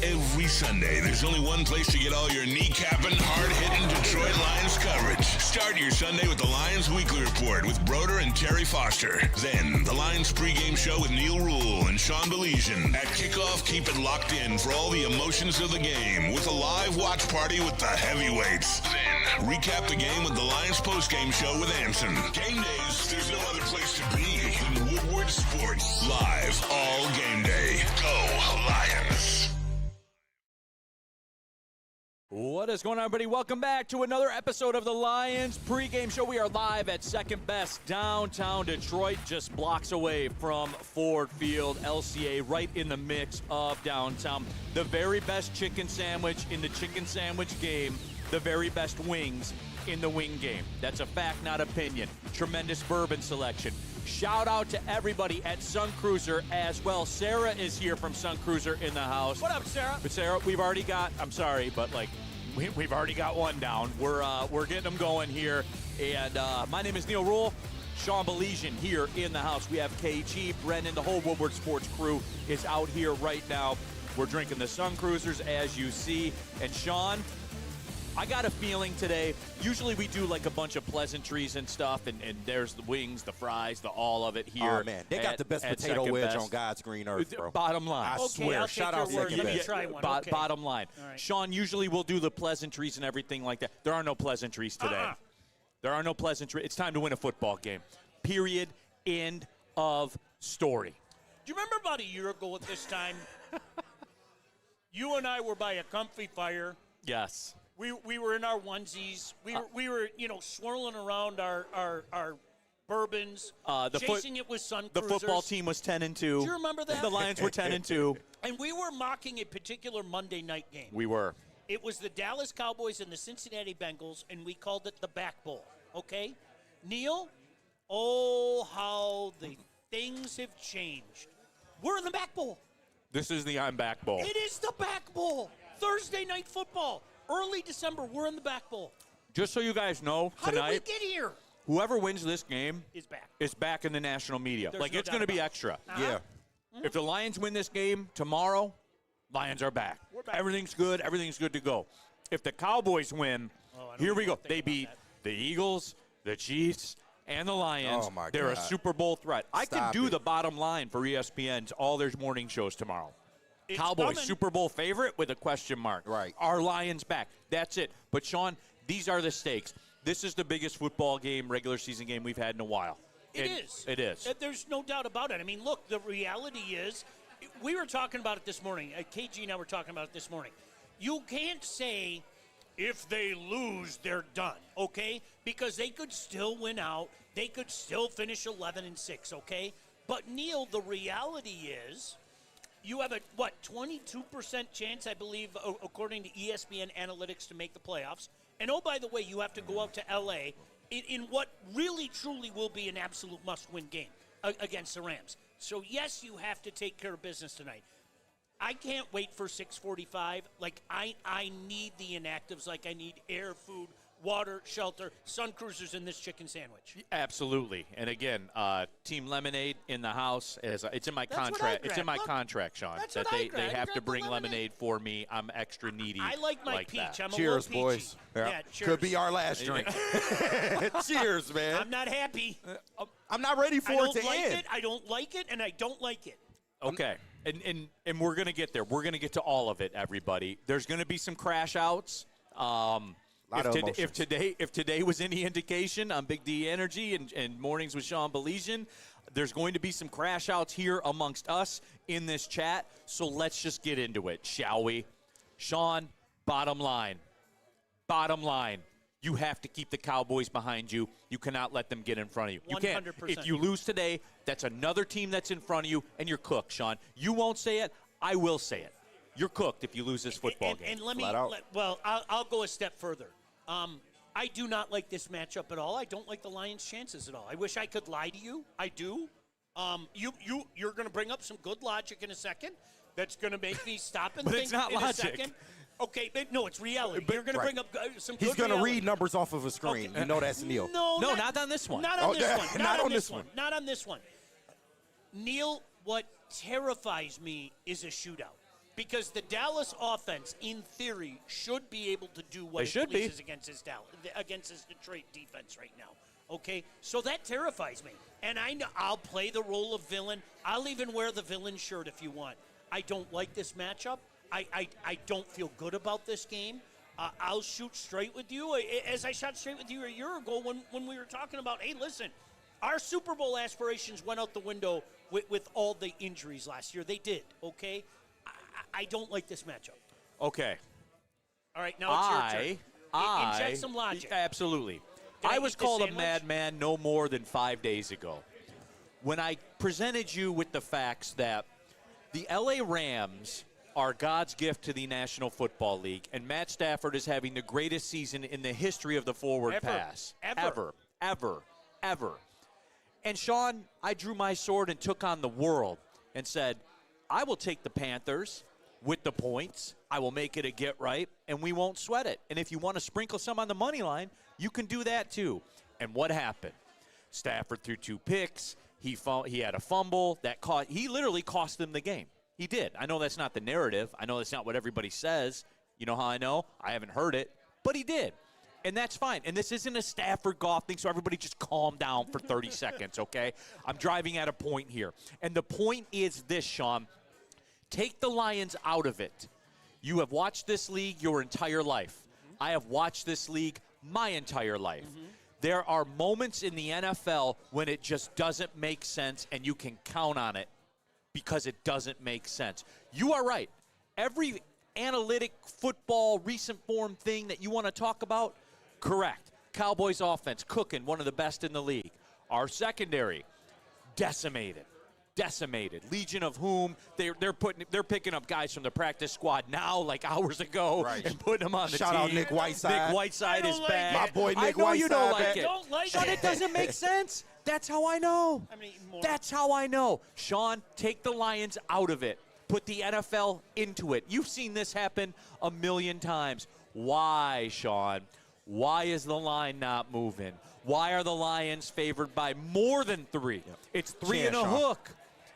Every Sunday, there's only one place to get all your kneecapping, hard-hitting Detroit Lions coverage. Start your Sunday with the Lions Weekly Report with Broder and Terry Foster. Then, the Lions pregame show with Neal Ruhl and Sean Baligian. At kickoff, keep it locked in for all the emotions of the game with a live watch party with the heavyweights. Then, recap the game with the Lions postgame show with Anson. Game days, there's no other place to be than Woodward Sports. Live all game day. Go Lions. What is going on, everybody? Welcome back to another episode of the Lions pregame show. We are live at Second Best, downtown Detroit, just blocks away from Ford Field, LCA, right in the mix of downtown. The very best chicken sandwich in the chicken sandwich game, the very best wings in the wing game. That's a fact, not opinion. Tremendous bourbon selection. Shout out to everybody at Sun Cruiser as well. Sarah is here from Sun Cruiser in the house. What up, Sarah? But Sarah, we've already got, I'm sorry, but we've already got one down. We're getting them going here. And my name is Neal Ruhl. Sean Baligian here in the house. We have KG, Brennan, the whole Woodward Sports crew is out here right now. We're drinking the Sun Cruisers, as you see. And Sean, I got a feeling today, usually we do like a bunch of pleasantries and stuff, and there's the wings, the fries, the all of it here. Oh, man. They got the best potato wedge on God's green earth, bro. Bottom line. I swear. Shout out Second Best. Try one. Okay. Bottom line. Right. Sean, usually we'll do the pleasantries and everything like that. There are no pleasantries today. There are no pleasantries. It's time to win a football game. Period. End of story. Do you remember about a year ago at this time? You and I were by a comfy fire. Yes. We were in our onesies. We were swirling around our bourbons, chasing it with Sun The Cruisers. football team was 10-2. Do you remember that? The Lions were 10-2. And we were mocking a particular Monday night game. We were. It was the Dallas Cowboys and the Cincinnati Bengals, and we called it the Back Bowl. Okay, Neal. Oh, how the things have changed. We're in the Back Bowl. This is the I'm Back Bowl. It is the Back Bowl. Thursday night football. Early December, we're in the Back Bowl. Just so you guys know, How tonight, did we get here? whoever wins this game Is back. is back in the national media. There's no It's doubt going to be about it. extra. Uh-huh. Yeah. If the Lions win this game tomorrow, Lions are back. We're back. Everything's good. Everything's good to go. If the Cowboys win, here we go. They beat the Eagles, the Chiefs, and the Lions. Oh, my They're a God. Super Bowl threat. I can Stop do it. the bottom line for ESPN's all their morning shows tomorrow. It's Cowboys coming. Super Bowl favorite with a question mark. Right. Are Lions back? That's it. But, Sean, these are the stakes. This is the biggest football game, regular season game we've had in a while. It is. It is. There's no doubt about it. I mean, look, the reality is, we were talking about it this morning. KG and I were talking about it this morning. You can't say if they lose, they're done, okay? Because they could still win out. They could still finish 11-6, okay? But, Neal, the reality is, you have a, 22% chance, I believe, according to ESPN analytics, to make the playoffs. And, oh, by the way, you have to go out to L.A. in what really, truly will be an absolute must-win game against the Rams. So, yes, you have to take care of business tonight. I can't wait for 6:45. Like, I need the inactives like I need air, food, water, shelter, Sun Cruisers, and this chicken sandwich. Absolutely. And again, Team Lemonade in the house. It's in my That's what I contract. It's in my grabbed. Look, contract, Sean, that's that what I they grabbed. have to Grab the bring lemonade. lemonade for me. I'm extra needy. I like my peach. that. I'm a Cheers, little boys. peachy. Yeah. Yeah, cheers. Could be our last drink. Cheers, man. I'm not happy. I'm not ready for I it don't to like end. it. I don't like it, and I don't like it. Okay. And we're going to get there. We're going to get to all of it, everybody. There's going to be some crash outs. If today was any indication on Big D Energy and Mornings with Sean Baligian, there's going to be some crash outs here amongst us in this chat. So let's just get into it, shall we? Sean, bottom line. You have to keep the Cowboys behind you. You cannot let them get in front of you. You can't. 100%. If you lose today, that's another team that's in front of you, and you're cooked, Sean. You won't say it. I will say it. You're cooked if you lose this football game. And let me, Flat out. I'll go a step further. I do not like this matchup at all. I don't like the Lions' chances at all. I wish I could lie to you. I do. You're going to bring up some good logic in a second. That's going to make me stop and But think it's not in logic. a second. Okay, but no, it's reality. You're going to bring up some good He's going to reality. read numbers off of a screen. Okay. You know that's Neal. No, not on this one. Not on Oh, this one. not on this one. Not on this one. Neal, what terrifies me is a shootout. Because the Dallas offense, in theory, should be able to do what They it should be. pleases against this Detroit defense right now. Okay, so that terrifies me. And I know I'll play the role of villain. I'll even wear the villain shirt if you want. I don't like this matchup. I don't feel good about this game. I'll shoot straight with you, as I shot straight with you a year ago when we were talking about, hey, listen, our Super Bowl aspirations went out the window with all the injuries last year. They did, okay? I don't like this matchup. Okay. All right, now it's your turn. Inject some logic. Absolutely. Can I I was eat this called a sandwich? madman no more than 5 days ago when I presented you with the facts that the LA Rams are God's gift to the National Football League, and Matt Stafford is having the greatest season in the history of the forward pass. Ever. And Sean, I drew my sword and took on the world and said, I will take the Panthers with the points. I will make it a get right, and we won't sweat it. And if you want to sprinkle some on the money line, you can do that too. And what happened? Stafford threw 2 picks. He had a fumble he literally cost them the game. He did. I know that's not the narrative. I know that's not what everybody says. You know how I know? I haven't heard it, but he did. And that's fine. And this isn't a Stafford Goff thing, so everybody just calm down for 30 seconds, okay? I'm driving at a point here. And the point is this, Sean. Take the Lions out of it. You have watched this league your entire life. I have watched this league my entire life. There are moments in the NFL when it just doesn't make sense, and you can count on it because it doesn't make sense. You are right. Every analytic football recent form thing that you want to talk about, correct. Cowboys offense, cooking, one of the best in the league. Our secondary, decimated. Legion of whom they're picking up guys from the practice squad now, like hours ago, and putting them on the team. Shout out Nick Whiteside. Nick Whiteside is back. My boy Nick I know Whiteside. you don't like back. it. Don't like Sean, it. it doesn't make sense. That's how I know. I'm gonna eat more. That's how I know. Sean, take the Lions out of it. Put the NFL into it. You've seen this happen a million times. Why, Sean? Why is the line not moving? Why are the Lions favored by more than 3? Yep. It's 3 and a Sean. hook.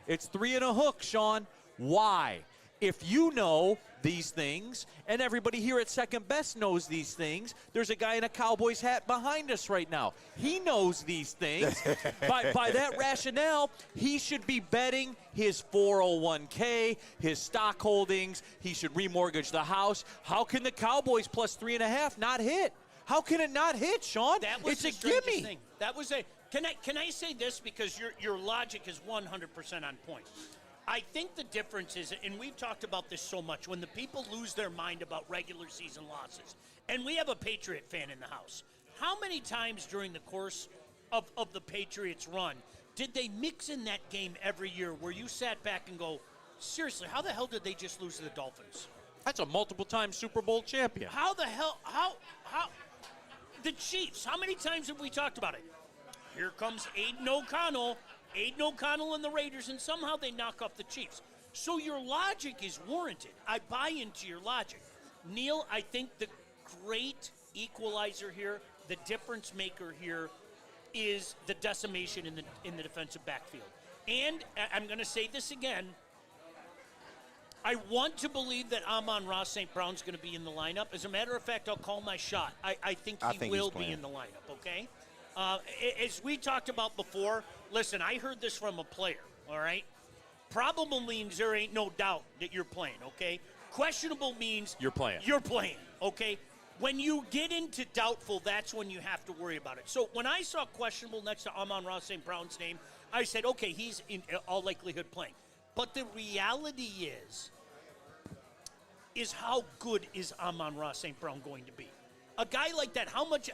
It's 3 and a hook, Sean. Why? If you know these things, and everybody here at Second Best knows these things, there's a guy in a Cowboys hat behind us right now. He knows these things. By that rationale, he should be betting his 401k, his stock holdings. He should remortgage the house. How can the Cowboys plus 3.5 not hit? How can it not hit, Sean? That was it's the a strangest gimme. thing. That was a. Can I say this because your logic is 100% on point. I think the difference is, and we've talked about this so much, when the people lose their mind about regular season losses, and we have a Patriot fan in the house. How many times during the course of the Patriots' run did they mix in that game every year where you sat back and go, seriously, how the hell did they just lose to the Dolphins? That's a multiple-time Super Bowl champion. How the hell, the Chiefs, how many times have we talked about it? Here comes Aiden O'Connell and the Raiders, and somehow they knock off the Chiefs. So your logic is warranted. I buy into your logic. Neil, I think the great equalizer here, the difference maker here, is the decimation in the defensive backfield. And I'm going to say this again. I want to believe that Amon-Ra St. Brown's going to be in the lineup. As a matter of fact, I'll call my shot. I think he will be in the lineup, okay? As we talked about before, listen, I heard this from a player, all right? Probable means there ain't no doubt that you're playing, okay? Questionable means You're playing, okay? When you get into doubtful, that's when you have to worry about it. So when I saw questionable next to Amon-Ra St. Brown's name, I said, okay, he's in all likelihood playing. But the reality is how good is Amon-Ra St. Brown going to be? A guy like that, how much,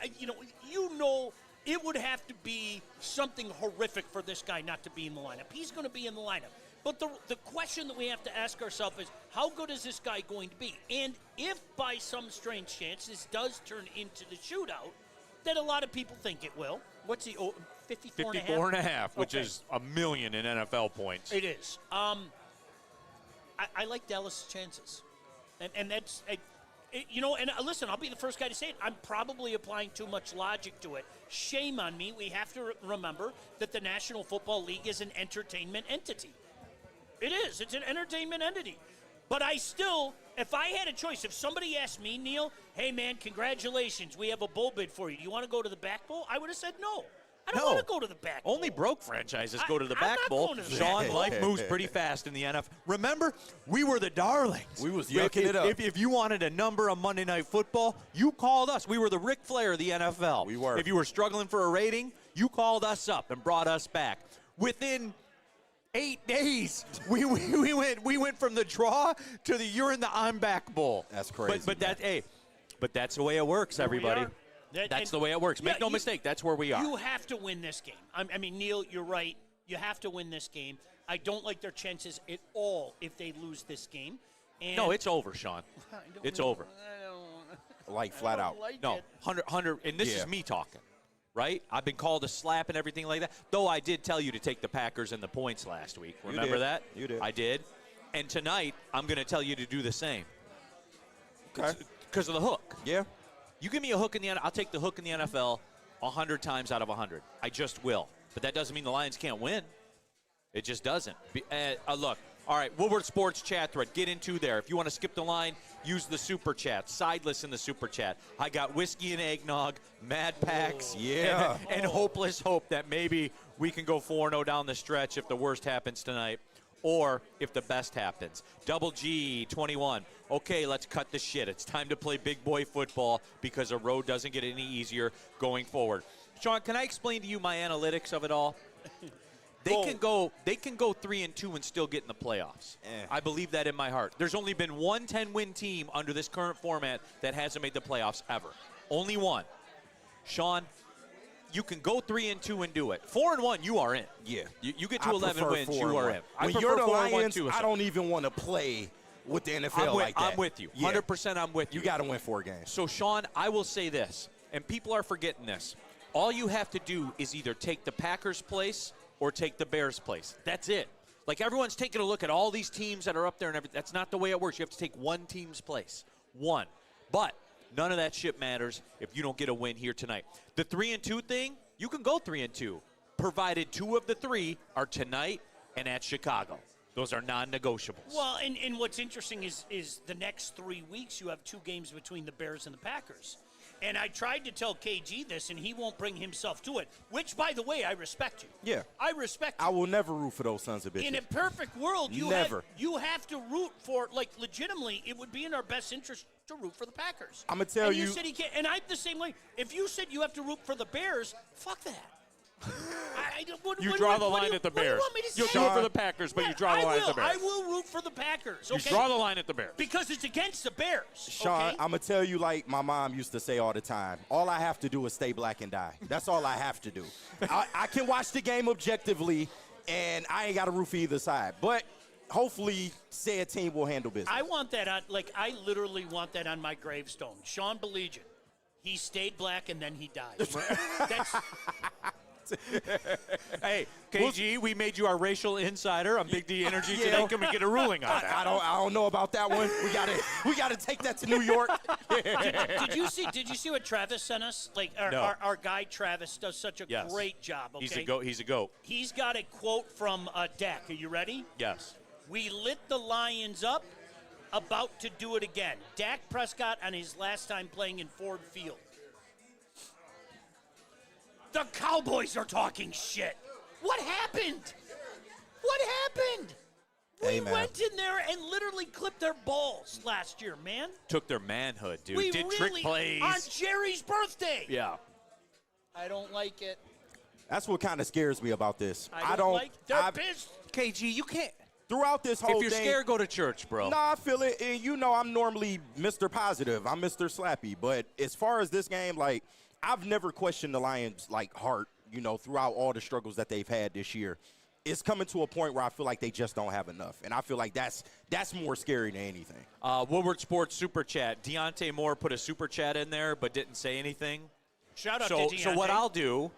it would have to be something horrific for this guy not to be in the lineup. He's going to be in the lineup. But the question that we have to ask ourselves is, how good is this guy going to be? And if by some strange chance this does turn into the shootout, that a lot of people think it will. What's he, 54 and a half, which is a million in NFL points. It is. I like Dallas' chances. And that's, listen, I'll be the first guy to say it. I'm probably applying too much logic to it. Shame on me. We have to remember that the National Football League is an entertainment entity. It is. It's an entertainment entity. But I still, if I had a choice, if somebody asked me, Neil, hey, man, congratulations, we have a bowl bid for you. Do you want to go to the back bowl? I would have said no. I don't want to go to the back bowl. Only broke franchises go to the back I'm not bowl. going to the Sean, back bowl. life moves pretty fast in the NFL. Remember, we were the darlings. We was yucking it up. If you wanted a number on Monday Night Football, you called us. We were the Ric Flair of the NFL. We were. If you were struggling for a rating, you called us up and brought us back. Within 8 days, we went from the draw to the you're in the I'm back bowl. That's crazy. But that's the way it works, everybody. That's the way it works. Make no mistake, that's where we are. You have to win this game. I mean, Neil, you're right. You have to win this game. I don't like their chances at all if they lose this game. And No, it's over, Sean. It's over. Like, flat out. No, 100, and this is me talking, right? I've been called a slap and everything like that, though I did tell you to take the Packers and the points last week. Remember that? You did. I did. And tonight, I'm going to tell you to do the same. Okay. Because of the hook. Yeah. You give me a hook in the NFL, I'll take the hook in the NFL 100 times out of 100. I just will. But that doesn't mean the Lions can't win. It just doesn't. Look, all right, Woodward Sports chat thread. Get into there. If you want to skip the line, use the super chat. Sideless in the super chat. I got whiskey and eggnog, Mad Packs, and hopeless hope that maybe we can go 4-0 down the stretch if the worst happens tonight. Or if the best happens. Double G 21. Okay, let's cut the shit. It's time to play big boy football because the road doesn't get any easier going forward. Sean, can I explain to you my analytics of it all? They can go 3-2 and still get in the playoffs. I believe that in my heart. There's only been one 10-win team under this current format that hasn't made the playoffs ever. Only one. Sean, you can go 3-2 and do it. 4-1, you are in. Yeah. You get to 11 wins, you are in. When you're the Lions, I don't even want to play with the NFL like that. I'm with you. 100% I'm with you. You got to win 4 games. So, Sean, I will say this, and people are forgetting this. All you have to do is either take the Packers' place or take the Bears' place. That's it. Like, everyone's taking a look at all these teams that are up there and everything. That's not the way it works. You have to take one team's place. One. But none of that shit matters if you don't get a win here tonight. The 3-2 thing, you can go 3-2, provided 2 of the 3 are tonight and at Chicago. Those are non-negotiables. Well, and what's interesting is the next 3 weeks you have 2 games between the Bears and the Packers. And I tried to tell KG this, and he won't bring himself to it, which, by the way, I respect you. Yeah. I respect you. I will never root for those sons of bitches. In a perfect world, you have to root for, like, legitimately, it would be in our best interest to root for the Packers. I'm going to tell you. You said he can't, and I'm the same way. If you said you have to root for the Bears, fuck that. You draw the line at the Bears. You'll root for the Packers, but you draw the line at the Bears. I will root for the Packers. You draw the line at the Bears. Because it's against the Bears. Sean, okay? I'm going to tell you like my mom used to say all the time. All I have to do is stay black and die. That's all I have to do. I can watch the game objectively, and I ain't got to root for either side. But hopefully, said team will handle business. I want that on, I literally want that on my gravestone. Sean Baligian. He stayed black and then he died. That's... Hey, KG, we made you our racial insider on Big D Energy today. Can we get a ruling on that? I don't know about that one. We gotta take that to New York. Did you see what Travis sent us? Like our guy Travis does such a great job. Okay? He's a goat. He's got a quote from Dak. Are you ready? Yes. We lit the Lions up, about to do it again. Dak Prescott on his last time playing in Ford Field. The Cowboys are talking shit. What happened? What happened? We went in there and literally clipped their balls last year, man. Took their manhood, dude. We Did really, trick plays. On Jerry's birthday. Yeah. I don't like it. That's what kind of scares me about this. I don't like it. They're pissed. KG, you can't. Throughout this whole thing. If you're scared, go to church, bro. No, I feel it. And you know I'm normally Mr. Positive. I'm Mr. Slappy. But as far as this game, like, I've never questioned the Lions' heart, throughout all the struggles that they've had this year. It's coming to a point where I feel like they just don't have enough. And I feel like that's more scary than anything. Woodward Sports Super Chat. Deontay Moore put a Super Chat in there but didn't say anything. Shout out to Deontay. So what I'll do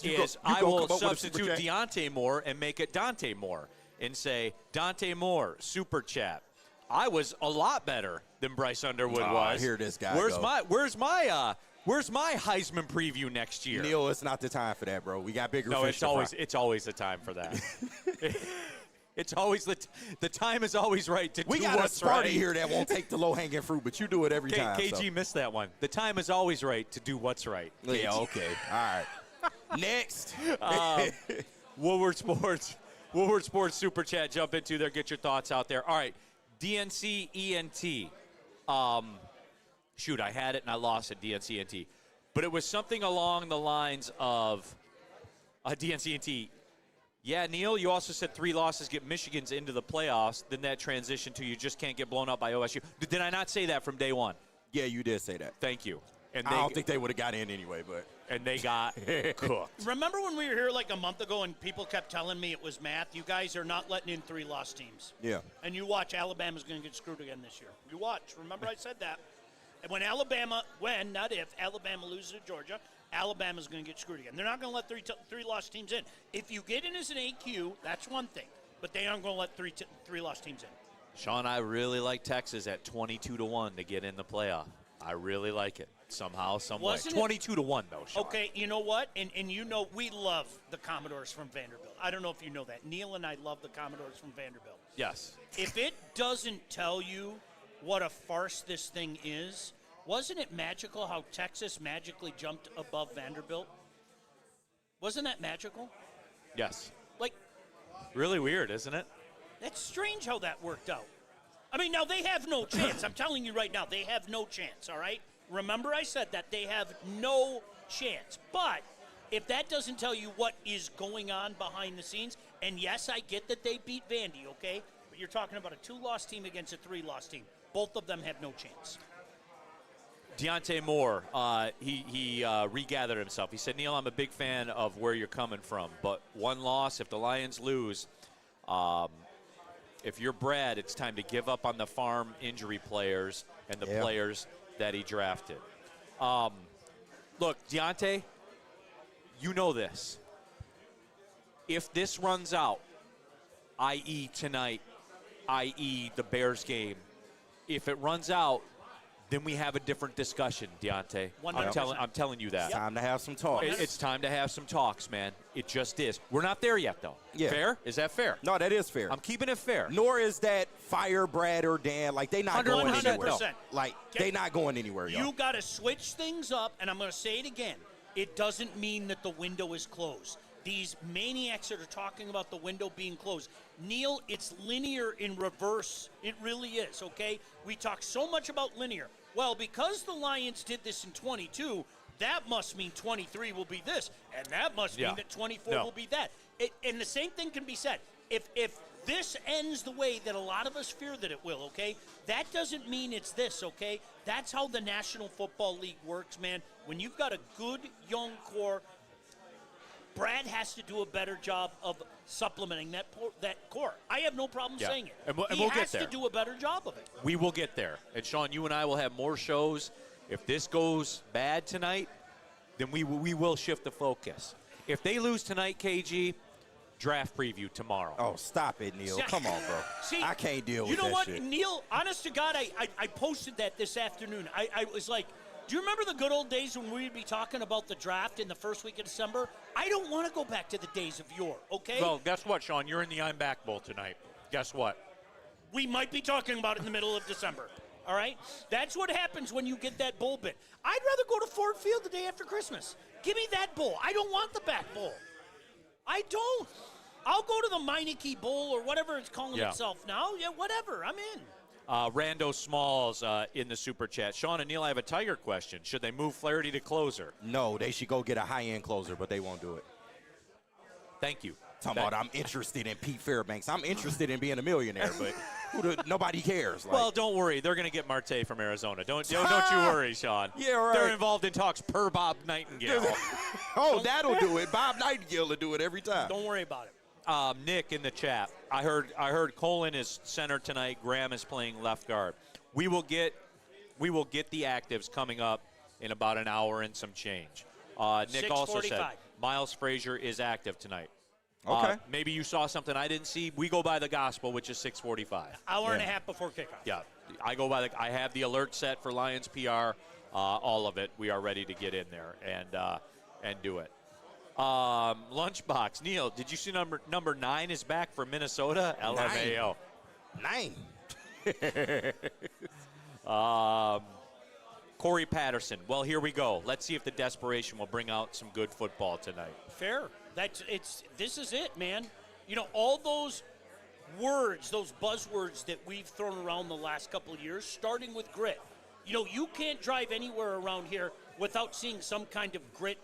is I will substitute Deontay Moore and make it Dante Moore and say, Dante Moore, Super Chat. I was a lot better than Bryce Underwood was. I hear this guy. Where's my Heisman preview next year? Neil, it's not the time for that, bro. We got bigger fish to fry. It's always the time for that. It's always the time is always right to We do got a what's Sparty right. here that won't take the low-hanging fruit, but you do it every time. KG missed that one. The time is always right to do what's right. Yeah, okay. All right. Next. Woodward Sports Super Chat, jump into there, get your thoughts out there. All right, DNC ENT. Shoot, I had it and I lost it, DNC ENT. But it was something along the lines of DNC ENT. Yeah, Neil, you also said 3 losses get Michigan's into the playoffs. Then that transition to you just can't get blown up by OSU. Did I not say that from day one? Yeah, you did say that. Thank you. And I don't think they would have got in anyway, but. And they got cooked. Remember when we were here like a month ago and people kept telling me it was math? You guys are not letting in 3 loss teams. Yeah. And you watch, Alabama's going to get screwed again this year. You watch. Remember I said that. And not if, Alabama loses to Georgia, Alabama's going to get screwed again. They're not going to let 3 loss teams in. If you get in as an AQ, that's one thing. But they aren't going to let 3 loss teams in. Sean, I really like Texas at 22-1 to get in the playoff. I really like it. Somehow, some way. 22-1, though, Sean. Okay, you know what? And you know we love the Commodores from Vanderbilt. I don't know if you know that. Neil and I love the Commodores from Vanderbilt. Yes. If it doesn't tell you what a farce this thing is, wasn't it magical how Texas magically jumped above Vanderbilt? Wasn't that magical? Yes. Like, Really weird, isn't it? that's strange how that worked out. I mean, now they have no chance. I'm telling you right now, they have no chance, all right? Remember I said that they have no chance. But if that doesn't tell you what is going on behind the scenes, and yes, I get that they beat Vandy, okay? But you're talking about a 2-loss team against a 3-loss team. Both of them have no chance. Deontay Moore, he regathered himself. He said, Neil, I'm a big fan of where you're coming from, but one loss, if the Lions lose, if you're Brad, it's time to give up on the farm injury players and the players that he drafted. Look, Deontay, you know this. If this runs out, i.e. tonight, i.e. the Bears game, if it runs out, then we have a different discussion, Deontay. 100%. I'm telling you that. It's time to have some talk. It's time to have some talks, man. It just is. We're not there yet, though. Yeah. Fair? Is that fair? No, that is fair. I'm keeping it fair. Nor is that fire Brad or Dan. Like, they not going 100%. anywhere. Like, they not going anywhere, y'all. You got to switch things up, and I'm going to say it again. It doesn't mean that the window is closed. These maniacs that are talking about the window being closed. Neil, it's linear in reverse. It really is, okay? We talk so much about linear. Well, because the Lions did this in 22, that must mean 23 will be this, and that must mean that 24 will be that. And the same thing can be said. If this ends the way that a lot of us fear that it will, okay, that doesn't mean it's this, okay? That's how the National Football League works, man. When you've got a good young core, Brad has to do a better job of supplementing that core. I have no problem saying it. And we'll he get has there. to do a better job of it. We will get there. And, Sean, you and I will have more shows. If this goes bad tonight, then we will shift the focus. If they lose tonight, KG, draft preview tomorrow. Oh, stop it, Neil. Come on, bro. See, I can't deal with that You know what, shit. Neil, honest to God, I posted that this afternoon. I was like, do you remember the good old days when we'd be talking about the draft in the first week of December? I don't want to go back to the days of yore, okay? Well, guess what, Sean? You're in the I'm Back Bowl tonight. Guess what? We might be talking about it in the middle of December, all right? That's what happens when you get that bowl bid. I'd rather go to Ford Field the day after Christmas. Give me that bowl. I don't want the back bowl. I don't. I'll go to the Meineke Bowl or whatever it's calling itself now. Yeah, whatever. I'm in. Rando Smalls in the Super Chat. Sean and Neil, I have a Tiger question. Should they move Flaherty to closer? No, they should go get a high-end closer, but they won't do it. Thank you. Talking about I'm interested in Pete Fairbanks. I'm interested in being a millionaire, but nobody cares. Like, Well, don't worry. They're going to get Marte from Arizona. Don't you worry, Sean. Yeah, right. They're involved in talks per Bob Nightingale. oh, that'll do it. Bob Nightingale will do it every time. Don't worry about it. Nick in the chat. I heard Colin is center tonight. Graham is playing left guard. We will get the actives coming up in about an hour and some change. Nick also said Miles Frazier is active tonight. Okay. Maybe you saw something I didn't see. We go by the gospel, which is 6:45. Hour and a half before kickoff. Yeah, I go by I have the alert set for Lions PR, all of it. We are ready to get in there and do it. Lunchbox. Neil, did you see number 9 is back for Minnesota? LMAO. 9. Corey Patterson. Well, here we go. Let's see if the desperation will bring out some good football tonight. Fair. This is it, man. You know, all those words, those buzzwords that we've thrown around the last couple of years, starting with grit. You know, you can't drive anywhere around here without seeing some kind of grit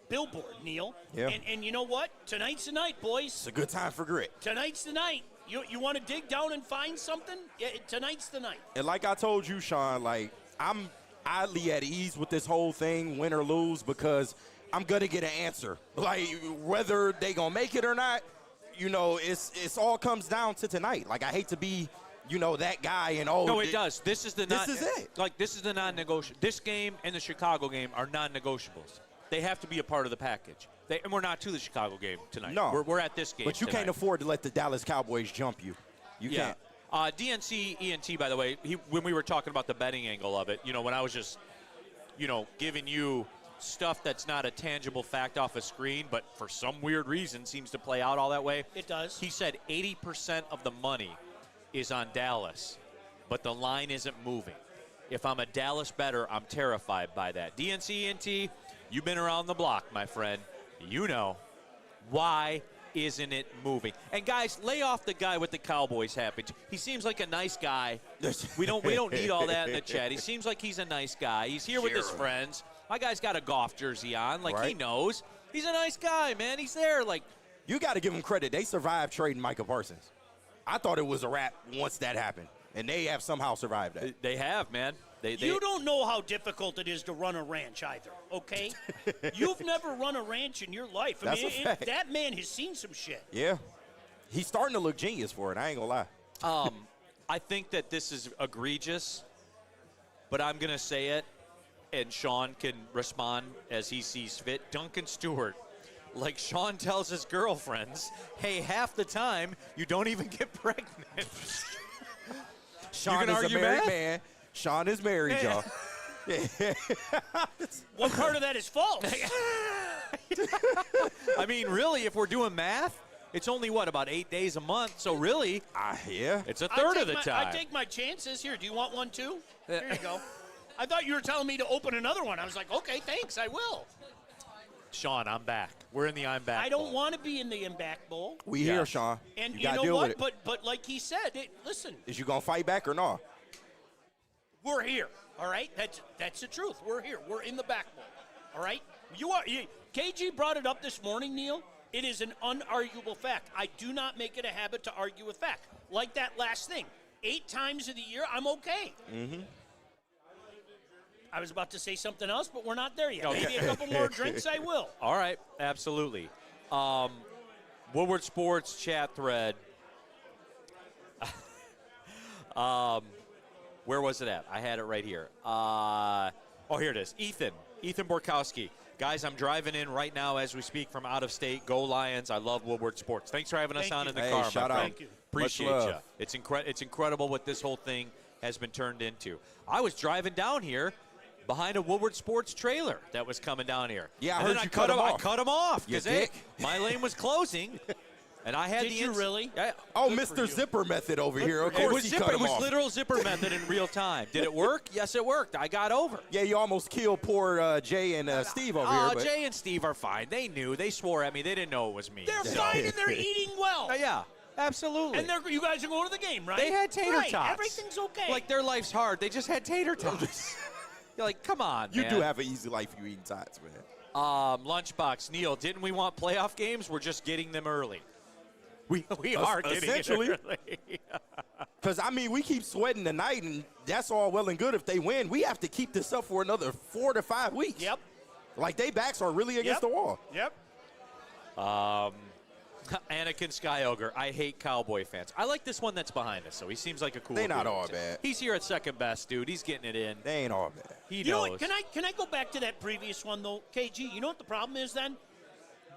billboard, Neil. Yeah. And you know what? Tonight's the night, boys. It's a good time for grit. Tonight's the night. You want to dig down and find something? Yeah, tonight's the night. And like I told you, Sean, like, I'm oddly at ease with this whole thing, win or lose, because I'm going to get an answer. Like, whether they going to make it or not, you know, it's all comes down to tonight. Like, I hate to be, you know, that guy and No, it does. This is it. Like, this is the non-negotiable. This game and the Chicago game are non-negotiables. They have to be a part of the package. And we're not to the Chicago game tonight. No. We're at this game But you tonight. can't afford to let the Dallas Cowboys jump you. You can't. DNC ENT, by the way, when we were talking about the betting angle of it, you know, when I was just, you know, giving you stuff that's not a tangible fact off a screen, but for some weird reason seems to play out all that way. It does. He said 80% of the money is on Dallas, but the line isn't moving. If I'm a Dallas bettor, I'm terrified by that. DNC ENT, you've been around the block, my friend. You know. Why isn't it moving? And guys, lay off the guy with the Cowboys hat. He seems like a nice guy. We don't need all that in the chat. He seems like he's a nice guy. He's here with his friends. My guy's got a golf jersey on. Like, he knows. He's a nice guy, man. He's there. Like, you got to give him credit. They survived trading Micah Parsons. I thought it was a wrap once that happened, and they have somehow survived that. They have, man. You don't know how difficult it is to run a ranch either, okay? You've never run a ranch in your life. That's a fact. That man has seen some shit. Yeah. He's starting to look genius for it. I ain't going to lie. I think that this is egregious, but I'm going to say it, and Sean can respond as he sees fit. Duncan Stewart, like Sean tells his girlfriends, hey, half the time you don't even get pregnant. Sean is a married man. Sean is married, y'all. What part of that is false? I mean, really, if we're doing math, it's only, about 8 days a month. So really, yeah, it's a third of the time. I take my chances. Here, do you want one too? Here you go. I thought you were telling me to open another one. I was like, okay, thanks, I will. Sean, I'm back. We're in the I'm back. I don't want to be in the I'm back bowl. We here, Sean. And you you gotta know deal what? with it. But like he said, listen. Is you going to fight back or not? We're here, all right? That's the truth. We're here. We're in the back bowl, all right? KG brought it up this morning, Neil. It is an unarguable fact. I do not make it a habit to argue with fact. Like that last thing. 8 times of the year, I'm okay. Mm-hmm. I was about to say something else, but we're not there yet. Okay. Maybe a couple more drinks, I will. All right, absolutely. Woodward Sports chat thread. Where was it at? I had it right here. Here it is. Ethan Borkowski. Guys, I'm driving in right now as we speak from out of state. Go Lions. I love Woodward Sports. Thanks for having us on in the car, my shout friend. out. Thank you. Appreciate you. It's incredible what this whole thing has been turned into. I was driving down here behind a Woodward Sports trailer that was coming down here. Yeah, I and heard then you cut him off. I cut him off because You dick. my lane was closing. And I had Did you really? Yeah. Oh, Mr. Zipper method over here. Of It course was he zipper. cut It him was off. literal zipper method in real time. Did it work? Yes, it worked. I got over. Yeah, you almost killed poor Jay and Steve over here. But Jay and Steve are fine. They knew. They swore at me. They didn't know it was me. They're fine and they're eating well. Yeah, absolutely. And you guys are going to the game, right? They had tater right. tots. Everything's okay. Like, their life's hard. They just had tater tots. You're like, come on, you man. do have an easy life if you eating tots, man. Lunchbox, Neil, didn't we want playoff games? We're just getting them early. We are getting essentially. it early. Because, I mean, we keep sweating tonight, and that's all well and good if they win. We have to keep this up for another 4 to 5 weeks. Yep. Like, they backs are really against the wall. Yep. Anakin Skyogre, I hate Cowboy fans. I like this one that's behind us, so he seems like a cool They not dude. all bad. He's here at second best, dude. He's getting it in. They ain't all bad. He You know knows. what? Can I go back to that previous one, though? KG, you know what the problem is then?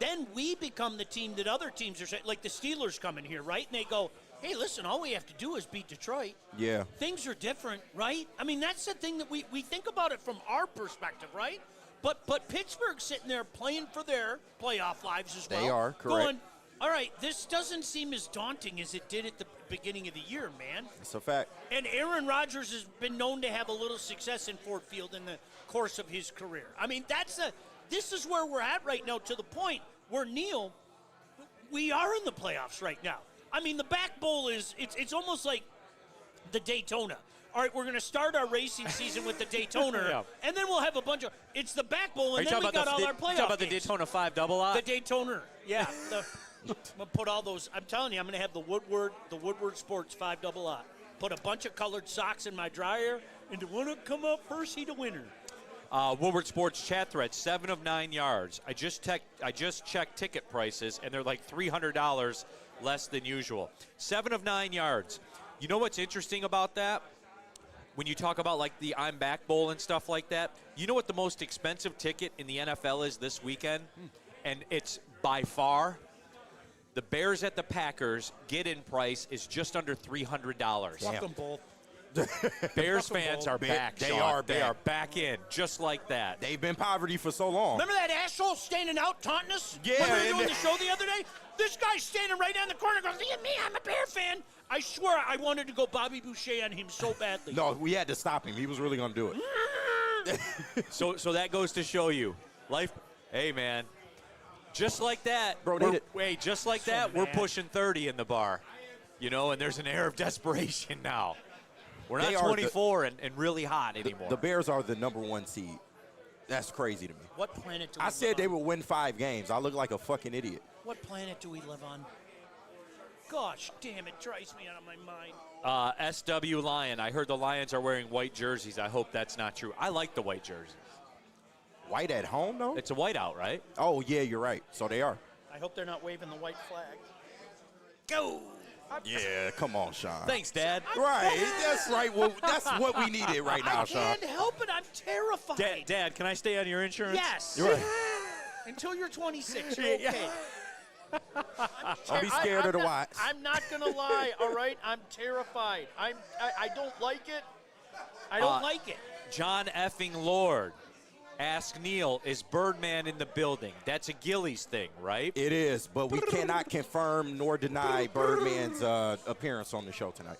Then we become the team that other teams are saying, like the Steelers come in here, right? And they go, hey, listen, all we have to do is beat Detroit. Yeah. Things are different, right? I mean, that's the thing that we think about it from our perspective, right? But Pittsburgh's sitting there playing for their playoff lives as well. They are, correct. Going, all right, this doesn't seem as daunting as it did at the beginning of the year, man. It's a fact. And Aaron Rodgers has been known to have a little success in Ford Field in the course of his career. I mean, this is where we're at right now, to the point where, Neil, we are in the playoffs right now. I mean, the back bowl it's almost like the Daytona. All right, we're going to start our racing season with the Daytona, Yeah. and then we'll have a bunch of – it's the back bowl, and Are you then we talking got about all our playoff talking about the games. Daytona 5 double lot? The Daytona, yeah. I'm going to put all those – I'm telling you, I'm going to have the Woodward Sports 5 double lot. Put a bunch of colored socks in my dryer, and the one that come up first, he the winner. Woodward Sports chat thread, 7 of 9 yards. I just checked ticket prices, and they're like $300 less than usual. 7 of 9 yards. You know what's interesting about that? When you talk about like the I'm Back Bowl and stuff like that, you know what the most expensive ticket in the NFL is this weekend? And it's by far the Bears at the Packers get-in price is just under $300. Fuck them both. Bears fans are back, They Sean. are They back. are back in, just like that. They've been poverty for so long. Remember that asshole standing out taunting us? Yeah, When we were and doing the show the other day? This guy's standing right down the corner going, look at me, I'm a Bear fan. I swear I wanted to go Bobby Boucher on him so badly. No, we had to stop him. He was really going to do it. So that goes to show you, life. Hey man, just like that, Bro, just like that, we're pushing 30 in the bar, you know, and there's an air of desperation now. We're They not are 24 and really hot anymore. The Bears are the number 1 seed. That's crazy to me. What planet do we I live said they on? would win 5 games. I look like a fucking idiot. What planet do we live on? Gosh, damn, it drives me out of my mind. SW Lion, I heard the Lions are wearing white jerseys. I hope that's not true. I like the white jerseys. White at home, though? It's a whiteout, right? Oh, yeah, you're right. So they are. I hope they're not waving the white flag. Go! Yeah, come on, Sean. Thanks, Dad. Right, that's right. Well, that's what we needed right now, I Sean. can't help it. I'm terrified. Dad, can I stay on your insurance? Yes. You're right. Until you're 26, you're okay. Don't be scared of the whites. I'm not going to lie, all right? I'm terrified. I don't like it. I don't like it. John effing Lord. Ask Neil, is Birdman in the building? That's a Gillies thing, right? It is, but we cannot confirm nor deny Birdman's appearance on the show tonight.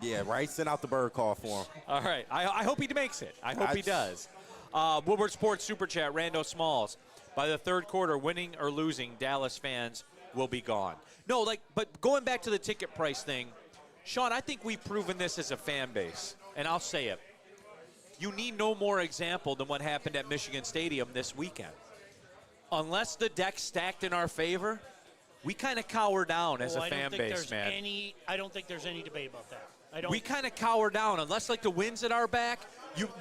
Yeah, right? Send out the bird call for him. All right. I hope he makes it. I hope he does. Woodward Sports Super Chat, Rando Smalls. By the third quarter, winning or losing, Dallas fans will be gone. No, but going back to the ticket price thing, Sean, I think we've proven this as a fan base, and I'll say it. You need no more example than what happened at Michigan Stadium this weekend. Unless the deck's stacked in our favor, we kind of cower down as a fan base, man. I don't think there's any debate about that. We kind of cower down unless the wind's at our back.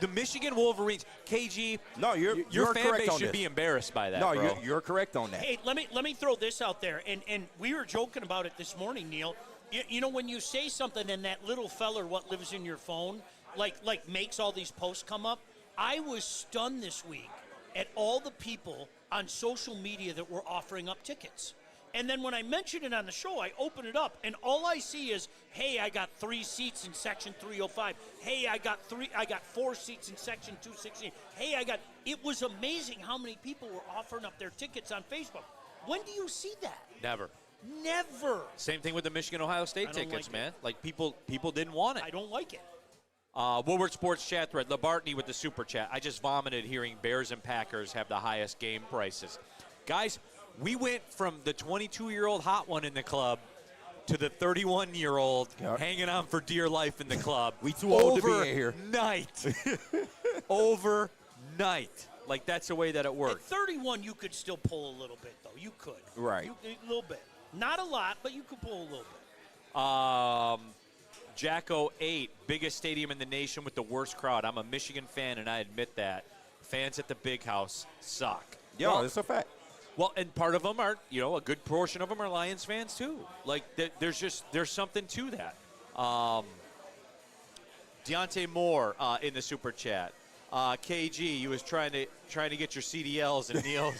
The Michigan Wolverines, KG. No, your you're fan correct base on should this. be embarrassed by that. No, bro. you're correct on that. Hey, let me throw this out there, and we were joking about it this morning, Neil. You know, when you say something and that little feller what lives in your phone, like makes all these posts come up, I was stunned this week at all the people on social media that were offering up tickets. And then when I mentioned it on the show, I open it up, and all I see is, hey, I got 3 seats in section 305. Hey, I got 4 seats in section 216. Hey, it was amazing how many people were offering up their tickets on Facebook. When do you see that? Never. Never. Same thing with the Michigan-Ohio State I don't tickets, like man. it. Like, people didn't want it. I don't like it. Woodward Sports chat thread, Labartney with the super chat. I just vomited hearing Bears and Packers have the highest game prices. Guys, we went from the 22-year-old hot one in the club to the 31-year-old hanging on for dear life in the club. We too old to be in here. Overnight. Like, that's the way that it worked. At 31, you could still pull a little bit, though. You could. Right. A little bit. Not a lot, but you could pull a little bit. Jacko 8, biggest stadium in the nation with the worst crowd. I'm a Michigan fan, and I admit that. Fans at the Big House suck. Yeah, it's a fact. Well, and part of them are, a good portion of them are Lions fans too. Like, there's something to that. Deontay Moore in the super chat. KG, you was trying to get your CDLs, and Neil,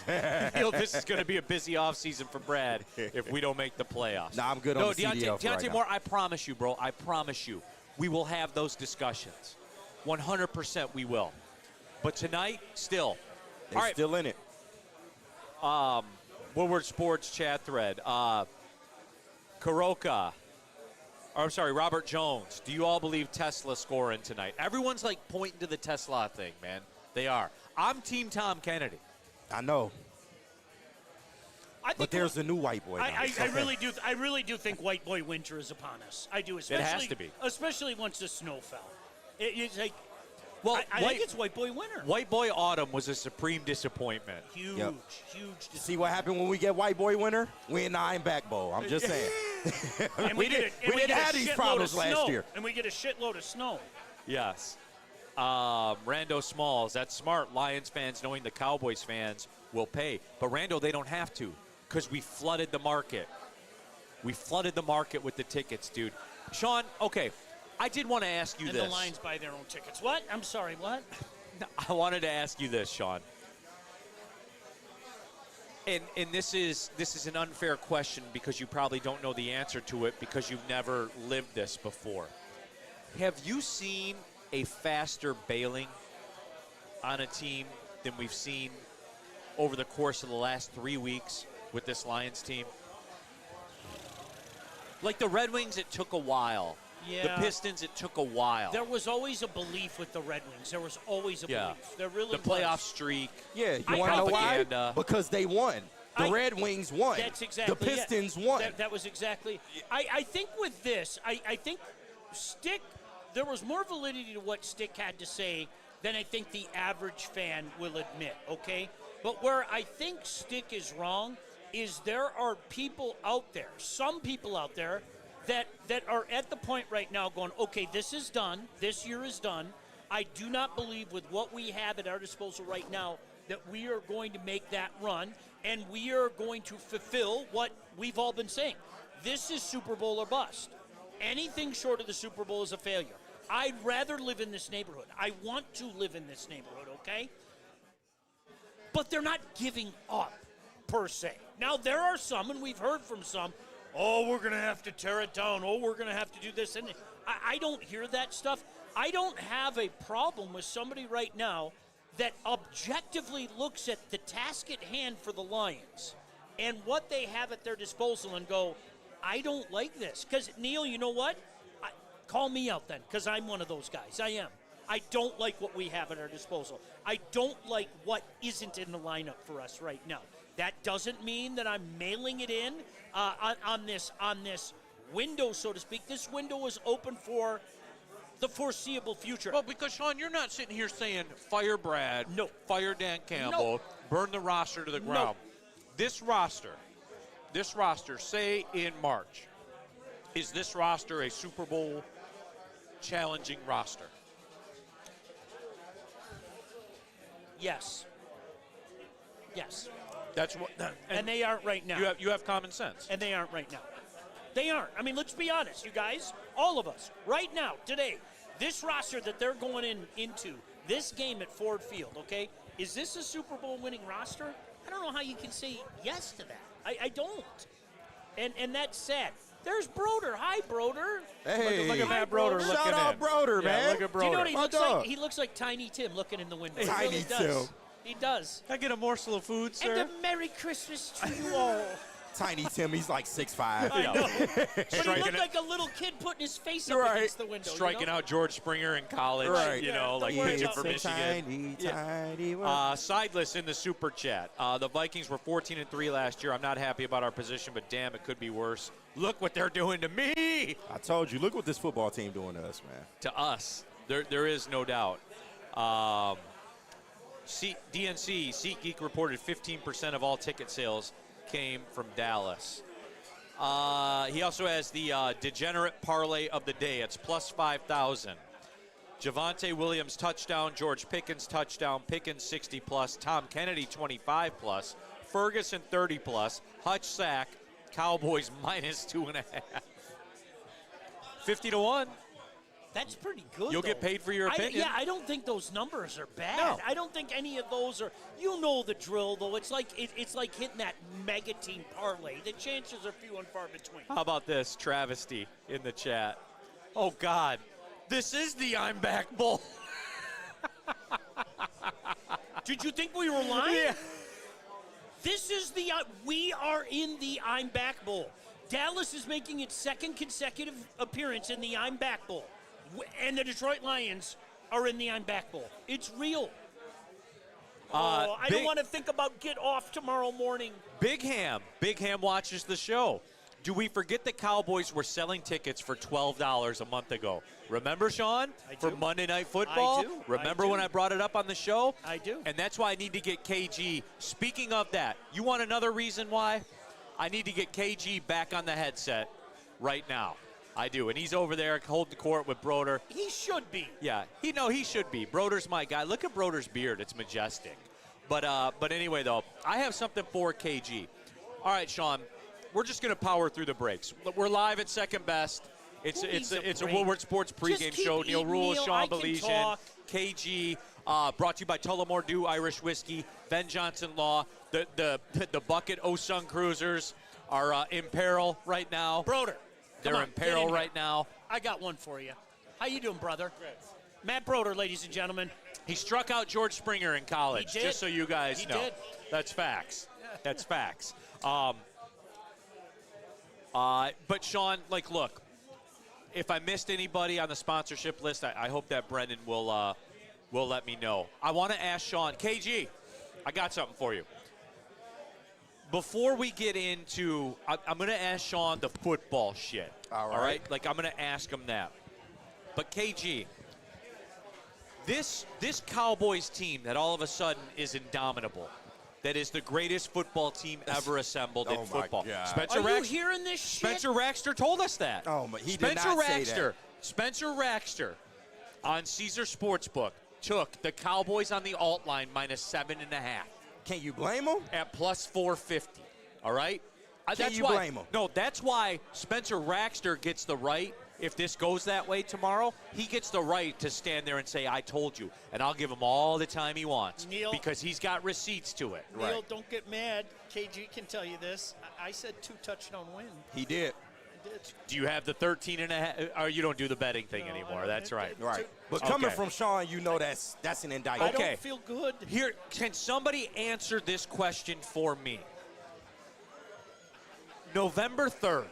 this is going to be a busy offseason for Brad if we don't make the playoffs. Nah, I'm good on the CDL for right Deontay now. Moore, I promise you, bro. I promise you, we will have those discussions. 100% we will. But tonight, still, They're All right. still in it. Woodward Sports chat thread. Robert Jones. Do you all believe Tesla scoring tonight? Everyone's like pointing to the Tesla thing, man. They are. I'm Team Tom Kennedy. I know. I think But there's a new white boy. I really do think white boy winter is upon us. I do, especially. It has to be. Especially once the snow fell. It's like, Well, I think it's white boy winter. White boy autumn was a supreme disappointment. Huge, Yep. huge. See what happened when we get white boy winter? We in the I'm back bowl. I'm just saying. And we didn't have these problems last year. And we get a shitload of snow. Yes. Rando Smalls, that's smart. Lions fans knowing the Cowboys fans will pay. But Rando, they don't have to because we flooded the market. We flooded the market with the tickets, dude. Sean, okay, I did want to ask you And this. the Lions buy their own tickets. What? I'm sorry, what? I wanted to ask you this, Sean. And this is an unfair question because you probably don't know the answer to it because you've never lived this before. Have you seen a faster bailing on a team than we've seen over the course of the last 3 weeks with this Lions team? Like the Red Wings, it took a while. Yeah. The Pistons, it took a while. There was always a belief with the Red Wings. There was always a belief. There really the playoff was. streak. Yeah, you I- want to know why? propaganda. Because they won. The Red Wings won. That's exactly The Pistons it. won. That was exactly. I think with this, I think Stick, there was more validity to what Stick had to say than I think the average fan will admit, okay? But where I think Stick is wrong is there are people out there, some people out there, that are at the point right now going, okay, this is done. This year is done. I do not believe with what we have at our disposal right now that we are going to make that run, and we are going to fulfill what we've all been saying. This is Super Bowl or bust. Anything short of the Super Bowl is a failure. I'd rather live in this neighborhood. I want to live in this neighborhood, okay? But they're not giving up, per se. Now, there are some, and we've heard from some, oh, we're going to have to tear it down. Oh, we're going to have to do this. And I don't hear that stuff. I don't have a problem with somebody right now that objectively looks at the task at hand for the Lions and what they have at their disposal and go, I don't like this. Because, Neil, you know what? Call me out then, because I'm one of those guys. I am. I don't like what we have at our disposal. I don't like what isn't in the lineup for us right now. That doesn't mean that I'm mailing it in on this window, so to speak. This window is open for the foreseeable future. Well, because, Sean, you're not sitting here saying, fire Brad, No. fire Dan Campbell, burn the roster to the ground. This roster, say in March, is this roster a Super Bowl challenging roster? Yes. Yes. That's what, And they aren't right now. you have common sense. And they aren't right now. They aren't. I mean, let's be honest, you guys, all of us, right now, today, this roster that they're going into, this game at Ford Field, okay, is this a Super Bowl winning roster? I don't know how you can say yes to that. I don't. And that's sad. There's Broder. Hi, Broder. Hey. Look at Hi, Matt Broder Broder. looking Shout out in. Broder, Yeah, man. look at Do you know Broder. what he My looks dog. like? He looks like Tiny Tim looking in the window. He Tiny really Tim. does. He does. Can I get a morsel of food, sir? And a Merry Christmas to you all. Tiny Tim, he's like 6'5". I know. But he Striking looked it- like a little kid putting his face up Right. against the window. Striking you know? out George Springer in college, Right. you know, Yeah, like don't worry pitching about for it. Michigan. Tiny. Sideless in the super chat. The Vikings were 14-3 last year. I'm not happy about our position, but damn, it could be worse. Look what they're doing to me. I told you, look what this football team doing to us, man. To us, there is no doubt. DNC, SeatGeek reported 15% of all ticket sales came from Dallas. He also has the degenerate parlay of the day. It's plus 5,000. Javonte Williams touchdown, George Pickens touchdown, Pickens 60+, Tom Kennedy 25+, Ferguson 30+, Hutch sack, Cowboys minus 2.5. 50-1. That's pretty good. You'll get though. paid for your opinion. I don't think those numbers are bad. No. I don't think any of those are. You know the drill, though. It's like it's like hitting that mega team parlay. The chances are few and far between. How about this travesty in the chat? Oh, God. This is the I'm Back Bowl. Did you think we were lying? Yeah. This is we are in the I'm Back Bowl. Dallas is making its second consecutive appearance in the I'm Back Bowl. And the Detroit Lions are in the I'm Back Bowl. It's real. I don't want to think about get off tomorrow morning. Big Ham watches the show. Do we forget the Cowboys were selling tickets for $12 a month ago? Remember, Sean? I For do. Monday Night Football? I do. Remember I do. when I brought it up on the show? I do. And that's why I need to get KG. Speaking of that, you want another reason why? I need to get KG back on the headset right now. I do. And he's over there holding the court with Broder. He should be. Yeah, he should be. Broder's my guy. Look at Broder's beard. It's majestic. But anyway, though, I have something for KG. All right, Sean, we're just going to power through the breaks. We're live at Second Best. It's a break? Woodward Sports pregame Just keep show. Neal eating, Ruhl, Neil. Sean I can Baligian, talk. KG, brought to you by Tullamore Dew Irish Whiskey, Ben Johnson Law. The Bucket Sun Cruisers are in peril right now. Broder. They're in peril right now. I got one for you. How you doing, brother? Great. Matt Broder, ladies and gentlemen. He struck out George Springer in college, He did. just so you guys He know. did. That's facts. That's facts. But, Sean, look, if I missed anybody on the sponsorship list, I hope that Brendan will let me know. I want to ask Sean, KG, I got something for you. Before we get into, I'm going to ask Sean the football shit. All right. All right? I'm going to ask him that. But, KG, this Cowboys team that all of a sudden is indomitable, that is the greatest football team ever assembled in Oh, my football. God. Spencer Are you Raxter, hearing this shit? Spencer Raxter told us that. Oh, my, he Spencer did not Raxter, say that. Spencer Raxter on Caesar Sportsbook took the Cowboys on the alt line -7.5 Can you blame him? at +450. All right? Can you blame him? No, that's why Spencer Raxter gets the right. If this goes that way tomorrow, he gets the right to stand there and say, I told you. And I'll give him all the time he wants Neil. because he's got receipts to it. Neil, Right. don't get mad. KG can tell you this. I said 2 touchdown win. He did. I did. Do you have the 13.5? Or you don't do the betting thing No, I anymore. don't. That's right. Right. But Okay. coming from Sean, you know that's an I indictment. Okay. don't feel good. Here, can somebody answer this question for me? November 3rd,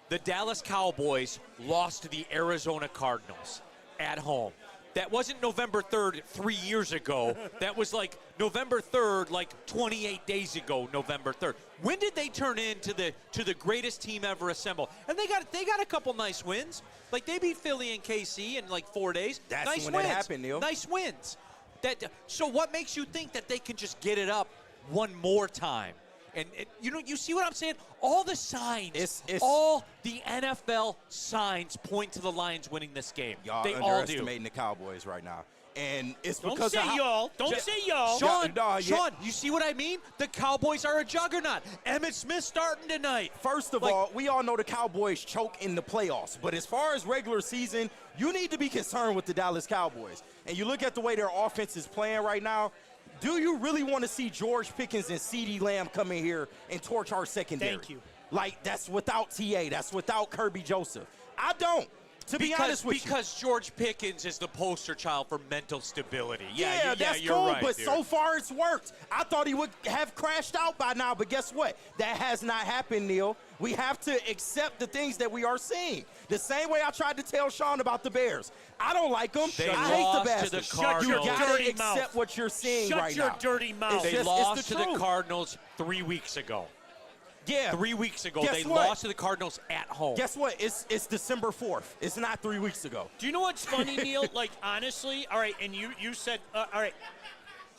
the Dallas Cowboys lost to the Arizona Cardinals at home. That wasn't November 3rd 3 years ago. That was November 3rd, 28 days ago, November 3rd. When did they turn into the greatest team ever assembled? And they got a couple nice wins. They beat Philly and KC in 4 days. That's nice when wins. it happened, Neil. Nice wins. So what makes you think that they can just get it up one more time? And you see what I'm saying? All the signs, all the NFL signs point to the Lions winning this game. Y'all They all do. underestimating the Cowboys right now. And it's Don't because say of how, y'all. Don't say y'all. Sean, Yeah, Sean, you see what I mean? The Cowboys are a juggernaut. Emmitt Smith starting tonight. First of all, we all know the Cowboys choke in the playoffs. But as far as regular season, you need to be concerned with the Dallas Cowboys. And you look at the way their offense is playing right now, do you really want to see George Pickens and CeeDee Lamb come in here and torch our secondary? Thank you. That's without TA. That's without Kirby Joseph. I don't. To be honest with you. Because George Pickens is the poster child for mental stability. That's you're cool, right, but dude. so far it's worked. I thought he would have crashed out by now, but guess what? That has not happened, Neil. We have to accept the things that we are seeing. The same way I tried to tell Sean about the Bears. I don't like them. They I hate the lost to bastards. the Cardinals. You Shut your gotta dirty accept mouth. what you're seeing Shut right your now. dirty mouth. It's They just- lost it's to the the truth. Cardinals 3 weeks ago. Yeah. 3 weeks ago, Guess they what? lost to the Cardinals at home. Guess what? It's December 4th. It's not 3 weeks ago. Do you know what's funny, Neil? Honestly, all right, and you said, all right,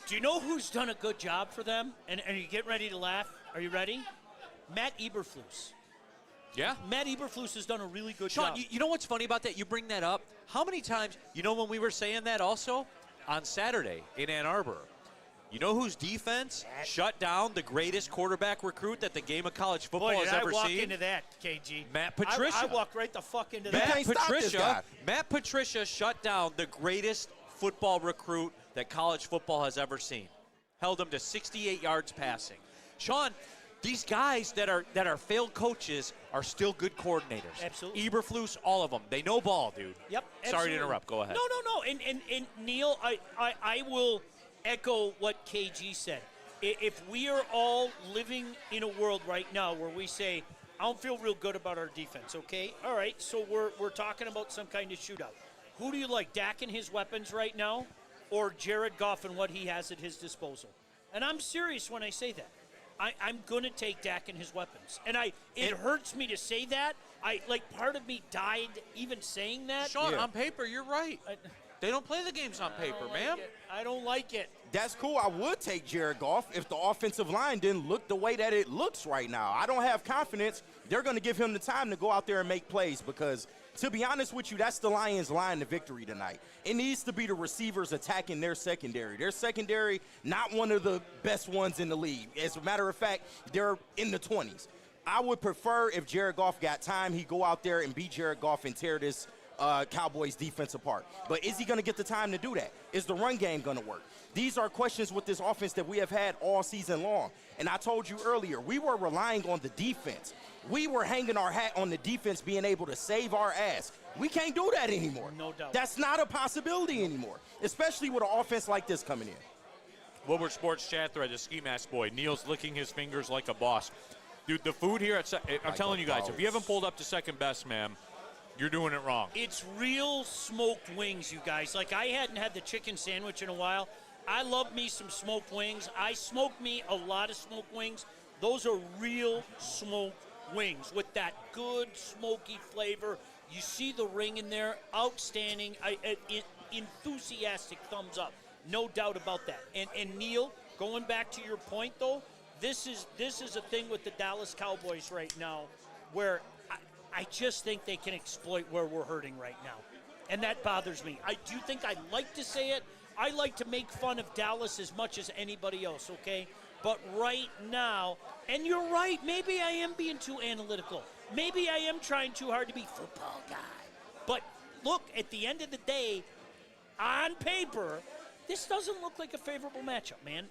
do you know who's done a good job for them? And you get ready to laugh? Are you ready? Matt Eberflus. Yeah. Matt Eberflus has done a really good Sean, job. you know what's funny about that? You bring that up. How many times, when we were saying that also? On Saturday in Ann Arbor. You know whose defense shut down the greatest quarterback recruit that the game of college football Boy, has did I ever walk seen? into that, KG. Matt Patricia. I walked right the fuck into You that. can't stop this guy. Matt Patricia shut down the greatest football recruit that college football has ever seen. Held him to 68 yards passing. Sean, these guys that are failed coaches are still good coordinators. Absolutely. Eberflus, all of them. They know ball, dude. Yep. Sorry to absolutely. interrupt. Go ahead. No. And Neil, I will echo what KG said. If we are all living in a world right now where we say, I don't feel real good about our defense, okay? All right, so we're talking about some kind of shootout. Who do you like, Dak and his weapons right now, or Jared Goff and what he has at his disposal? And I'm serious when I say that. I'm going to take Dak and his weapons. And it hurts me to say that. Part of me died even saying that. Sean, on paper, you're right. They don't play the games on paper, man. I don't like it. That's cool. I would take Jared Goff if the offensive line didn't look the way that it looks right now. I don't have confidence they're going to give him the time to go out there and make plays because, to be honest with you, that's the Lions' line to victory tonight. It needs to be the receivers attacking their secondary. Their secondary, not one of the best ones in the league. As a matter of fact, they're in the 20s. I would prefer if Jared Goff got time, he'd go out there and beat Jared Goff and tear this Cowboys defense apart. But is he going to get the time to do that? Is the run game going to work? These are questions with this offense that we have had all season long. And I told you earlier, we were relying on the defense. We were hanging our hat on the defense being able to save our ass. We can't do that anymore. No doubt. That's not a possibility anymore, especially with an offense like this coming in. Woodward Sports Chat Thread, the Ski Mask Boy. Neil's licking his fingers like a boss. Dude, the food here I'm telling you guys, if you haven't pulled up to second best, ma'am, you're doing it wrong. It's real smoked wings, you guys. Like, I hadn't had the chicken sandwich in a while. I love me some smoked wings. I smoke me a lot of smoked wings. Those are real smoked wings with that good smoky flavor. You see the ring in there, outstanding. Enthusiastic thumbs up, no doubt about that. And Neil, going back to your point though, this is a thing with the Dallas Cowboys right now, where I just think they can exploit where we're hurting right now, and that bothers me. I do think I like to say it. I like to make fun of Dallas as much as anybody else, okay? But right now, and you're right, maybe I am being too analytical. Maybe I am trying too hard to be football guy. But look, at the end of the day, on paper, this doesn't look like a favorable matchup, man.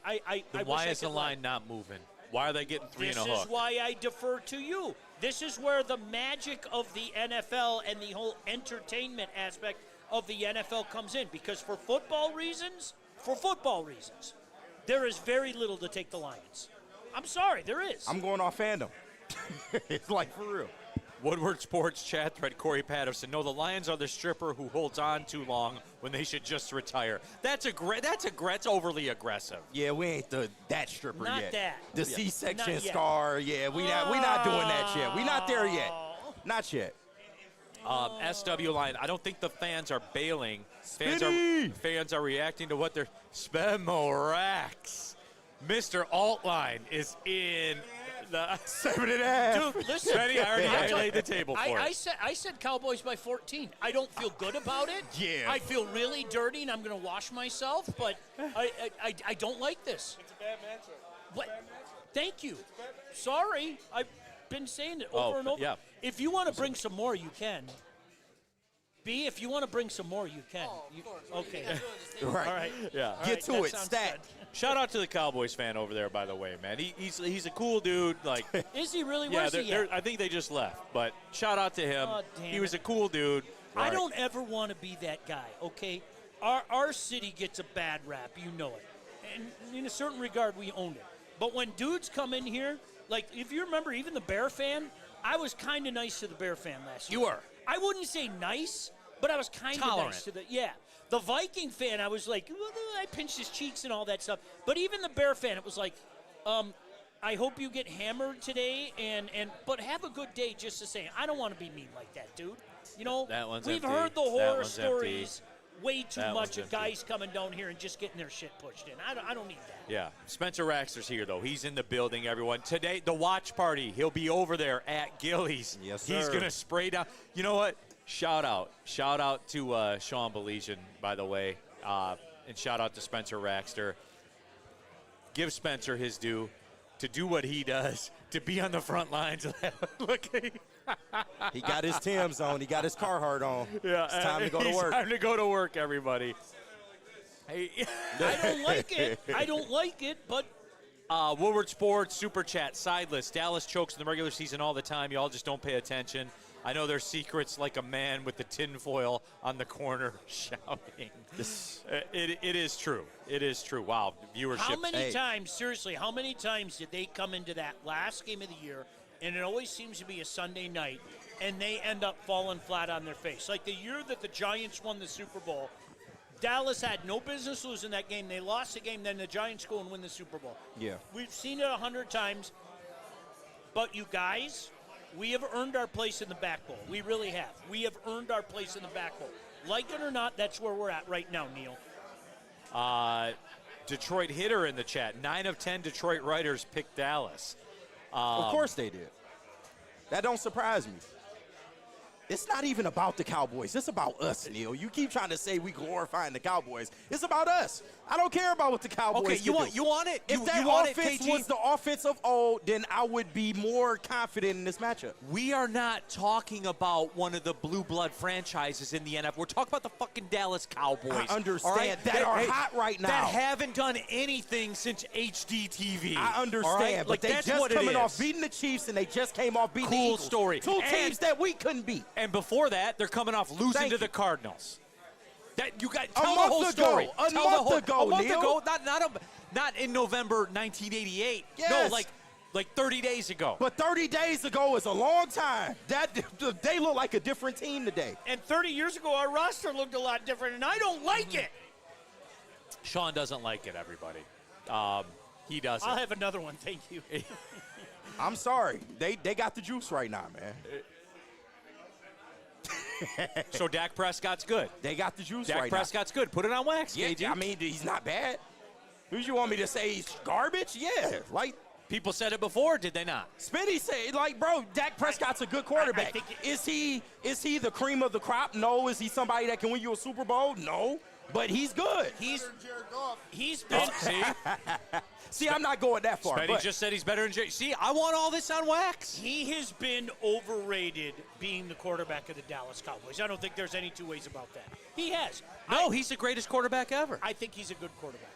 Why is the line not moving? Why are they getting three and a hook? This is why I defer to you. This is where the magic of the NFL and the whole entertainment aspect of the NFL comes in, because for football reasons, there is very little to take the Lions. I'm sorry, there is. I'm going off fandom. It's like for real. Woodward Sports Chat Thread, Corey Patterson. No, the Lions are the stripper who holds on too long when they should just retire. That's overly aggressive. Yeah, we ain't that stripper not yet. That. The C-section scar, yeah, we not doing that yet. We not there yet. Not yet. SW line, I don't think the fans are bailing. Fans are reacting to what they're... Spemo-Rax. Mr. Altline is in the 7.5. Dude, listen. Spenny, I laid the table for I it. said Cowboys by 14. I don't feel good about it. Yeah. I feel really dirty, and I'm going to wash myself, but I don't like this. It's a bad matchup. What? Thank you. Sorry. I've been saying it over and over. Yeah. If you want to bring some more, you can. B, if you want to bring some more, you can. Okay. Right. All right. Yeah. All Get right, to that it, sounds stat. Shout out to the Cowboys fan over there, by the way, man. He's a cool dude. Like, good. Is he really? yeah, Where's he at? I think they just left. But shout out to him. Oh, damn He was it. a cool dude. I don't ever want to be that guy, okay? Our city gets a bad rap, you know it. And in a certain regard, we own it. But when dudes come in here, like, if you remember, even the Bear fan, I was kind of nice to the Bear fan last year. You were. I wouldn't say nice, but I was kind of Tolerant. nice to the Viking fan, I was like, I pinched his cheeks and all that stuff. But even the Bear fan, it was like, I hope you get hammered today, but have a good day just the same. I don't want to be mean like that, dude. You know, That one's we've empty. heard the That horror one's stories way too That much one's of empty. guys coming down here and just getting their shit pushed in. I don't need that. Yeah. Spencer Raxter's here, though. He's in the building, everyone. Today, the watch party. He'll be over there at Gillies. Yes, He's sir. going to spray down. You know what? Shout out to Sean Baligian, by the way. And shout out to Spencer Raxter. Give Spencer his due to do what he does, to be on the front lines. Looking. He got his Timbs on. He got his Carhartt on. Yeah, It's time to go to it's work. time to go to work, everybody. Hey. I don't like it. I don't like it, but Woodward Sports, Super Chat, Sideless. Dallas chokes in the regular season all the time. Y'all just don't pay attention. I know their secrets like a man with the tinfoil on the corner shouting. It is true. It is true. Wow, viewership. How many times, seriously, how many times did they come into that last game of the year, and it always seems to be a Sunday night, and they end up falling flat on their face? Like the year that the Giants won the Super Bowl, Dallas had no business losing that game. They lost the game, then the Giants go and win the Super Bowl. Yeah. We've seen it 100 times, but you guys, we have earned our place in the back bowl. We really have. We have earned our place in the back bowl. Like it or not, that's where we're at right now, Neil. Detroit hitter in the chat. 9 of 10 Detroit writers picked Dallas. Of course they did. That don't surprise me. It's not even about the Cowboys. It's about us, Neil. You keep trying to say we glorifying the Cowboys. It's about us. I don't care about what the Cowboys Okay, you can do. want it? If that offense was the offense of old, then I would be more confident in this matchup. We are not talking about one of the blue blood franchises in the NFL. We're talking about the fucking Dallas Cowboys. I understand. All right? That are hot right now. That haven't done anything since HDTV. I understand, all right? but Like, they that's just what it coming is. off beating the Chiefs, and they just came off beating the Cool Eagles. story. Two teams that we couldn't beat. And before that, they're coming off losing Thank to the you. Cardinals. That you got A tell the month whole ago. story. A Tell month the ago, a month Neil. ago, not in November 1988. No, Yes. like 30 days ago. But 30 days ago is a long time. They look like a different team today. And 30 years ago, our roster looked a lot different, and I don't like it. Sean doesn't like it, everybody. He doesn't. I'll have another one, thank you. I'm sorry. They got the juice right now, man. So Dak Prescott's good. They got the juice Dak right Prescott's good. Put it on wax, now. KG. Yeah, I mean, he's not bad. Who you want me to say he's garbage? Yeah, like People said it before, did they not? Spinny said, like, bro, Dak Prescott's a good quarterback. think is he the cream of the crop? No. Is he somebody that can win you a Super Bowl? No. But he's good. He's been See, I'm not going that far. Spenny But just said he's better than Jay. See, I want all this on wax. he has been overrated being the quarterback of the Dallas Cowboys. I don't think there's any two ways about that. He has. No, he's the greatest quarterback ever. I think he's a good quarterback.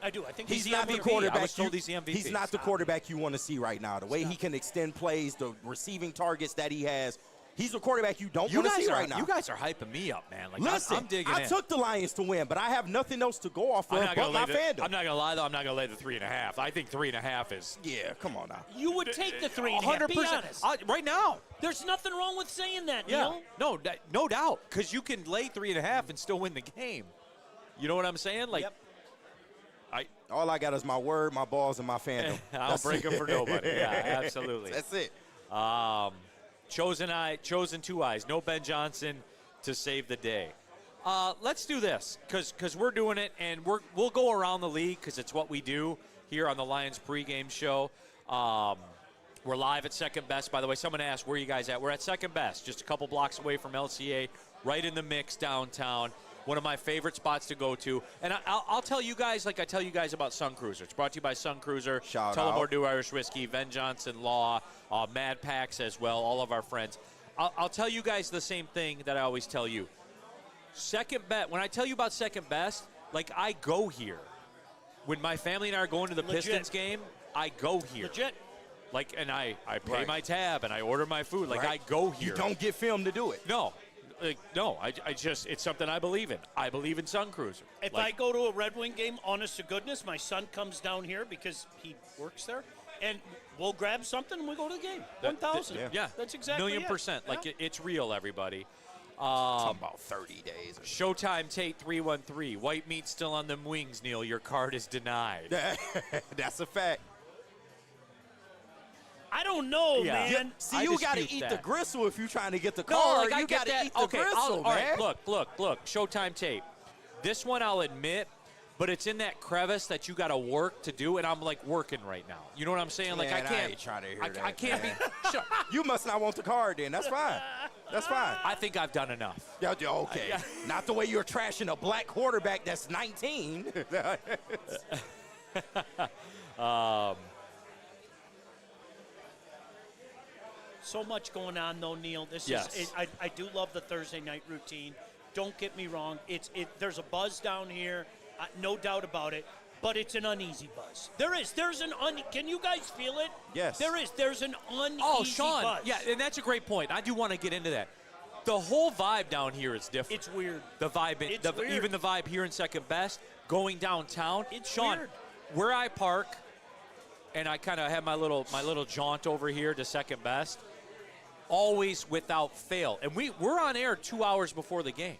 I do. I think he's the not the MVP. quarterback. I was told he's the MVP. He's not the quarterback you want to see right now. The way he can extend plays, the receiving targets that he has. He's a quarterback you don't want to see right now. You guys are hyping me up, man. Like, Listen, I'm digging I in. took the Lions to win, but I have nothing else to go off of but my fandom. I'm not gonna lie though. I'm not gonna lay the 3.5. I think 3.5 is Yeah, come on now. You would take the 3.5. Be honest. Right now. There's nothing wrong with saying that, Yeah, Neil. no doubt, because you can lay 3.5 and still win the game. You know what I'm saying? Like, Yep. All I got is my word, my balls, and my fandom. I'll break them for nobody. Yeah, absolutely. That's it. Chosen two eyes. No Ben Johnson to save the day. Let's do this because we're doing it, and we'll go around the league because it's what we do here on the Lions pregame show. We're live at Second Best. By the way, someone asked where you guys at. We're at Second Best, just a couple blocks away from LCA, right in the mix downtown. One of my favorite spots to go to. And I'll tell you guys like I tell you guys about Sun Cruiser. It's brought to you by Sun Cruiser. Shout out. Tullamore Dew Irish Whiskey, Ben Johnson Law, Mad Packs as well, all of our friends. I'll tell you guys the same thing that I always tell you. Second Best, when I tell you about Second Best, like I go here. When my family and I are going to the Legit. Pistons game, I go here. Legit. Like, and I pay Right. my tab and I order my food. Like, Right. I go here. You don't get filmed to do it. No. I just, it's something I believe in. I believe in Sun Cruiser. If Like, I go to a Red Wing game, honest to goodness, my son comes down here because he works there, and we'll grab something and we go to the game. 1,000. Yeah. That's exactly $1,000,000%. it. Like, Yeah. it's real, everybody. Talking about 30 days. Showtime Tate 313. White meat still on them wings, Neil. Your card is denied. That's a fact. I don't know, Yeah. man. See, I you got to dispute eat that. the gristle if you're trying to get the No, card. like I you get got to that. eat the Okay, gristle, all man. right, look. Showtime tape. This one I'll admit, but it's in that crevice that you got to work to do, and I'm like working right now. You know what I'm saying? Like Man, I can't. ain't trying to hear I that, can't man. be. Shut, You must not want the card then. That's fine. That's fine. I think I've done enough. Yeah, okay. Not the way you're trashing a black quarterback that's 19. So much going on, though, Neil. Yes. I do love the Thursday night routine. Don't get me wrong. There's a buzz down here, no doubt about it. but it's an uneasy buzz. There's an can you guys feel it? Yes. There's an uneasy Oh, Sean, buzz. yeah, and that's a great point. I do want to get into that. The whole vibe down here is different. It's weird. The vibe, Weird. even the vibe here in Second Best, going downtown. It's Sean, weird. where I park, and I kind of have my little jaunt over here to Second Best, always without fail. And we're on air 2 hours before the game,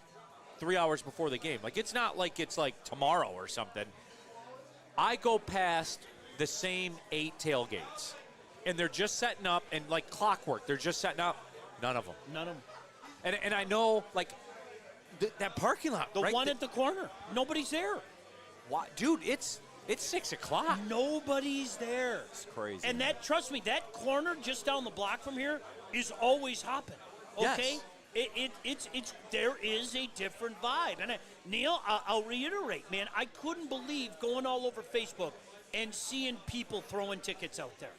3 hours before the game. Like, it's not like it's like tomorrow or something. I go past the same 8 tailgates, and they're just setting up, and like clockwork, they're just setting up. None of them. None of them. And I know, like, that parking lot. The right one at the corner. Nobody's there. Why, dude, it's 6 o'clock. Nobody's there. It's crazy. And that, trust me, that corner just down the block from here is always hopping. Okay? Yes. It's there is a different vibe. And Neil, I'll reiterate, man, I couldn't believe going all over Facebook and seeing people throwing tickets out there.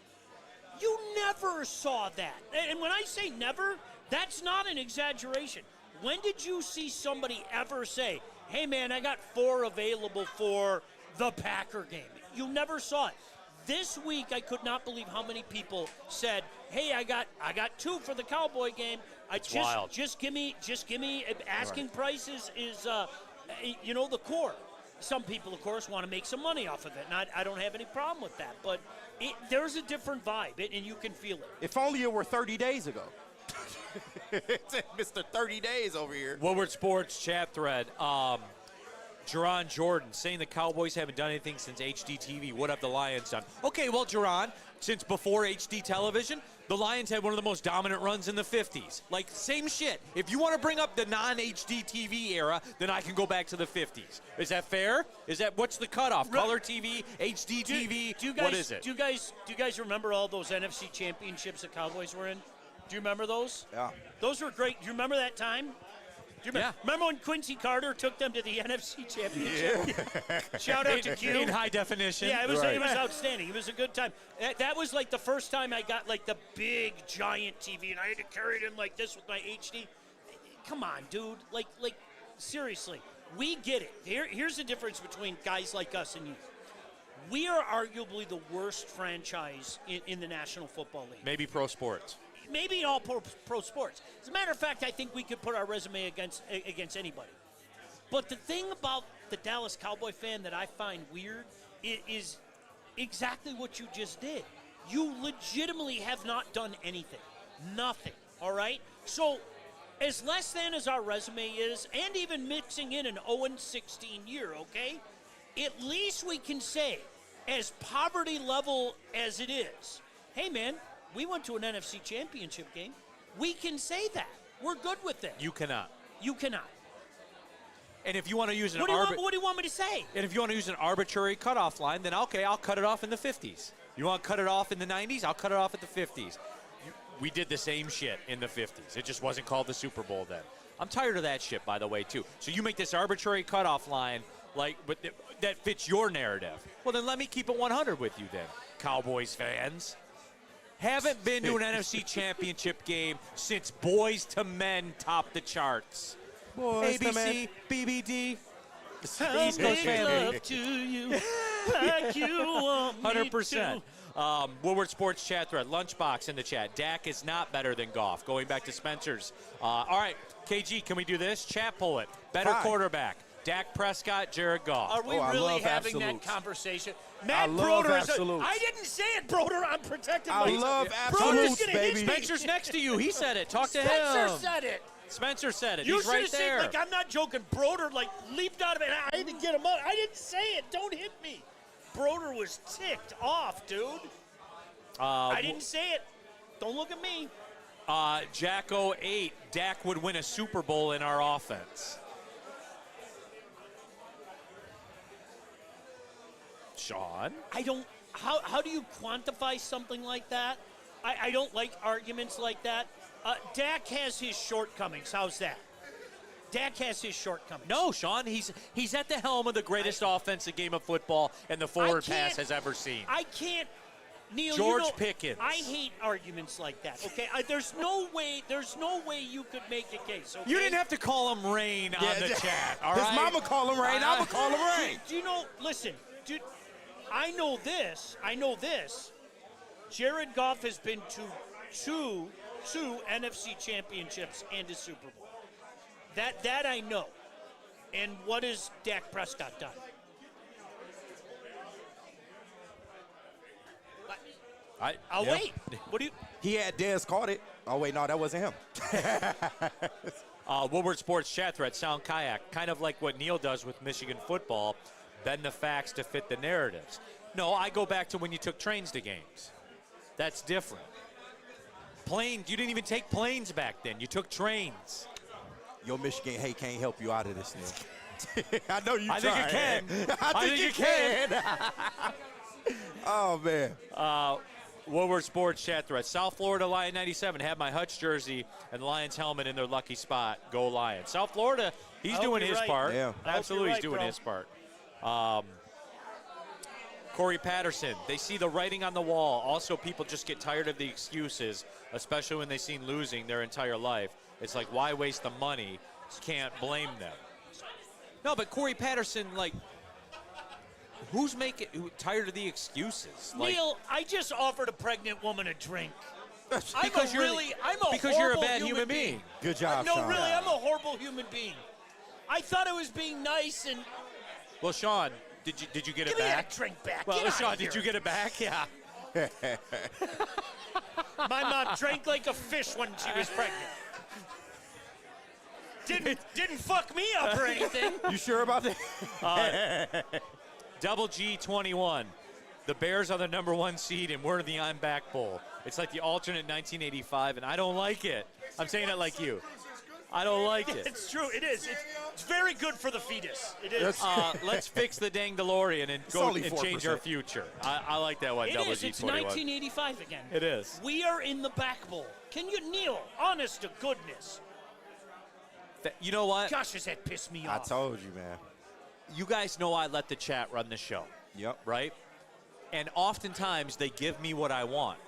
You never saw that. And when I say never, that's not an exaggeration. When did you see somebody ever say, hey, man, I got 4 available for the Packer game? You never saw it. This week, I could not believe how many people said, hey, I got 2 for the Cowboy game. Wild. Just give me asking prices is the core. Some people, of course, want to make some money off of it, and I don't have any problem with that. But there's a different vibe, and you can feel it. If only it were 30 days ago. It's Mr. 30 days over here. Woodward Sports chat thread. Jerron Jordan saying the Cowboys haven't done anything since HDTV. What have the Lions done? Okay, well, Jerron, since before HD television, the Lions had one of the most dominant runs in the 50s. Like, same shit. If you want to bring up the non-HD TV era, then I can go back to the 50s. Is that fair? What's the cutoff? Color TV, HD TV, what is it? Do you guys remember all those NFC championships the Cowboys were in? Do you remember those? Yeah. Those were great. Do you remember that time? Remember when Quincy Carter took them to the NFC Championship? Yeah. Shout out to Q. In high definition. Yeah, it was outstanding. It was a good time. That was like the first time I got like the big giant TV, and I had to carry it in like this with my HD. Come on, dude. Like seriously, we get it. Here's the difference between guys like us and you. We are arguably the worst franchise in the National Football League. Maybe pro sports. Maybe all pro sports. As a matter of fact, I think we could put our resume against anybody. But the thing about the Dallas Cowboy fan that I find weird is exactly what you just did. You legitimately have not done anything. Nothing, all right? So as less than as our resume is, and even mixing in an 0-16 year, okay, at least we can say, as poverty level as it is, hey, man, we went to an NFC Championship game. We can say that. We're good with it. You cannot. You cannot. And if you want to use an what do you want me to say? And if you want to use an arbitrary cutoff line, then okay, I'll cut it off in the 50s. You want to cut it off in the 90s? I'll cut it off at the 50s. We did the same shit in the 50s. It just wasn't called the Super Bowl then. I'm tired of that shit, by the way, too. So you make this arbitrary cutoff line, but that fits your narrative. Well, then let me keep it 100 with you then, Cowboys fans. Haven't been to an NFC Championship game since Boys to Men topped the charts. Boys to ABC, Men. BBD. I'll East Coast make family. love to you like you want me 100%. Woodward Sports chat thread. Lunchbox in the chat. Dak is not better than Goff. Going back to Spencer's. All right, KG, can we do this? Chat pull it. Better Fine. Quarterback. Dak Prescott, Jared Goff. Are we I really love having that absolutes. conversation? I Matt love Broder is absolutes. I didn't say it, Broder. I'm protecting I myself. love Broder's absolutes, gonna hit baby. me. Spencer's next to you. He said it. Talk to Spencer him. said it. Spencer said it. You He's should right have said, there. like, I'm not joking. Broder, like, leaped out of it. I had to get him up. I didn't say it. Don't hit me. Broder was ticked off, dude. I didn't say it. Don't look at me. Jacko 8. Dak would win a Super Bowl in our offense. Sean? I don't. How do you quantify something like that? I don't like arguments like that. Dak has his shortcomings. How's that? Dak has his shortcomings. No, Sean. He's at the helm of the greatest offensive game of football and the forward pass has ever seen. I can't. Neil, George Pickens. I hate arguments like that. Okay, there's no way you could make a case. Okay? You didn't have to call him Rain on the chat. All His right? mama call him Rain. I'm going to call him Rain. Do you know? Listen, Dude, I know this. Jared Goff has been to two NFC championships and a Super Bowl. That I know. And what has Dak Prescott done? I'll wait. What do you? He had Dez caught it. Oh, wait, no, that wasn't him. Woodward Sports chat thread, Sound Kayak, kind of like what Neil does with Michigan football, bend the facts to fit the narratives. No, I go back to when you took trains to games. That's different. Planes, you didn't even take planes back then. You took trains. Your Michigan hate can't help you out of this, Neil. I know you I think it can. I think you can. Oh, man. Woodward Sports chat thread. South Florida Lion 97 had my Hutch jersey and the Lions helmet in their lucky spot. Go Lions. South Florida, he's doing his part. Yeah. Absolutely, he's doing his part. Corey Patterson, they see the writing on the wall. Also, people just get tired of the excuses, especially when they've seen losing their entire life. It's like, why waste the money? Can't blame them. No, but Corey Patterson, like, who's tired of the excuses? Like, Neil, I just offered a pregnant woman a drink. because you're a bad human being. Good job, No, Sean. really, I'm a horrible human being. I thought I was being nice and. Well, Sean, did you get it Give me back? that drink back. Well, Get out Sean, of here. did you get it back? Yeah. My mom drank like a fish when she was pregnant. Didn't fuck me up or anything. You sure about that? Double G21. The Bears are the #1 seed, and we're in the I'm Back Bowl. It's like the alternate 1985, and I don't like it. I'm saying it like you. I don't like it. It's true. It is. It's very good for the fetus. It is. Let's fix the dang DeLorean and go only and 4%. change our future. I like that one. It Double is. G21. It's 1985 again. It is. We are in the back bowl. Can you, Neil? Honest to goodness. You know what? Gosh, does that piss me I off? told you, man. You guys know I let the chat run the show. Yep. Right? And oftentimes they give me what I want.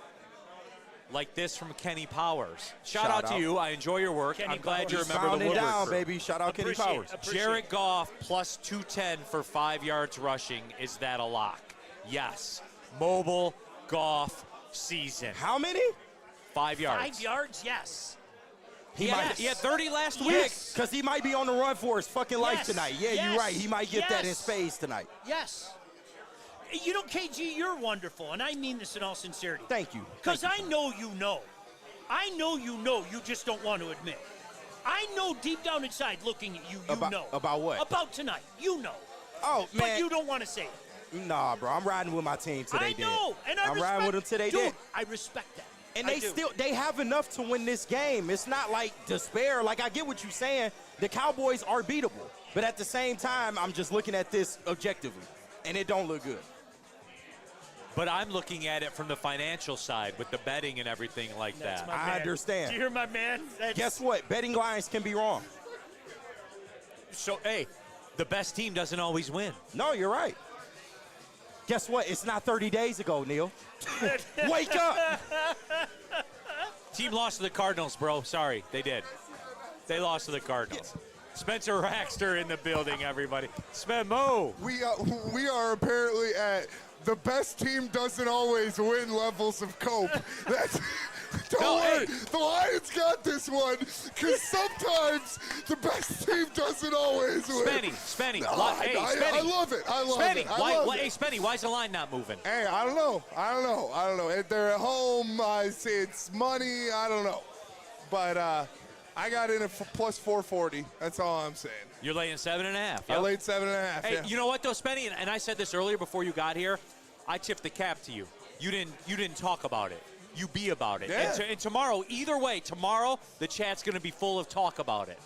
Like this from Kenny Powers. Shout out to you. I enjoy your work. Kenny I'm glad you Powers. remember the Pound it Woodward down, crew. baby. Shout out Kenny Powers. Jared Goff plus 210 for 5 yards rushing. Is that a lock? Yes. Mobile Goff season. How many? 5 yards. 5 yards, yes. He had 30 last week. Yes. Because he might be on the run for his fucking life Yes. tonight. Yeah, Yes. you're right. He might get that in Yes. spades tonight. Yes. You know, KG, you're wonderful, and I mean this in all sincerity. Thank you. Because I know you know. I know you know. You just don't want to admit. I know deep down inside, looking at you, you know. About what? About tonight. You know. Oh, man. But you don't want to say it. Nah, bro. I'm riding with my team today. I know, and I'm riding with them today. Dude, I respect that. And I do. they have enough to win this game. It's not like despair. Like, I get what you're saying. The Cowboys are beatable. But at the same time, I'm just looking at this objectively, and it don't look good. But I'm looking at it from the financial side with the betting and everything like That's that. my I man. understand. Do you hear my man? Guess what? Betting lines can be wrong. So, hey, the best team doesn't always win. No, you're right. Guess what? It's not 30 days ago, Neil. Wake up. Team lost to the Cardinals, bro. Sorry, they did. They lost to the Cardinals. Spencer Raxter in the building, everybody. Mo. We are apparently at the best team doesn't always win levels of cope. That's don't worry, the Lions got this one because sometimes the best team doesn't always win. Spenny. I love it. I love it. Hey, Spenny, why's the line not moving? Hey, I don't know. If they're at home, I say it's money. I don't know. But I got in at plus 440. That's all I'm saying. You're laying 7.5. Yep. I laid 7.5. Hey, yeah. you know what though, Spenny? And I said this earlier before you got here. I tipped the cap to you. You didn't talk about it. You be about it. Yeah. And tomorrow, either way, tomorrow the chat's going to be full of talk about it.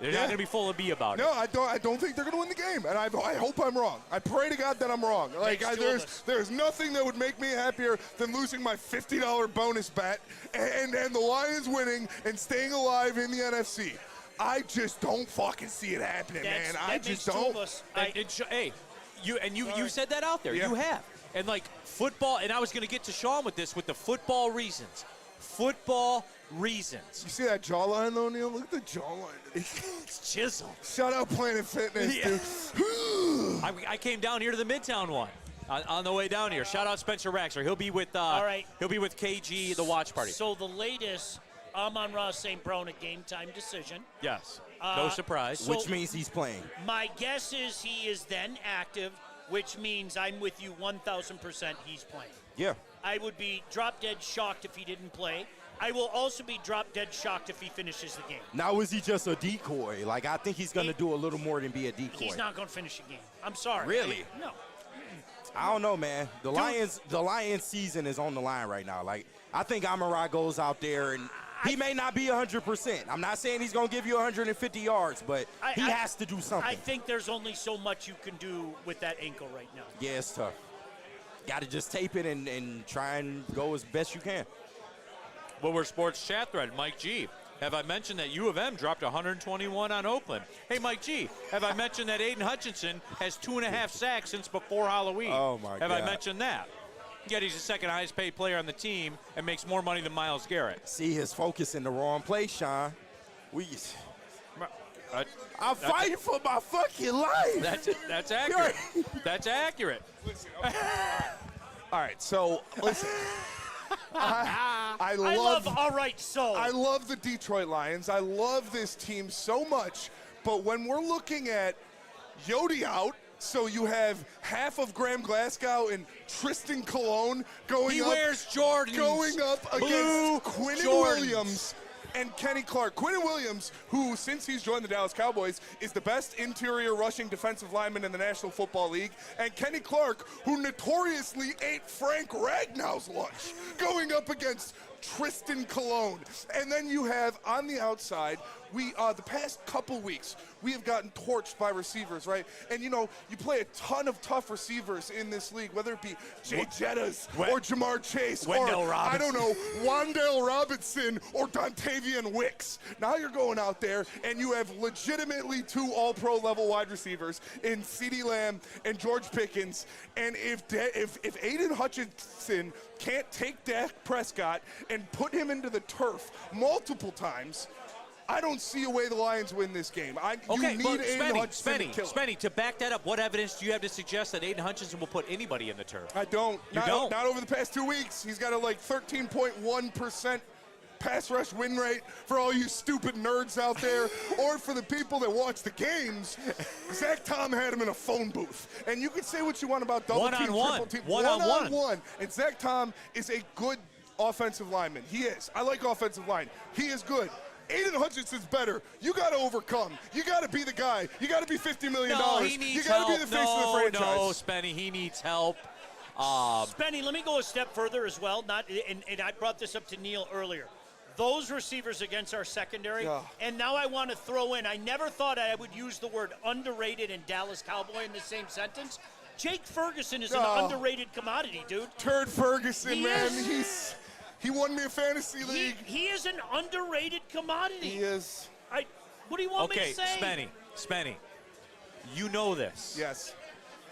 They're not going to be full of be about it. No, I don't think they're going to win the game, and I hope I'm wrong. I pray to God that I'm wrong. Like there's nothing that would make me happier than losing my $50 bonus bet and the Lions winning and staying alive in the NFC. I just don't fucking see it happening, man. I just don't. Hey, you said that out there. Yeah. You have. And like football, and I was going to get to Sean with this with the football reasons. Football reasons. You see that jawline, though, Neil? Look at the jawline. It's chiseled. Shout out Planet Fitness, dude. I came down here to the Midtown one on the way down here. Shout out Spencer Raxler. He'll be with All right. He'll be with KG, the watch party. So the latest, Amon-Ra St. Brown, a game-time decision. Yes. No surprise. so- Which means he's playing. My guess is he is then active, which means I'm with you 1,000% he's playing. Yeah. I would be drop-dead shocked if he didn't play. I will also be drop-dead shocked if he finishes the game. Now, is he just a decoy? Like, I think he's going to do a little more than be a decoy. He's not going to finish a game. I'm sorry. Really? No. I don't know, man. The Lions season is on the line right now. Like, I think Amon-Ra goes out there and he may not be 100%. I'm not saying he's going to give you 150 yards, but he has to do something. I think there's only so much you can do with that ankle right now. Yeah, it's tough. Got to just tape it and try and go as best you can. Woodward Sports chat thread, Mike G. Have I mentioned that U of M dropped 121 on Oakland? Hey, Mike G, have I mentioned that Aiden Hutchinson has 2.5 sacks since before Halloween? Oh, my Have God. I mentioned that? Yet he's the second highest paid player on the team and makes more money than Myles Garrett. See his focus in the wrong place, Sean. I'm fighting for my fucking life. That's accurate. That's accurate. Listen, okay. All right, so listen. I love all right, so. I love the Detroit Lions. I love this team so much. But when we're looking at Yodi out, so you have half of Graham Glasgow and Tristan Colon He wears Jordans. going up Blue against Quinnen Jordans. Williams and Kenny Clark. Quinnen Williams, who since he's joined the Dallas Cowboys is the best interior rushing defensive lineman in the National Football League, and Kenny Clark, who notoriously ate Frank Ragnow's lunch, going up against Tristan Colon. And then you have on the outside, the past couple weeks, we have gotten torched by receivers, right? And you know, you play a ton of tough receivers in this league, whether it be Jay Jettas or Jamar Chase or, I don't know, Wan'Dale Robinson or Dontavian Wicks. Now you're going out there and you have legitimately 2 all-pro level wide receivers in CeeDee Lamb and George Pickens. And if Aiden Hutchinson can't take Dak Prescott and put him into the turf multiple times, I don't see a way the Lions win this game. You need Aiden Hutchinson to kill it. Spenny, to back that up, what evidence do you have to suggest that Aiden Hutchinson will put anybody in the turf? I don't. You don't? Not over the past 2 weeks. He's got a 13.1% pass rush win rate for all you stupid nerds out there, or for the people that watch the games. Zach Tom had him in a phone booth. And you can say what you want about double team, triple team. One-on-one. And Zach Tom is a good offensive lineman. He is. I like offensive line. He is good. Aiden Hutchinson's better. You got to overcome. You got to be the guy. You got to be $50 million. No, he needs you got to help. be the face of the franchise. No, Spenny, he needs help. Spenny, let me go a step further as well. And I brought this up to Neil earlier. Those receivers against our secondary, and now I want to throw in, I never thought I would use the word underrated and Dallas Cowboy in the same sentence. Jake Ferguson is an underrated commodity, dude. Turd Ferguson, He man. is. He won me a fantasy league. He is an underrated commodity. He is. What do you want me to say? Okay, Spenny, you know this. Yes.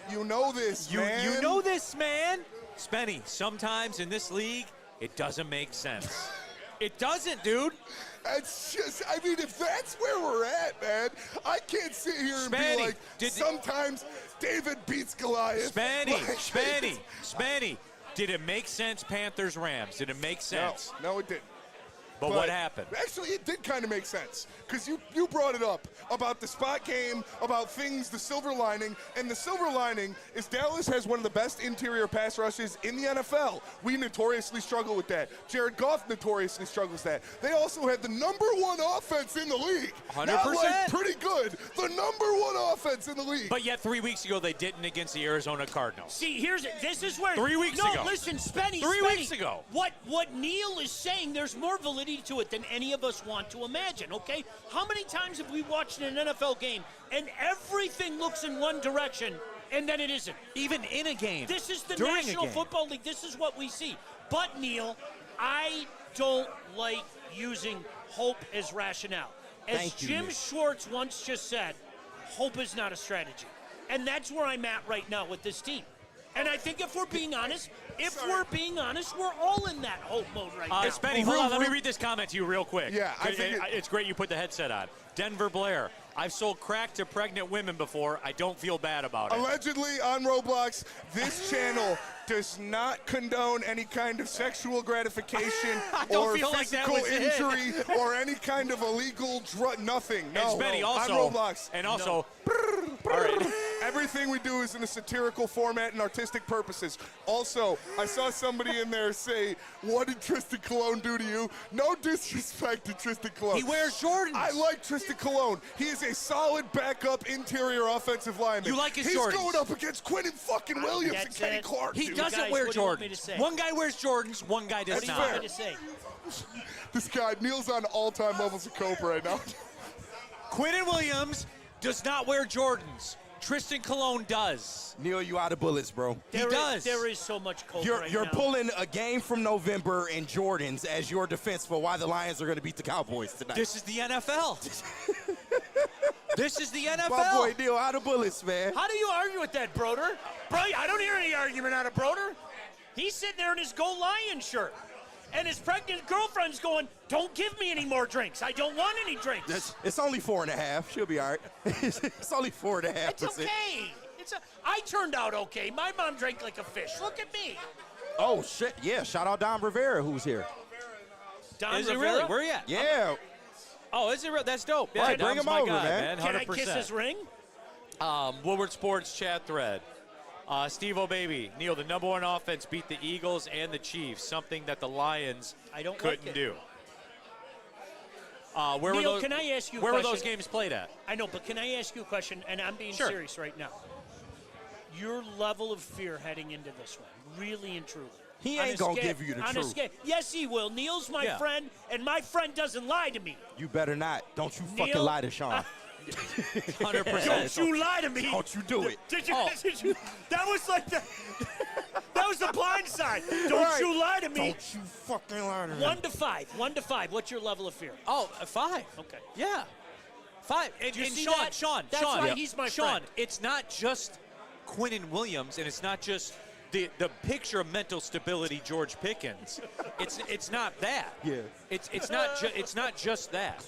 You know this, man. You know this, man. Spenny, sometimes in this league, it doesn't make sense. It doesn't, dude. It's just, I mean, if that's where we're at, man, I can't sit here and be like, sometimes David beats Goliath. Spenny, did it make sense, Panthers-Rams? Did it make sense? No, it didn't. But what happened? Actually, it did kind of make sense, because you brought it up about the spot game, about things, the silver lining, and the silver lining is Dallas has one of the best interior pass rushes in the NFL. We notoriously struggle with that. Jared Goff notoriously struggles with that. They also had the #1 offense in the league. 100%. Not like pretty good. The #1 offense in the league. But yet 3 weeks ago, they didn't against the Arizona Cardinals. See, this is where 3 weeks ago. No, listen, Spenny. 3 weeks ago. What Neil is saying, there's more validity to it than any of us want to imagine, okay? How many times have we watched an NFL game and everything looks in one direction and then it isn't? Even in a game. This is the National Football League. This is what we see. But, Neil, I don't like using hope as rationale. As Jim Schwartz once just said, hope is not a strategy. And that's where I'm at right now with this team. And I think if we're being honest, we're all in that hope mode right now. Spenny, hold on. Let me read this comment to you real quick. Yeah, I think it's great you put the headset on. Denver Blair. I've sold crack to pregnant women before. I don't feel bad about it. Allegedly on Roblox, this channel does not condone any kind of sexual gratification or physical injury or any kind of illegal drug. Nothing. No. And Spenny also. On Roblox. And also. All right. Everything we do is in a satirical format and artistic purposes. Also, I saw somebody in there say, "What did Tristan Colon do to you?" No disrespect to Tristan Colon. He wears Jordans. I like Tristan Colon. He is a solid backup interior offensive lineman. You like his He's Jordans. going up against Quentin fucking Williams and Kenny Clark. He dude. doesn't Guys, wear what do you want me to Jordans. say? One guy wears Jordans, one guy does What do you not. want me to say? This guy, Neil's on all-time levels of cope right now. Quentin Williams does not wear Jordans. Tristan Colon does. Neil, you out of bullets, bro. There is so much cold right You're now. pulling a game from November in Jordans as your defense for why the Lions are going to beat the Cowboys tonight. This is the NFL. This is the NFL. My boy Neil out of bullets, man. How do you argue with that, Broder? Bro, I don't hear any argument out of Broder. He's sitting there in his Go Lion shirt. And his pregnant girlfriend's going, "Don't give me any more drinks. I don't want any drinks." It's only 4.5. She'll be all right. It's only 4.5%. It's okay. I turned out okay. My mom drank like a fish. Look at me. Oh, shit. Yeah, shout out Don Rivera, who's here. Don Is it Rivera? really? Where are you at? Yeah. Oh, is it real? That's dope. Yeah, Right, bring Dom's him my over, guy, man. Can I 100%. kiss his ring? Woodward Sports chat thread. Steve O'Baby, Neil, the number one offense beat the Eagles and the Chiefs, something that the Lions couldn't do. Neil, can I ask you a Where were question? those games played at? I know, but can I ask you a question? And I'm being Sure. serious right now. Your level of fear heading into this one, really and truly. He On ain't a gonna scale- give you the on a truth. scale- Yes, he will. Neil's my friend, and my friend doesn't lie to me. You better not. Don't you Neil, fucking lie to Sean. 100%. Don't you lie to me. Don't you do it. Did you? That was like the. That was the blind side. Don't you lie to me. Don't you fucking lie to me. 1 to 5. 1 to 5. What's your level of fear? Oh, 5. Okay. Yeah. 5. And, Do you and see Sean, that? Sean, That's Sean, why he's my Sean, friend. it's not just Quinnen Williams, and it's not just the picture of mental stability George Pickens. It's not that. Yeah. It's not just that.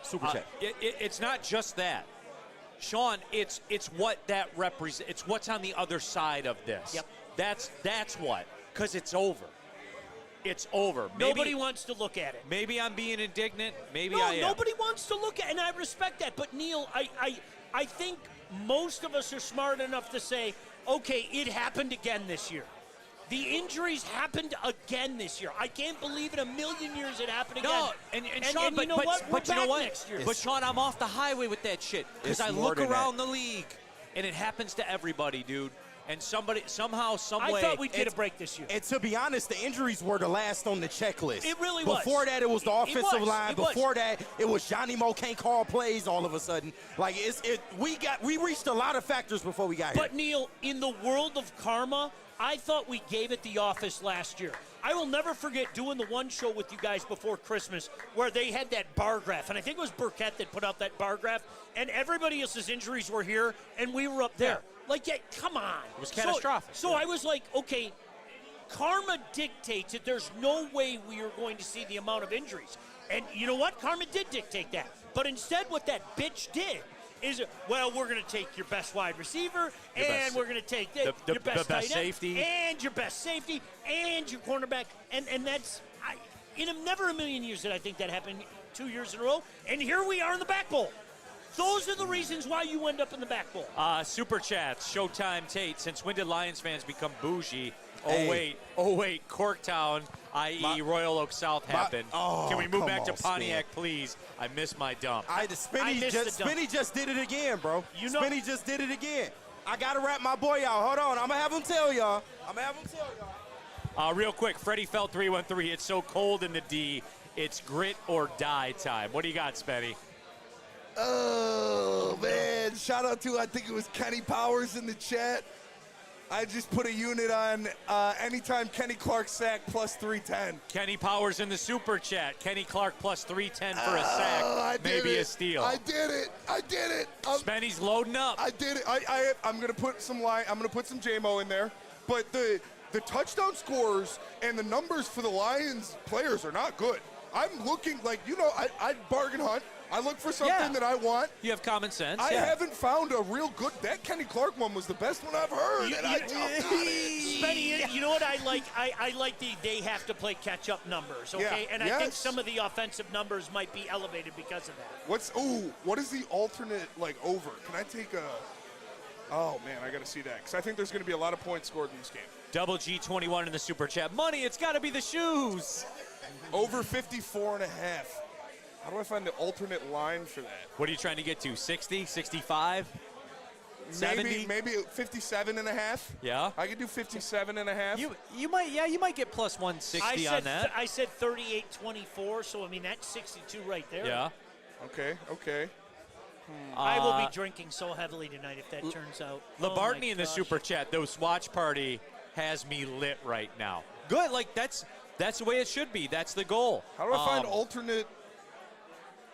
Super chat. It's not just that. Sean, it's what that represents. It's what's on the other side of this. Yep. That's what. Because it's over. It's over. Maybe, Nobody wants to look at it. Maybe I'm being indignant. Maybe No, I am. nobody wants to look at it, and I respect that. But, Neil, I think most of us are smart enough to say, okay, it happened again this year. The injuries happened again this year. I can't believe in a million years it happened again. No, and Sean, you know what? We're but you know back what? next year. But Sean, I'm off the highway with that shit because It's I more look than around the league, and it happens to everybody, dude. And somebody, somehow, some I way. thought we'd get a break this year. And to be honest, the injuries were the last on the checklist. It really was. Before that, it was the It offensive was. line. It was. Before that, it was Johnny Mo can't call plays all of a sudden. Like we reached a lot of factors before we got here. But, Neil, in the world of karma, I thought we gave it the office last year. I will never forget doing the one show with you guys before Christmas where they had that bar graph, and I think it was Burkett that put out that bar graph, and everybody else's injuries were here, and we were up there. Yeah. Like, yeah, come on. It was catastrophic. So I was like, okay, karma dictates that there's no way we are going to see the amount of injuries. And you know what? Karma did dictate that. But instead what that bitch did is, well, we're going to take your best wide receiver, and we're going to take your best tight end, safety, and your best safety, and your cornerback. And that's, never a million years did I think that happened 2 years in a row. And here we are in the back bowl. Those are the reasons why you end up in the back bowl. Super chats, Showtime Tate. Since when did Lions fans become bougie? Hey. Oh wait, Corktown, i.e. Royal Oak South happened. Can we move back to Pontiac, please? I miss my dump. Spinny just did it again, bro. You know- Spinny just did it again. I gotta wrap my boy out. Hold on, I'm gonna have him tell y'all. Real quick, Freddie Felt 313. It's so cold in the D. It's grit or die time. What do you got, Spenny? Oh, man. Shout out to, I think it was Kenny Powers in the chat. I just put a unit on anytime Kenny Clark sack plus 310. Kenny Powers in the super chat. Kenny Clark plus 310 for a sack. Maybe a steal. I did it. Spenny's loading up. I did it. I'm gonna put some JMO in there, but the touchdown scores and the numbers for the Lions players are not good. I'm looking like I bargain hunt. I look for something that I want. You have common sense. I haven't found a real good. That Kenny Clark one was the best one I've heard. Spenny, you know what I like? I like they have to play catch-up numbers, okay? Yeah. And I think some of the offensive numbers might be elevated because of that. What is the alternate, over? Can I take a... Oh, man, I got to see that because I think there's going to be a lot of points scored in this game. Double G21 in the super chat. Money, it's got to be the shoes. Over 54.5. How do I find the alternate line for that? What are you trying to get to? 60, 65, 70? Maybe 57.5. Yeah. I could do 57.5. You might get plus 160 on that. I said 38-24, so I mean that's 62 right there. Yeah. Okay. I will be drinking so heavily tonight if that turns out. Labartney in the super chat. The watch party has me lit right now. Good. That's the way it should be. That's the goal. How do I find alternate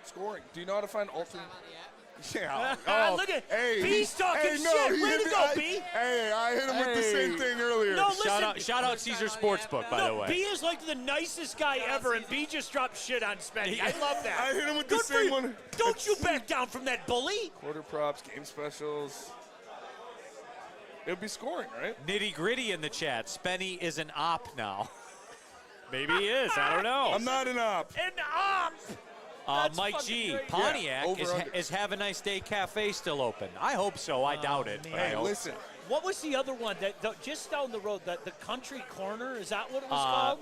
scoring? Do you know how to find alternate? Yeah. Look at B's talking shit. Way to go, B. Hey, I hit him with the same thing earlier. No, listen. Shout out Caesar Sportsbook, by the way. B is like the nicest guy ever, and B just dropped shit on Spenny. I love that. I hit him with the same one. Don't you back down from that bully. Quarter props, game specials. It'll be scoring, right? Nitty gritty in the chat. Spenny is an op now. Maybe he is. I don't know. I'm not an op. An op. Mike G. great. Pontiac Yeah, is Have a Nice Day Cafe still open? I hope so. I doubt it. But I hope. Listen. What was the other one that just down the road? The Country Corner, is that what it was called?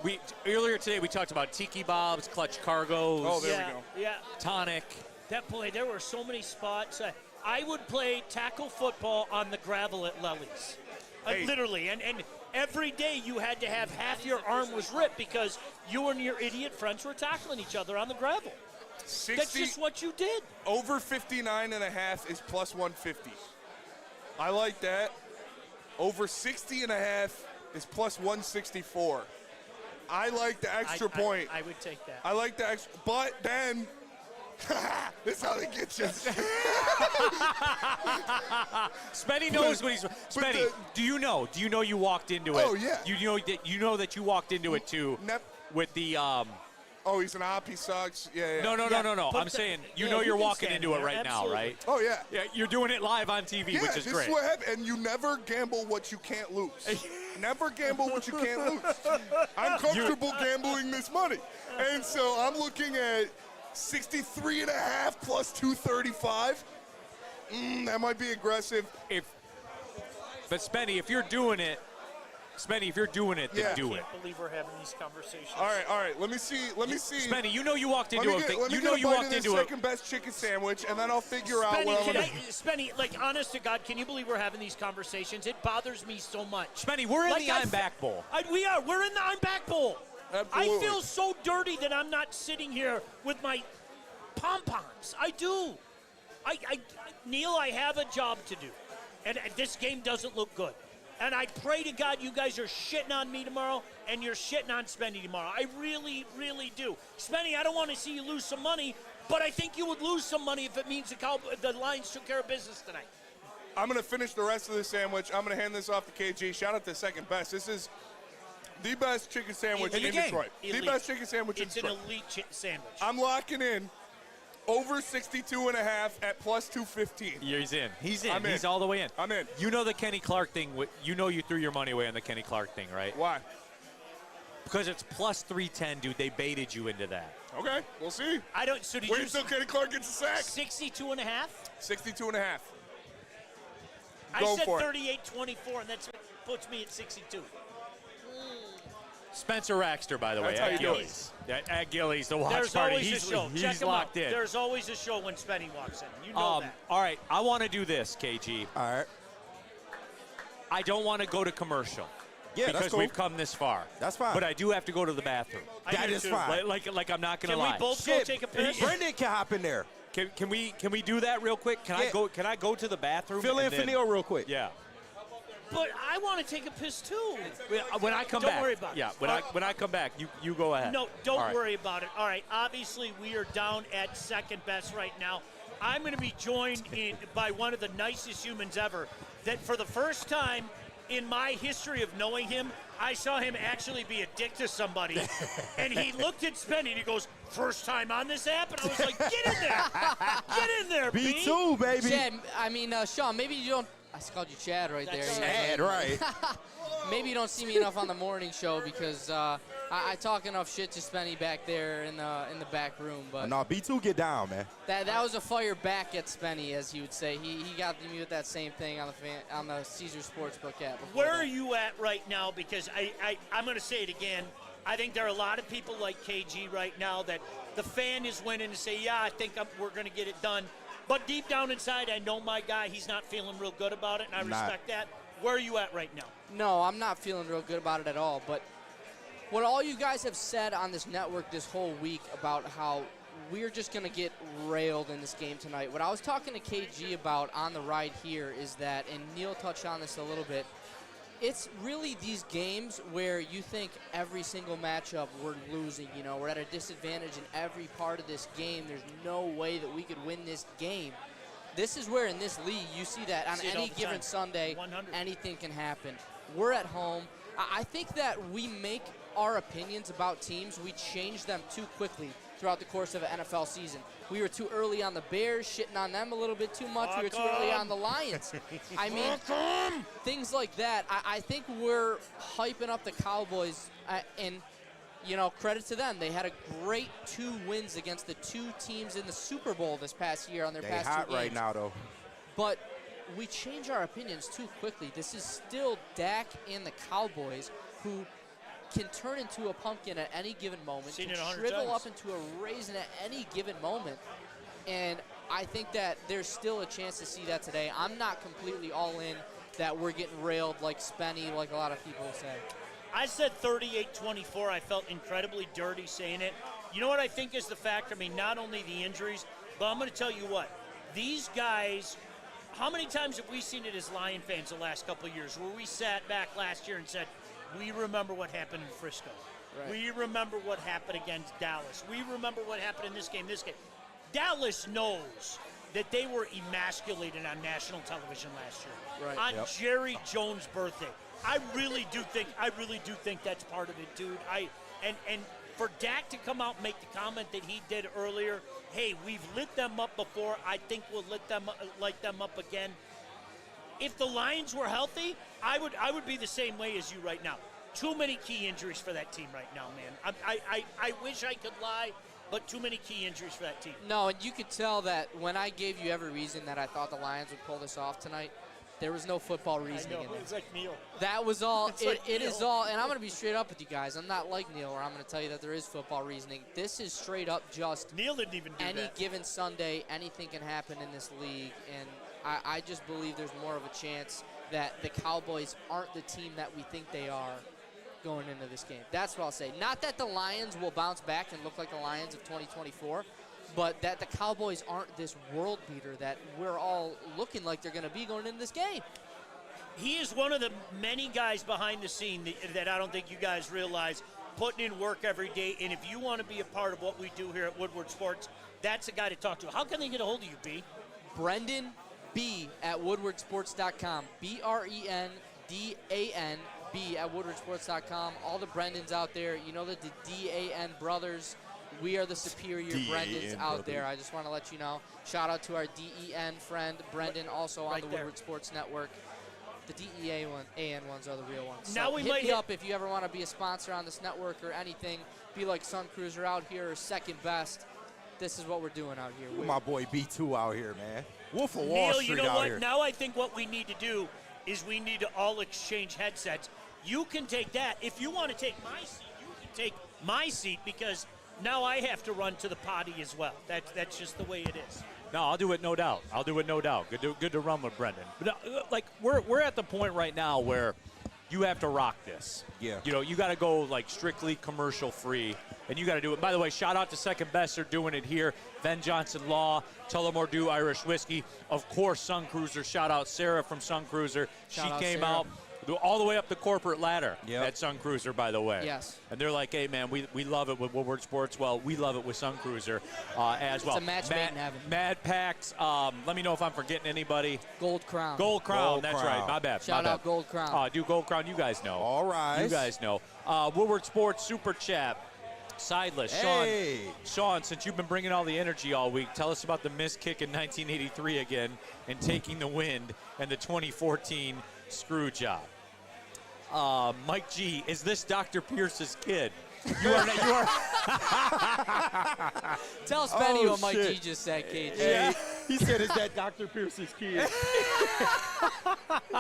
Earlier today we talked about Tiki Bob's, Clutch Cargos. Oh, there we go. Yeah. Tonic. That play, there were so many spots. I would play tackle football on the gravel at Lely's. Literally. And every day you had to have half your arm was ripped because you and your idiot friends were tackling each other on the gravel. That's just what you did. Over 59.5 is plus 150. I like that. Over 60.5 is plus 164. I like the extra point. I would take that. I like the extra, but then this is how they get you. Spenny knows what he's. Spenny, do you know you walked into it? Oh yeah. You know that you walked into it too. With the Oh, he's an op. He sucks. Yeah. No. I'm saying you're walking into it right now, right? Oh yeah. Yeah, you're doing it live on TV, which is this great. Is what happened. And you never gamble what you can't lose. Never gamble what you can't lose. I'm comfortable gambling this money, and so I'm looking at 63.5 plus 235. That might be aggressive. But Spenny, if you're doing it, then do it. I can't believe we're having these conversations. All right. Let me see. Spenny, you walked into it. You walked into second best chicken sandwich, and then I'll figure out what I'm going to do. Spenny, honest to God, can you believe we're having these conversations? It bothers me so much. Spenny, we're in the I'm Back Bowl. We are. We're in the I'm Back Bowl. Absolutely. I feel so dirty that I'm not sitting here with my pom-poms. I do. Neil, I have a job to do. And this game doesn't look good. And I pray to God you guys are shitting on me tomorrow and you're shitting on Spenny tomorrow. I really, really do. Spenny, I don't want to see you lose some money, but I think you would lose some money if it means the Lions took care of business tonight. I'm going to finish the rest of the sandwich. I'm going to hand this off to KG. Shout out to second best. This is the best chicken sandwich in Detroit. Elite. The best chicken sandwich in Detroit. It's an elite sandwich. I'm locking in over 62.5 at plus 215. He's in. I'm in. He's all the way in. I'm in. You know the Kenny Clark thing. You threw your money away on the Kenny Clark thing, right? Why? Because it's plus 310, dude. They baited you into that. Okay, we'll see. So did Wait you until Kenny Clark gets a sack. 62.5? 62.5. I said 38-24, and that puts me at 62. Spencer Raxter, by the way, That's how at you do Gillies. At Gillies, the watch There's party. always a show. He's Check him locked out. in. There's always a show when Spenny walks in. You know that. All right, I want to do this, KG. All right. I don't want to go to commercial. Yeah, because that's cool. we've come this far. That's fine. But I do have to go to the bathroom. That is fine. Like I'm not going to Can lie. we both go take a piss? Brendan can hop in there. Can we do that real quick? Can I go to the bathroom? Fill in for Neil real quick. Yeah. But I want to take a piss too. When I come back. Don't worry about it. Yeah, when I come back, you go ahead. No, don't All right. worry about it. All right, obviously we are down at second best right now. I'm going to be joined by one of the nicest humans ever that for the first time in my history of knowing him, I saw him actually be a dick to somebody. And he looked at Spenny and he goes, first time on this app? And I was like, get in there. Get in there, B. B2, baby. Chad, Sean, maybe you don't. I called you Chad right there. Chad, right. Maybe you don't see me enough on the morning show because I talk enough shit to Spenny back there in the back room. But No, B2 get down, man. that was a fire back at Spenny, as he would say. He got me with that same thing on the Caesar Sportsbook app. Where are you at right now? Because I'm going to say it again. I think there are a lot of people like KG right now that the fan is winning to say, yeah, I think we're going to get it done. But deep down inside, I know my guy, he's not feeling real good about it, and I respect that. Where are you at right now? No, I'm not feeling real good about it at all. But what all you guys have said on this network this whole week about how we're just going to get railed in this game tonight, what I was talking to KG about on the ride here is that, and Neal touched on this a little bit, it's really these games where you think every single matchup we're losing. You know, we're at a disadvantage in every part of this game. There's no way that we could win this game. This is where in this league you see that on any given Sunday, 100. anything can happen. We're at home. I think that we make our opinions about teams, we change them too quickly throughout the course of an NFL season. We were too early on the Bears, shitting on them a little bit too much. We were too early on the Lions. I mean, things like that. I think we're hyping up the Cowboys, and, you know, credit to them. They had a great 2 wins against the 2 teams in the Super Bowl this past year on their past 2 games. They hot right now, though. But we change our opinions too quickly. This is still Dak and the Cowboys who can turn into a pumpkin at any given moment, can shrivel up into a raisin at any given moment. And I think that there's still a chance to see that today. I'm not completely all in that we're getting railed like Spenny, like a lot of people say. I said 38-24. I felt incredibly dirty saying it. You know what I think is the factor? I mean, not only the injuries, but I'm going to tell you what. These guys, how many times have we seen it as Lion fans the last couple of years where we sat back last year and said, we remember what happened in Frisco. Right. We remember what happened against Dallas. We remember what happened in this game. Dallas knows that they were emasculated on national television last year on Jerry Jones' birthday. I really do think that's part of it, dude. And for Dak to come out and make the comment that he did earlier, hey, we've lit them up before. I think we'll light them up again. If the Lions were healthy, I would be the same way as you right now. Too many key injuries for that team right now, man. I wish I could lie, but too many key injuries for that team. No, and you could tell that when I gave you every reason that I thought the Lions would pull this off tonight, there was no football reasoning in there. It's like Neal. That was all. It is all, and I'm going to be straight up with you guys. I'm not like Neal, where I'm going to tell you that there is football reasoning. This is straight up just Neal didn't even do any given Sunday, anything can happen in this league, and I just believe there's more of a chance that the Cowboys aren't the team that we think they are going into this game. That's what I'll say. Not that the Lions will bounce back and look like the Lions of 2024, but that the Cowboys aren't this world beater that we're all looking like they're going to be going into this game. He is one of the many guys behind the scene that I don't think you guys realize, putting in work every day. And if you want to be a part of what we do here at Woodward Sports, that's the guy to talk to. How can they get a hold of you, B? Brendan B at woodwardsports.com. BRENDAN B at woodwardsports.com. All the Brendans out there, you know that the DAN brothers, we are the superior Brendans out there. I just want to let you know. Shout out to our DEN friend, Brendan, also on the Woodward Sports Network. The DEAN ones are the real ones. Now so we hit might me up if you ever want to be a sponsor on this network or anything. Be like Sun Cruiser out here or Second Best. This is what we're doing out here. My boy B2 out here, man. Wolf of Wall Neal, Street you know out what? here. Now I think what we need to do is we need to all exchange headsets. You can take that. If you want to take my seat, you can take my seat because now I have to run to the potty as well. That's just the way it is. No, I'll do it, no doubt. Good to run with Brendan. But like we're at the point right now where you have to rock this. Yeah. You know, you got to go like strictly commercial free, and you got to do it. By the way, shout out to Second Best. They're doing it here. Ben Johnson Law, Tullamore Dew Irish Whiskey. Of course, Sun Cruiser. Shout out Sarah from Sun Cruiser. She came out all the way up the corporate ladder at Sun Cruiser, by the way. Yes. And they're like, hey, man, we love it with Woodward Sports. Well, we love it with Sun Cruiser as well. It's a match made in heaven. Mad Packs. Let me know if I'm forgetting anybody. Gold Crown. Gold Crown. That's right. My bad. Shout out Gold Crown. Do Gold Crown. You guys know. All right. You guys know. Woodward Sports Super Chat. Sideless. Hey. Sean, since you've been bringing all the energy all week, tell us about the missed kick in 1983 again and taking the wind and the 2014 screw job. Mike G, is this Dr. Pierce's kid? You are. Tell Spenny what Mike G just said, KG. Hey, he said, is that Dr. Pierce's kid?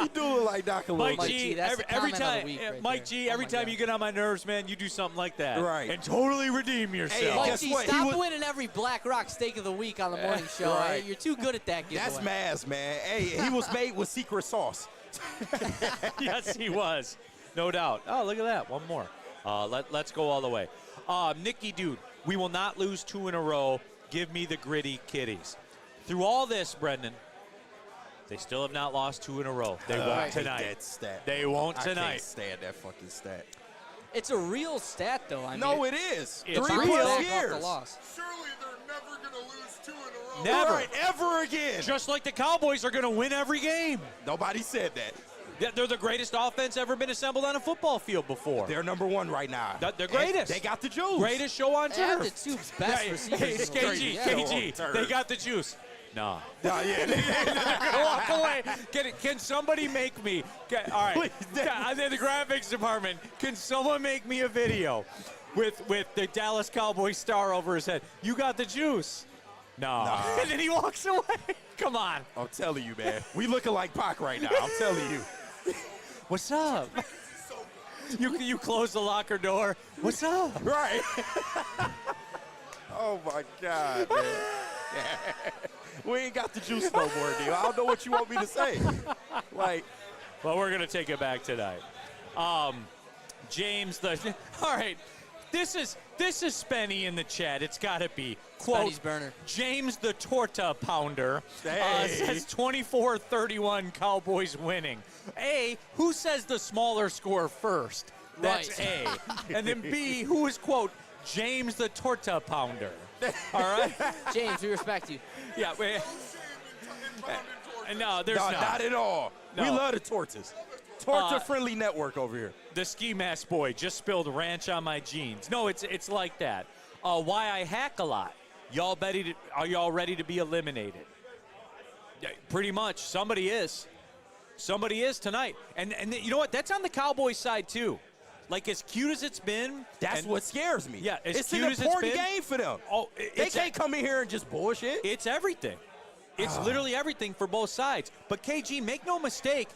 He do look like Dr. Mike Mike G, G, that's the every comment of time, the week right Mike there. G, every Oh my time God. you get on my nerves, man, you do something like that. Right. And totally redeem yourself. Hey, Mike guess G, what? stop winning every Black Rock Steak of the Week on the morning show. Right. Hey, you're too good at that giveaway. That's Maz, man. Hey, he was made with secret sauce. Yes, he was. No doubt. Oh, look at that. One more. Let's go all the way. Nicky, dude, we will not lose 2 in a row. Give me the gritty kitties. Through all this, Brendan, they still have not lost 2 in a row. They won't I hate tonight. that stat. They won't I tonight. can't stand that fucking stat. It's a real stat, though. I mean, No, it is. It's 3+ real. back off years. the loss. Surely they're never going to lose 2 in a row. Never. Right, ever again. Just like the Cowboys are going to win every game. Nobody said that. They're the greatest offense ever been assembled on a football field before. They're number 1 right now. The greatest. They got the juice. Greatest show on They have the turf. 2 best Hey, receivers. in the league. KG, Yeah. KG, they got the juice. No. Yeah. They're gonna walk away. Can somebody make me? All right. I'm in the graphics department. Can someone make me a video with the Dallas Cowboys star over his head? You got the juice. No. And then he walks away. Come on. I'm telling you, man. We looking like Pac right now. I'm telling you. What's up? You close the locker door. What's up? Right. Oh, my God, man. We ain't got the juice no more, dude. I don't know what you want me to say. Like, Well, we're gonna take it back tonight. James, all right. This is Spenny in the chat. It's got to be quote Spenny's burner. James the Torta Pounder Hey. says 24-31 Cowboys winning. A, who says the smaller score first? That's Right. A. And then B, who is quote James the Torta Pounder? All right. James, we respect you. Yeah. No, there's no, not. not at all. We No. love the tortas. Torta-friendly network over here. The ski mask boy just spilled ranch on my jeans. No, it's like that. Why I hack a lot. Are y'all ready to be eliminated? Yeah, pretty much. Somebody is. Somebody is tonight. And you know what? That's on the Cowboys side too. Like as cute as it's been. That's and what scares me. Yeah, as it's cute an as it's important been. game for them. Oh, They can't come in here and just bullshit. It's everything. It's literally everything for both sides. But KG, make no mistake,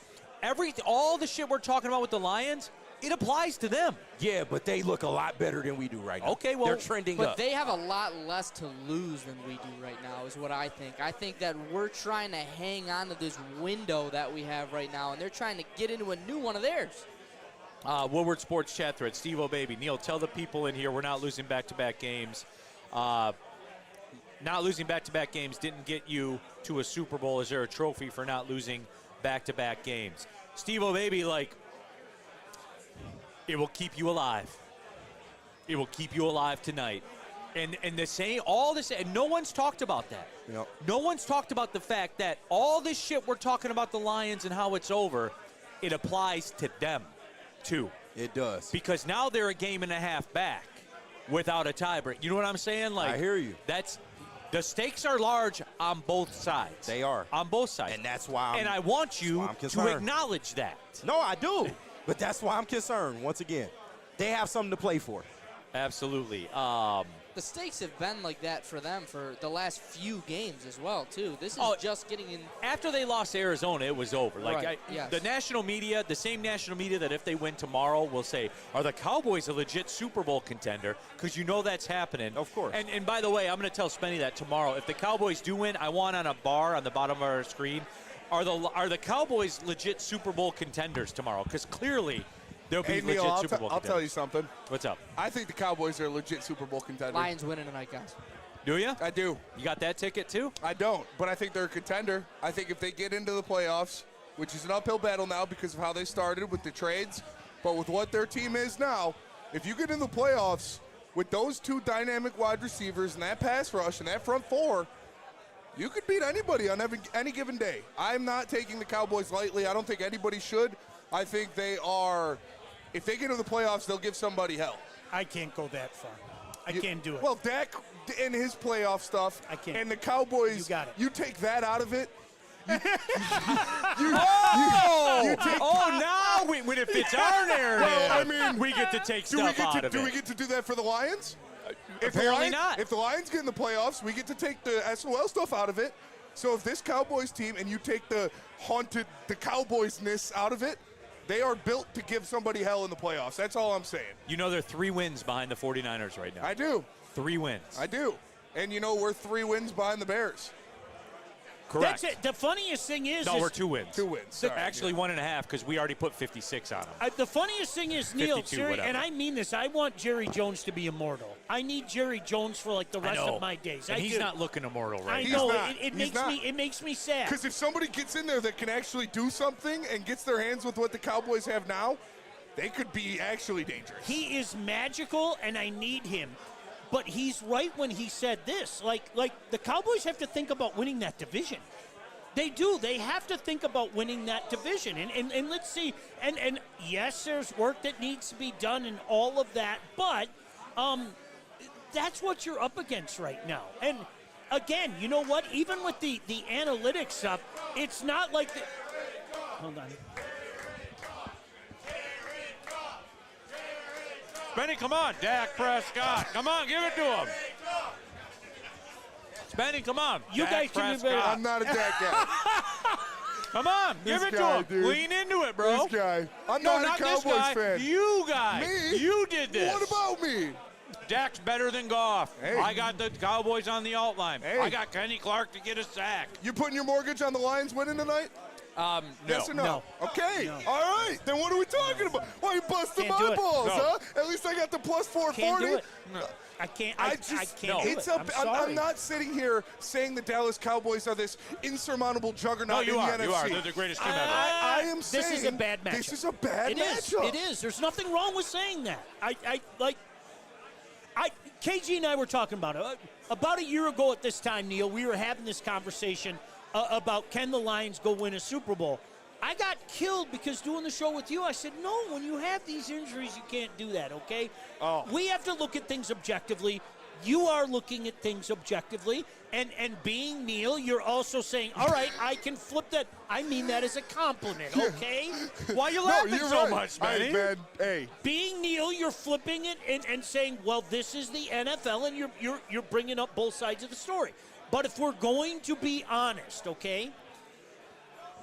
all the shit we're talking about with the Lions, it applies to them. Yeah, but they look a lot better than we do right now. Okay, well, they're trending But up. they have a lot less to lose than we do right now, is what I think. I think that we're trying to hang on to this window that we have right now, and they're trying to get into a new one of theirs. Woodward Sports chat thread, Steve O'Baby. Neil, tell the people in here we're not losing back-to-back games. Not losing back-to-back games didn't get you to a Super Bowl. Is there a trophy for not losing back-to-back games? Steve O'Baby, it will keep you alive. It will keep you alive tonight. And all this, and no one's talked about that. Yep. No one's talked about the fact that all this shit we're talking about the Lions and how it's over, it applies to them too. It does. Because now they're a game and a half back without a tiebreak. You know what I'm saying? I hear you. The stakes are large on both sides. They are. On both sides. And that's why I want you I'm to concerned. acknowledge that. No, I do. But that's why I'm concerned. Once again, they have something to play for. Absolutely. The stakes have been like that for them for the last few games as well, too. This is just getting in. After they lost to Arizona, it was over. Right, yes. The national media, the same national media that if they win tomorrow will say, are the Cowboys a legit Super Bowl contender? Because you know that's happening. Of course. And by the way, I'm going to tell Spenny that tomorrow. If the Cowboys do win, I want on a bar on the bottom of our screen Are the Cowboys legit Super Bowl contenders tomorrow? Because clearly they'll be legit Neil, Super Bowl I'll contenders. tell you something. What's up? I think the Cowboys are a legit Super Bowl contender. Lions winning tonight, guys. Do you? I do. You got that ticket too? I don't, but I think they're a contender. I think if they get into the playoffs, which is an uphill battle now because of how they started with the trades, but with what their team is now, if you get in the playoffs with those two dynamic wide receivers and that pass rush and that front four, you could beat anybody on any given day. I'm not taking the Cowboys lightly. I don't think anybody should. I think they are, if they get into the playoffs, they'll give somebody hell. I can't go that far. I can't do it. Well, Dak and his playoff stuff, I can't. and the Cowboys, You got it. You take that out of it. Now, when it fits our narrative, Well, I mean, we get to take stuff out of it. Do we get to do that for the Lions? Apparently not. If the Lions get in the playoffs, we get to take the SOL stuff out of it. So if this Cowboys team, and you take the Cowboys-ness out of it, they are built to give somebody hell in the playoffs. That's all I'm saying. You know they're 3 wins behind the 49ers right now. I do. 3 wins. I do. And you know we're 3 wins behind the Bears. Correct. That's it. The funniest thing is, No, we're 2 wins. 2 wins. Sorry. Actually, 1.5 because we already put 56 on them. the funniest thing is, Neil, 52, seriously, whatever. and I mean this, I want Jerry Jones to be immortal. I need Jerry Jones for like the rest of my days. And I he's do. not looking immortal I right He's know not. it He's makes not. me. It makes me sad. Because if somebody gets in there that can actually do something and gets their hands with what the Cowboys have now, they could be actually dangerous. He is magical, and I need him. But he's right when he said this. Like the Cowboys have to think about winning that division. They do. They have to think about winning that division. And let's see. And yes, there's work that needs to be done and all of that. But that's what you're up against right now. And again, you know what? Even with the analytics stuff, it's not like the. Hold on. Benny, come on. Dak Prescott. Come on, give it to him. Benny, come on. You Dak guys can be better. Prescott. I'm not a Dak guy. Come on, This give it guy, to him. dude. Lean into it, bro. This guy. I'm No, not a this Cowboys guy. fan. You guy. Me? You did this. What about me? Dak's better than Goff. Hey. I got the Cowboys on the alt line. Hey. I got Kenny Clark to get a sack. You putting your mortgage on the Lions winning tonight? No. Yes or no? No. Okay. All right. Then what are we talking about? Why you busting Can't do my it. balls, No. huh? At least I got the plus 440. Can't do it. I can't. I can't do it's it. a, I'm sorry. I'm not sitting here saying the Dallas Cowboys are this insurmountable No, juggernaut you in are. the NFC. You are. They're the greatest team ever. I am saying This is a bad matchup. This is a bad It is. matchup. It is. There's nothing wrong with saying that. KG and I were talking about it. About a year ago at this time, Neil, we were having this conversation about can the Lions go win a Super Bowl. I got killed because doing the show with you, I said, no, when you have these injuries, you can't do that, okay? Oh. We have to look at things objectively. You are looking at things objectively. And being Neil, you're also saying, all right, I can flip that. I mean that as a compliment, okay? Why are you No, laughing you're so right. much, Benny? Hey, Being Neil, you're flipping it and saying, well, this is the NFL, and you're bringing up both sides of the story. But if we're going to be honest, okay,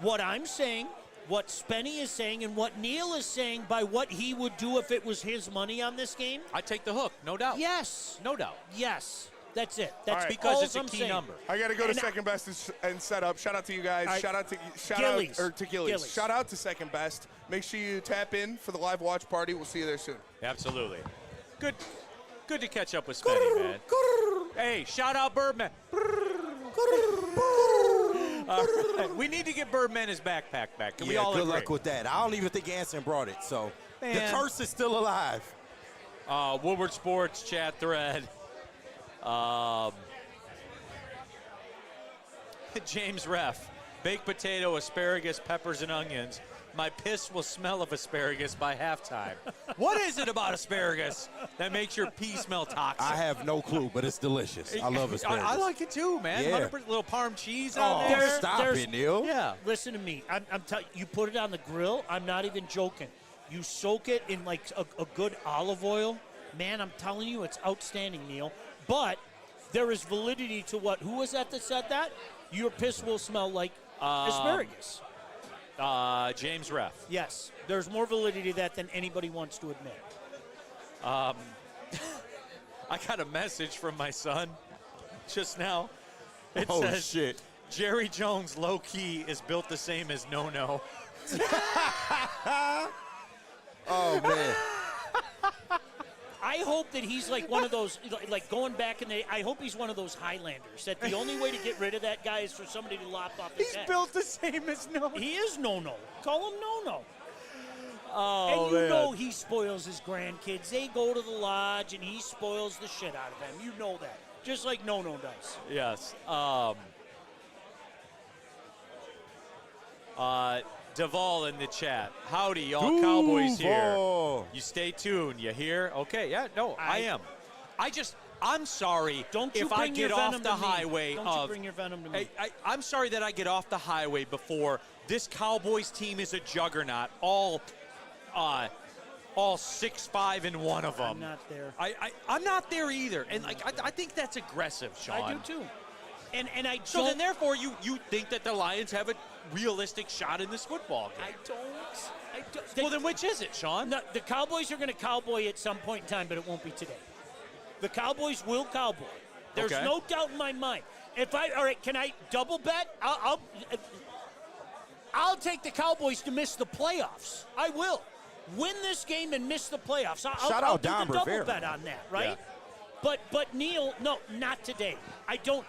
what I'm saying, what Spenny is saying, and what Neil is saying by what he would do if it was his money on this game, I take the hook, no doubt. yes. No doubt. Yes. That's it. That's All right. Because all it's a I'm key saying. number. I got to go to And second best and set up. Shout out to you guys. All right. Shout out Gillies. to Gillies. Gillies. Shout out to second best. Make sure you tap in for the live watch party. We'll see you there soon. Absolutely. Good to catch up with Spenny, man. Hey, shout out Birdman. All right. We need to get Birdman his backpack back. Can we all good agree? luck with that. I don't even think Anson brought it, so the Man. curse is still alive. Woodward Sports chat thread. James Ref. Baked potato, asparagus, peppers, and onions. My piss will smell of asparagus by halftime. What is it about asparagus that makes your pee smell toxic? I have no clue, but it's delicious. I love asparagus. I like it too, man. Yeah. 100% little parm cheese Oh, on there. stop it, Neil. Yeah. Listen to me. I'm telling you, put it on the grill. I'm not even joking. You soak it in like a good olive oil. Man, I'm telling you, it's outstanding, Neil. But there is validity to what? Who was that said that? Your piss will smell like asparagus. James Ref. Yes. There's more validity to that than anybody wants to admit. I got a message from my son just now. It Oh, says, shit. Jerry Jones, low-key, is built the same as No-No. Oh, man. I hope that he's like one of those, like going back in the. I hope he's one of those Highlanders. That the only way to get rid of that guy is for somebody to lop off his head. He's built the same as No-No. He is No-No. Call him No-No. Oh, and you man. know he spoils his grandkids. They go to the lodge and he spoils the shit out of them. You know that. Just like No-No does. Yes. Duvall in the chat. Howdy, y'all Cowboys here. You stay tuned. You hear? Okay, yeah, no, I am. I'm sorry Don't you if I bring get your off venom the to me. highway Don't you bring your venom to me. I'm sorry that I get off the highway before this Cowboys team is a juggernaut. All 6'5" and one of them. I'm not there. I'm not there either. And I think that's aggressive, Sean. I do too. And I don't. So then, therefore, you think that the Lions have a realistic shot in this football game? I don't. Well, then which is it, Sean? No, the Cowboys are going to cowboy at some point in time, but it won't be today. The Cowboys will cowboy. There's Okay. no doubt in my mind. All right, can I double bet? I'll take the Cowboys to miss the playoffs. I will. Win this game and miss the playoffs. I'll do Don the double Rivera. bet on that, right? Yeah. But Neil, no, not today. I don't.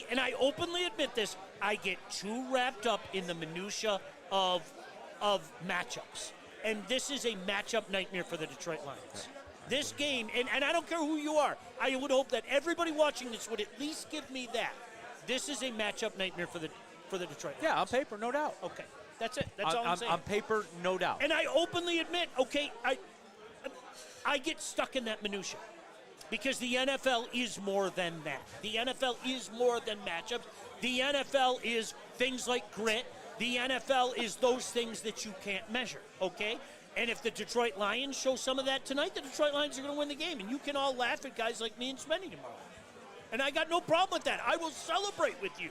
And I openly admit this. I get too wrapped up in the minutia of matchups, and this is a matchup nightmare for the Detroit Lions. This game, and I don't care who you are. I would hope that everybody watching this would at least give me that. This is a matchup nightmare for the Detroit Lions. Yeah, on paper, no doubt. Okay, that's it. That's all I'm saying. On paper, no doubt. And I openly admit, okay, I get stuck in that minutia. Because the NFL is more than that. The NFL is more than matchups. The NFL is things like grit. The NFL is those things that you can't measure, okay? And if the Detroit Lions show some of that tonight, the Detroit Lions are going to win the game. And you can all laugh at guys like me and Spenny tomorrow. And I got no problem with that. I will celebrate with you.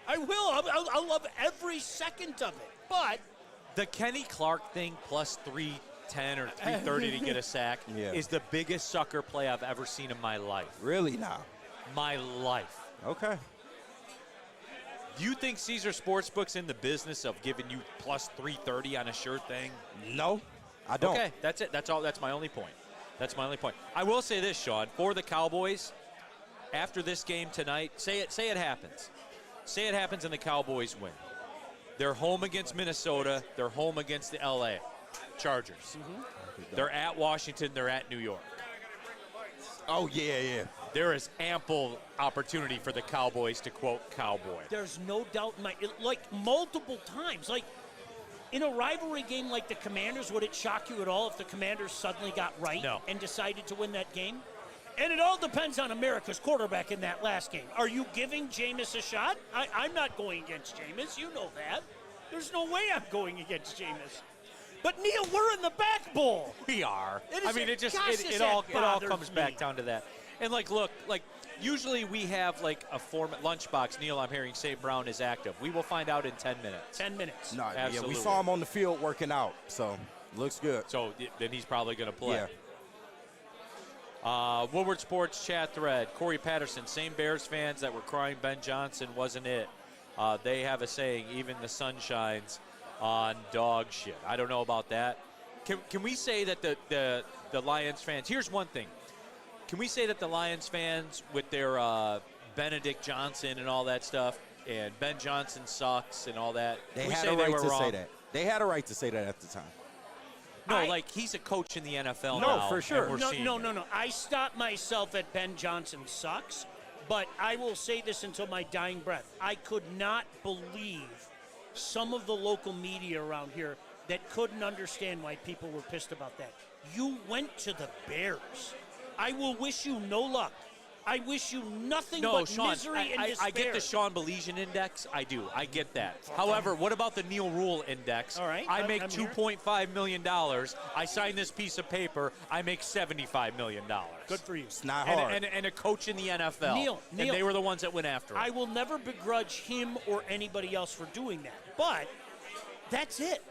I will. I'll love every second of it. But the Kenny Clark thing plus 310 or 330 to get a sack is the biggest sucker play I've ever seen in my life. Really now? My life. Okay. Do you think Caesar Sportsbook's in the business of giving you plus 330 on a sure thing? No, I don't. Okay, that's it. That's all. That's my only point. That's my only point. I will say this, Sean, for the Cowboys, after this game tonight, say it happens. Say it happens and the Cowboys win. They're home against Minnesota. They're home against the LA Chargers. They're at Washington. They're at New York. Oh, yeah. There is ample opportunity for the Cowboys to quote Cowboy. there's no doubt in like multiple times. Like in a rivalry game like the Commanders, would it shock you at all if the Commanders suddenly got right and decided to win that game? And it all depends on America's quarterback in that last game. Are you giving Jameis a shot? I'm not going against Jameis. You know that. There's no way I'm going against Jameis. But Neil, we're in the back bowl. We are. It all comes back down to that. And look, usually we have a format lunchbox. Neil, I'm hearing St. Brown is active. We will find out in 10 minutes. 10 minutes. No, absolutely. Yeah, we saw him on the field working out, so looks good. So then he's probably going to play. Yeah. Woodward Sports chat thread. Corey Patterson, same Bears fans that were crying Ben Johnson wasn't it. They have a saying, even the sun shines on dog shit. I don't know about that. Can we say that the Lions fans, here's one thing. Can we say that the Lions fans with their Benedict Johnson and all that stuff, and Ben Johnson sucks and all that, They had a right to say that. They had a right to say that at the time. No, he's a coach in the NFL No, now. for sure. No. I stopped myself at Ben Johnson sucks, but I will say this until my dying breath. I could not believe some of the local media around here that couldn't understand why people were pissed about that. You went to the Bears. I will wish you no luck. I wish you nothing but Sean, misery and despair. I get the Sean Baligian index. I do. I get that. However, what about the Neal Ruhl index? All right. I make I'm here. $2.5 million. I sign this piece of paper. I make $75 million. Good for you. It's not hard. And a coach in the NFL. Neil, and they were the ones that went after him. I will never begrudge him or anybody else for doing that. But that's it.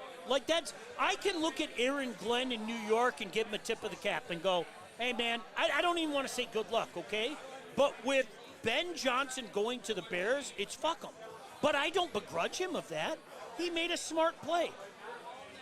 I can look at Aaron Glenn in New York and give him a tip of the cap and go, hey, man, I don't even want to say good luck, okay? But with Ben Johnson going to the Bears, it's fuck him. But I don't begrudge him of that. He made a smart play.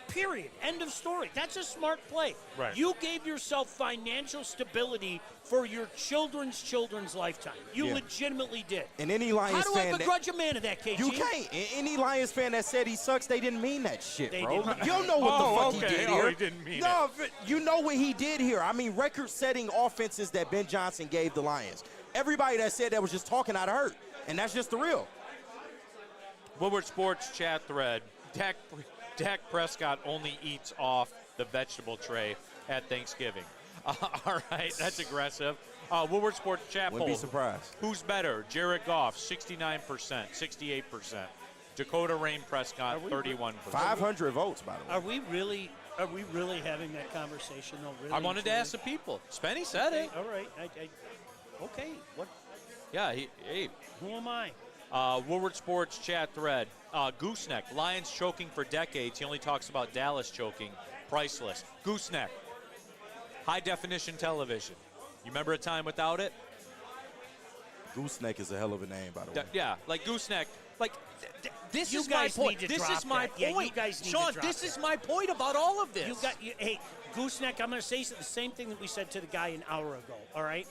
Period. End of story. That's a smart play. Right. You gave yourself financial stability for your children's lifetime. You legitimately did. And any Lions How do fan I begrudge a man of that, KG? you can't. Any Lions fan that said he sucks, they didn't mean that shit, They bro. didn't. You don't know what the fuck he did here. He didn't mean No, you know what he did here. I mean, record-setting offenses that Ben Johnson gave the Lions. Everybody that said that was just talking out of hurt, and that's just the real. Woodward Sports chat thread. Dak Prescott only eats off the vegetable tray at Thanksgiving. All right, that's aggressive. Woodward Sports chat Wouldn't poll. be surprised. Who's better? Jared Goff, 69%, 68%. Dakota Rain Prescott, 31%. 500 votes, by the way. Are we really having that conversation, though? Really? I wanted to ask the people. Spenny said it. All right. Okay. What? Yeah, Who am I? Woodward Sports chat thread. Gooseneck, Lions choking for decades. He only talks about Dallas choking. Priceless. Gooseneck, high-definition television. You remember a time without it? Gooseneck is a hell of a name, by the way. Yeah, like Gooseneck. Like, this You is my guys point. need to This drop is my that. Yeah, you point. guys need to Sean, drop this that. is my point about all of this. Hey, Gooseneck, I'm going to say the same thing that we said to the guy an hour ago, all right?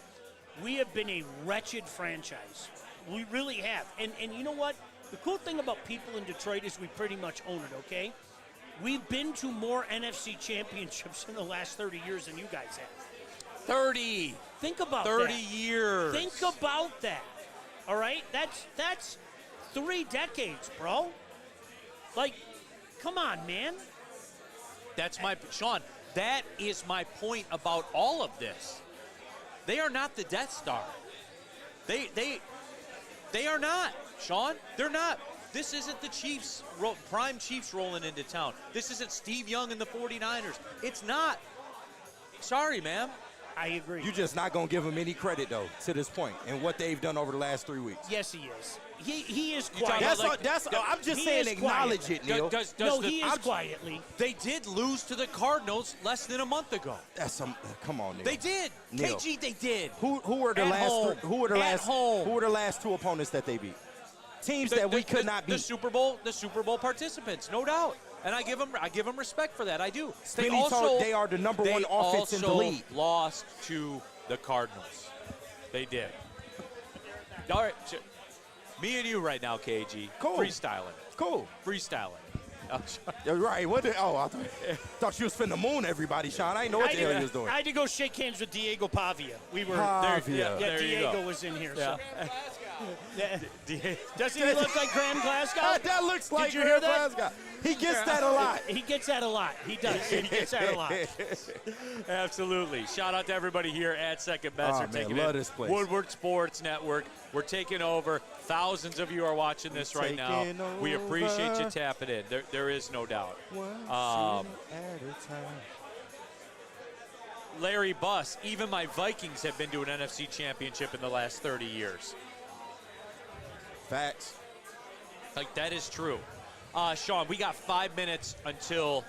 We have been a wretched franchise. We really have. And you know what? The cool thing about people in Detroit is we pretty much own it, okay? We've been to more NFC championships in the last 30 years than you guys have. 30. Think about 30 that. years. Think about that. All right? That's 3 decades, bro. Like, come on, man. That's my Sean. That is my point about all of this. They are not the Death Star. They are not, Sean. They're not. This isn't the Chiefs, prime Chiefs rolling into town. This isn't Steve Young and the 49ers. It's not. Sorry, ma'am. I agree. You're just not going to give him any credit, though, to this point and what they've done over the last 3 weeks. Yes, he is. He is talking quiet. about, I'm just he saying is acknowledge quiet. it, Neil. He is quietly. They did lose to the Cardinals less than a month ago. Come on, Neil. They did. Neil. KG, they did. Who were the At last? home. Who were the At last? home. Who were the last 2 opponents that they beat? Teams that we could not beat. The Super Bowl participants, no doubt. And I give them respect for that. I do. They are the number 1 offense in the league. Lost to the Cardinals. They did. All right, me and you right now, KG. Cool. Freestyling. Cool. Freestyling. You're right. I thought you was finna moon everybody, Sean. I didn't know what the hell you was doing. I had to go shake hands with Diego Pavia. We were Pavia. Yeah, There you Diego go. was in here. Yeah. So. Does he look like Graham Glasgow? That looks like Did you hear Graham that? Glasgow. He gets that a lot. He gets that a lot. He does. He gets that a lot. Absolutely. Shout out to everybody here at Second Best. Oh, They're man, taking love it. this place. Woodward Sports Network. We're taking over. Thousands of you are watching this right now. Taking We appreciate you over. tapping in. There is no doubt. One city at a time. Larry Buss, even my Vikings have been to an NFC championship in the last 30 years. Facts. Like, that is true. Sean, we got 5 minutes until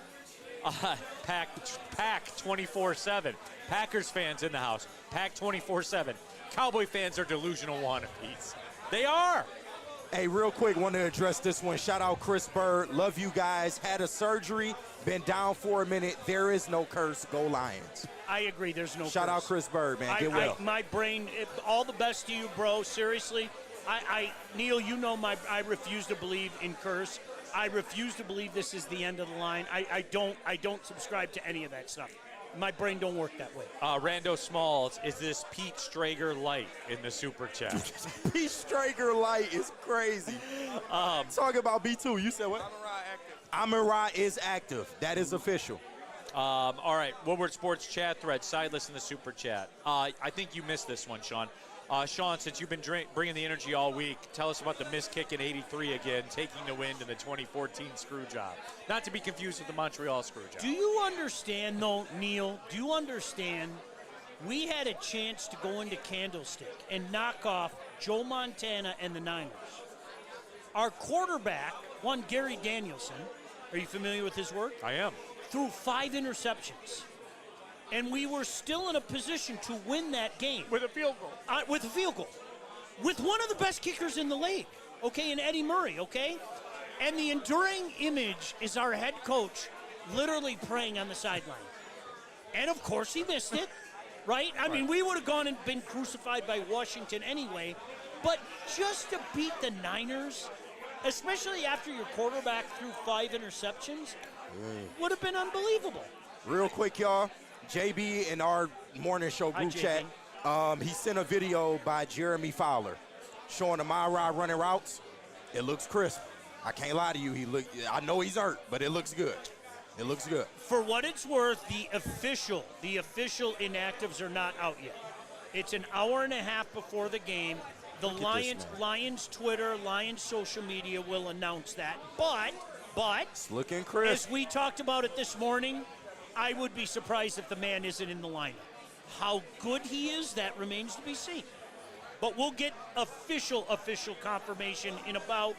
Pack 24/7. Packers fans in the house. Pack 24/7. Cowboy fans are delusional wannabes. They are. Hey, real quick, want to address this one. Shout out Chris Bird. Love you guys. Had a surgery. Been down for a minute. There is no curse. Go Lions. I agree. There's no Shout out curse. Chris Bird, man. Get well. My brain, all the best to you, bro. Seriously. Neil, you know I refuse to believe in curse. I refuse to believe this is the end of the line. I don't subscribe to any of that stuff. My brain don't work that way. Rando Smalls, is this Pete Strager light in the super chat? Pete Strager light is crazy. Talk about B2. You said what? Amon-Ra is active. That is official. All right, Woodward Sports chat thread, sideless in the super chat. I think you missed this one, Sean. Sean, since you've been bringing the energy all week, tell us about the missed kick in 83 again, taking the wind in the 2014 screw job. Not to be confused with the Montreal screw job. Do you understand, though, Neil? Do you understand? We had a chance to go into Candlestick and knock off Joe Montana and the Niners. Our quarterback, one Gary Danielson, are you familiar with his work? I am. Threw 5 interceptions. And we were still in a position to win that game. With a field goal. With a field goal. with one of the best kickers in the league, okay, in Eddie Murray, okay? And the enduring image is our head coach literally praying on the sideline. And, of course, he missed it, right? I mean, we would have gone and been crucified by Washington anyway. But just to beat the Niners, especially after your quarterback threw 5 interceptions, would have been unbelievable. Real quick, y'all. JB in our morning show group chat, he sent a video by Jeremy Fowler showing Amon-Ra running routes. It looks crisp. I can't lie to you. I know he's hurt, but it looks good. It looks good. For what it's worth, the official inactives are not out yet. It's an hour and a half before the game. The Lions Twitter, Lions social media will announce that. But it's looking crisp. As we talked about it this morning, I would be surprised if the man isn't in the lineup. How good he is, that remains to be seen. But we'll get official confirmation in about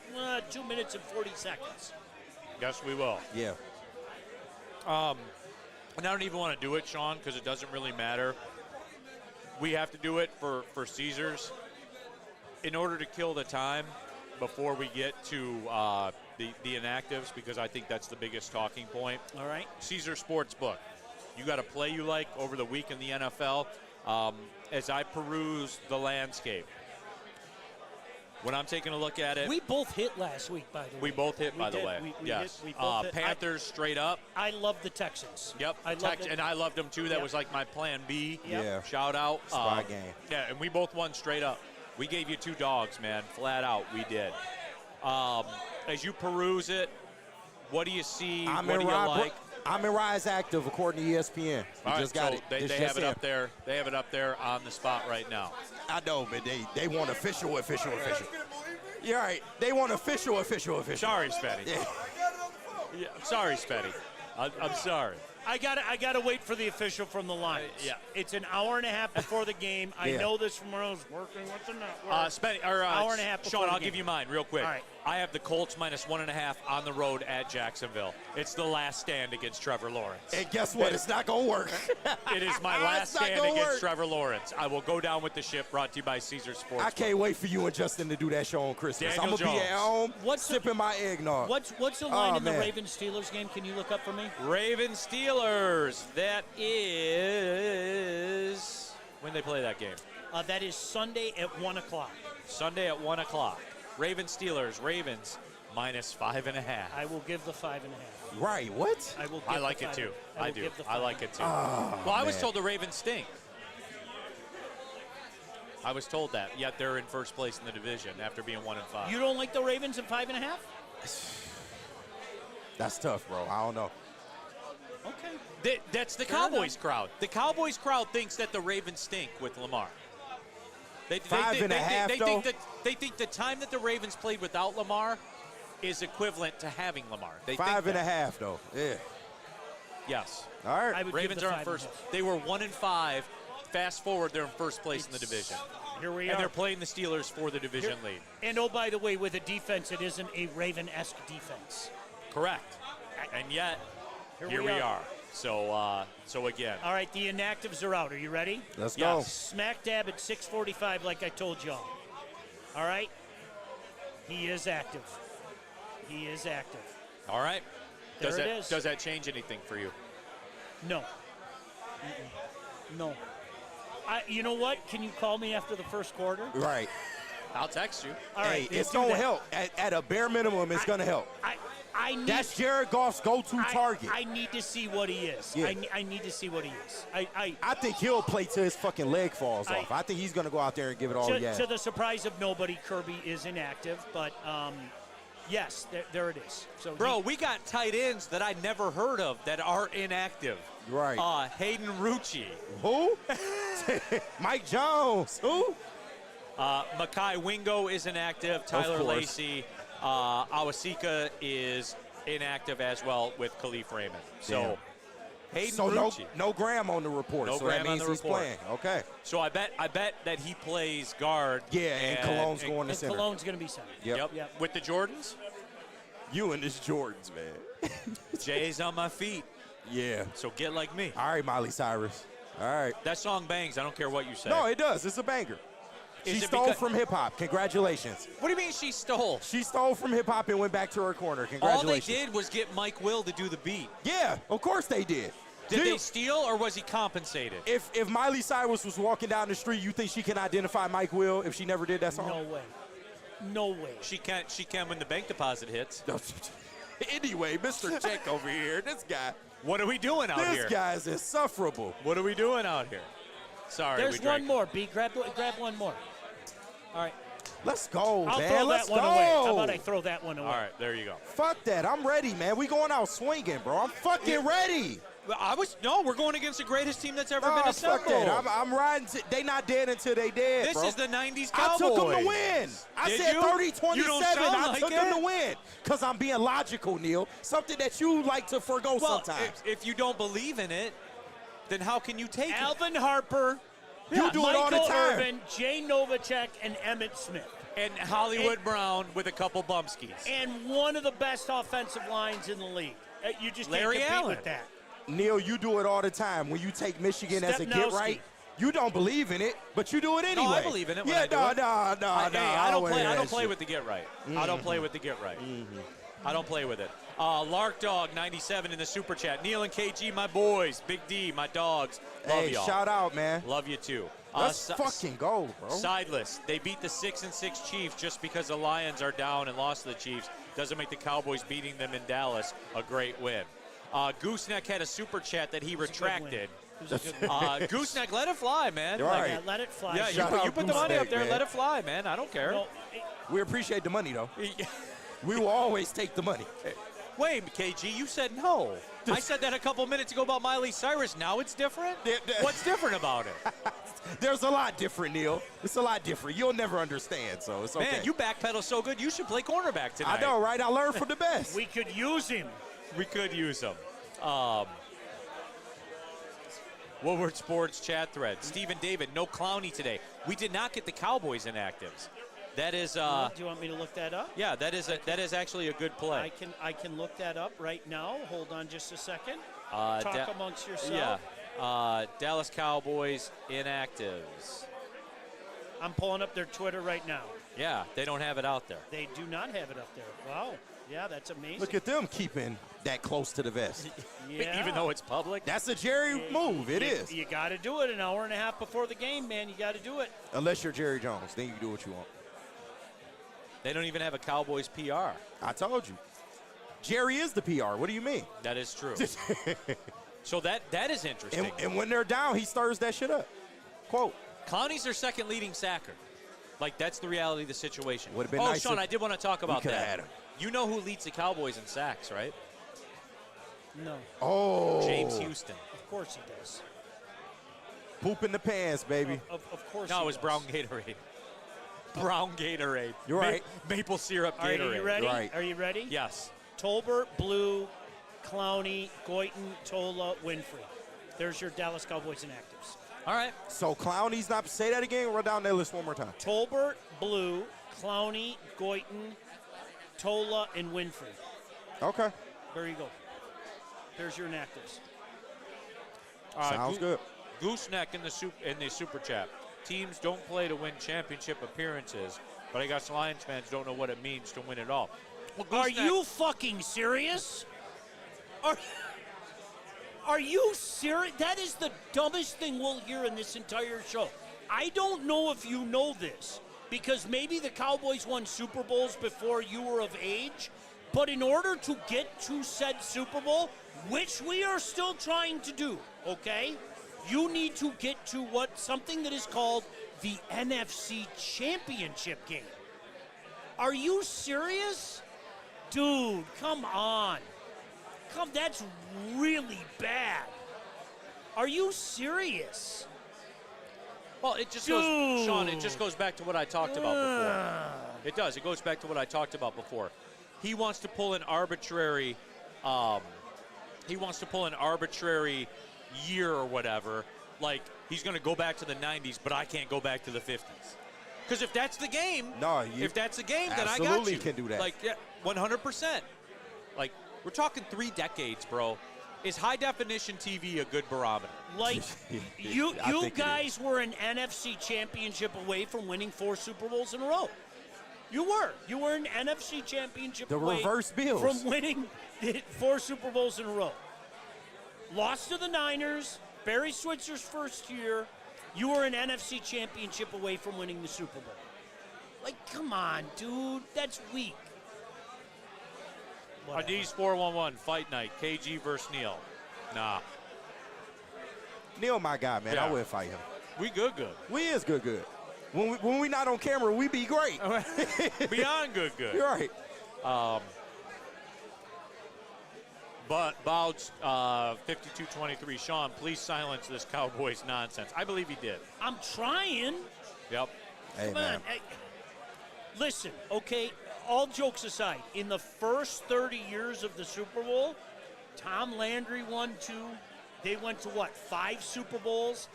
2 minutes and 40 seconds. Yes, we will. Yeah. And I don't even want to do it, Sean, because it doesn't really matter. We have to do it for Caesars in order to kill the time before we get to the inactives, because I think that's the biggest talking point. All right. Caesar Sportsbook. You got a play you like over the week in the NFL. As I peruse the landscape, when I'm taking a look at it, we both hit last week, by the way. We both hit, by the way. Yes. We both hit. Panthers straight up. I love the Texans. Yep. And I loved them too. That was like my plan B. Yep. Yeah. Shout out. Spy game. Yeah, and we both won straight up. We gave you 2 dogs, man. Flat out, we did. As you peruse it, what do you see? What do you like? Amon-Ra is active according to ESPN. We just got it. They have it up there. They have it up there on the spot right now. I know, but they want official. You're right. They want official. Sorry, Spetty. Yeah, sorry, Spetty. I'm sorry. I gotta wait for the official from the Lions. Yeah. It's an hour and a half before the game. I know this from when I was working with the network. Spetty, hour and a half before Sean, the I'll game. give you mine real quick. All right. I have the Colts minus 1.5 on the road at Jacksonville. It's the last stand against Trevor Lawrence. And guess what? It's not going to work. It is my last stand against Trevor Lawrence. I will go down with the ship, brought to you by Caesar Sports. I can't wait for you and Justin to do that show on Christmas. I'm going to be at home sipping my eggnog. What's the line in the Ravens-Steelers game? Can you look up for me? Ravens-Steelers. That is when they play that game. That is Sunday at 1 o'clock. Sunday at 1 o'clock. Ravens-Steelers. Ravens minus 5.5. I will give the 5.5. Right, what? I like it too. I do. I like it too. Oh, well, I was told the Ravens stink. I was told that. Yet they're in first place in the division after being 1-5. You don't like the Ravens at 5.5? That's tough, bro. I don't know. Okay. That's the Cowboys crowd. The Cowboys crowd thinks that the Ravens stink with Lamar. They think the time that the Ravens played without Lamar is equivalent to having Lamar. They 5.5 though. Yeah. Yes. All right. Ravens are in first. They were 1-5. Fast forward, they're in first place in the division. Here we are. And they're playing the Steelers for the division lead. And oh, by the way, with a defense, it isn't a Raven-esque defense. Correct. And yet, here we are. So again. All right, the inactives are out. Are you ready? Let's go. Smack dab at 6:45, like I told y'all. All right? He is active. He is active. All right. There it is. Does that change anything for you? No. No. You know what? Can you call me after the first quarter? Right. I'll text you. All right. Hey, it's going to help. At a bare minimum, it's going to help. That's Jared Goff's go-to target. I need to see what he is. Yeah. I need to see what he is. I think he'll play till his fucking leg falls off. I think he's going to go out there and give it all he has. To the surprise of nobody, Kirby is inactive. But, yes, there it is. So Bro, we got tight ends that I never heard of that are inactive. Right. Hayden Rucci. Who? Mike Jones. Who? Makai Wingo is inactive. Tyler Lacey. Awasika is inactive as well with Khalif Raymond. So, Hayden Rucci. No Graham on the report. No so Graham that means on the he's report. playing. Okay. So I bet that he plays guard. Yeah, and Cologne's going to center. Cologne's going to be center. Yep. With the Jordans? You and his Jordans, man. Jay's on my feet. Yeah. So get like me. All right, Miley Cyrus. All right. That song bangs. I don't care what you say. No, it does. It's a banger. She stole from hip-hop. Congratulations. What do you mean she stole? She stole from hip-hop and went back to her corner. All Congratulations. they did was get Mike Will to do the beat. Yeah, of course they did. Did they steal, or was he compensated? If Miley Cyrus was walking down the street, you think she can identify Mike Will if she never did that song? No way. No way. She can when the bank deposit hits. Anyway, Mr. Check over here, this guy. What are we doing out here? This guy is insufferable. What are we doing out here? Sorry, There's one more, B. Grab one more. All right. Let's go, I'll man. throw Let's that one go. away. How about I throw that one away? All right, there you go. Fuck that. I'm ready, man. We going out swinging, bro. I'm fucking ready. We're going against the greatest team that's ever been Nah, assembled. fuck that. I'm riding. They not dead until they dead, This bro. is the 90s Cowboys. I took them to win. I Did said you? 30-27. You don't sound I like took them it. to win because I'm being logical, Neil. Something that you like to forgo sometimes. If you don't believe in it, then how can you take Alvin Harper, You do it all the Michael time. Irvin, Jay Novacek, and Emmett Smith. it? And Hollywood Brown with a couple bumpskis. And one of the best offensive lines in the league. You just Larry can't compete Allen. with that. Neil, you do it all the time. When you take Michigan as a get Stepnowski. right, you don't believe in it, but you do it anyway. No, I believe in it when yeah, I do no, it. no. I don't play. I that don't play shit. with the get right. I don't play with the get right. I don't play with it. Lark Dog 97 in the super chat. Neil and KG, my boys. Big D, my dogs. Love Hey, y'all. shout out, man. Love you too. Let's fucking go, bro. Sideless. They beat the 6-6 Chiefs just because the Lions are down and lost to the Chiefs. Doesn't make the Cowboys beating them in Dallas a great win. Gooseneck had a super chat that he retracted. Gooseneck, let it fly, man. You're right. Yeah, let it fly. Yeah, Shout you out put the money up Gooseneck, there. man. Let it fly, man. I don't care. No, We appreciate the money, though. We will always take the money. Wait, KG, you said no. I said that a couple minutes ago about Miley Cyrus. Now it's different? What's different about it? There's a lot different, Neil. It's a lot different. You'll never understand, so it's okay. Man, you backpedal so good, you should play cornerback tonight. I know, right? I learned from the best. we could use him. We could use him. Woodward Sports chat thread. Stephen David, no Clowney today. We did not get the Cowboys inactives. That is, Do you want me to look that up? yeah, that is actually a good play. I can look that up right now. Hold on just a second. Uh, Talk amongst yourself. Yeah, Dallas Cowboys inactives. I'm pulling up their Twitter right now. Yeah, they don't have it out there. They do not have it up there. Wow. Yeah, that's amazing. Look at them keeping that close to the vest. Yeah. Even though it's public. That's a Jerry move. It you, is. You got to do it an hour and a half before the game, man. You got to do it. Unless you're Jerry Jones, then you do what you want. They don't even have a Cowboys PR. I told you. Jerry is the PR. What do you mean? That is true. So that is interesting. And when they're down, he stirs that shit up. Quote. Clowney's their second leading sacker. Like, that's the reality of the situation. Would've been oh, nice Sean, if I did want to talk about coulda that. had him. You know who leads the Cowboys in sacks, right? No. Oh. James Houston. Of course he does. Poop in the pants, baby. Of course No, he it was does. Brown Gatorade. Brown Gatorade. You're right. Maple syrup All right, Gatorade. are you ready? Right. Are you ready? Yes. Tolbert, Blue, Clowney, Goyton, Tola, Winfrey. There's your Dallas Cowboys inactives. All right. So Clowney's not. Say that again. Run down that list one more time. Tolbert, Blue, Clowney, Goyton, Tola, and Winfrey. Okay. There you go. There's your inactives. Sounds good. Gooseneck in the super chat. Teams don't play to win championship appearances, but I guess Lions fans don't know what it means to win it all. Well, Are Gooseneck- you fucking serious? Are you serious? That is the dumbest thing we'll hear in this entire show. I don't know if you know this, because maybe the Cowboys won Super Bowls before you were of age, but in order to get to said Super Bowl, which we are still trying to do, okay, you need to get to something that is called the NFC Championship game. Are you serious? Dude, come on. That's really bad. Are you serious? Well, it just goes, Sean, it just goes back to what I talked about before. It does. It goes back to what I talked about before. He wants to pull an arbitrary year or whatever. Like, he's going to go back to the 90s, but I can't go back to the 50s. Because if that's the game, then I got you. absolutely can do that. Like, yeah, 100%. Like, we're talking 3 decades, bro. Is high-definition TV a good barometer? Like, you I think it guys were an NFC championship away from winning 4 Super Bowls in a row. You were. You were an NFC championship The away reverse Bills. from winning 4 Super Bowls in a row. Lost to the Niners, Barry Switzer's first year. You were an NFC championship away from winning the Super Bowl. Like, come on, dude. That's weak. Whatever. Adiz 411, fight night, KG versus Neal. Nah. Neal, my guy, man. Yeah. I would fight him. We good. We is good. When we not on camera, we be great. Beyond good. You're right. But Bouch, 52-23. Sean, please silence this Cowboys nonsense. I believe he did. I'm trying. Yep. Hey, Come man. on. Hey, listen, okay, all jokes aside, in the first 30 years of the Super Bowl, Tom Landry won 2. They went to, 5 Super Bowls?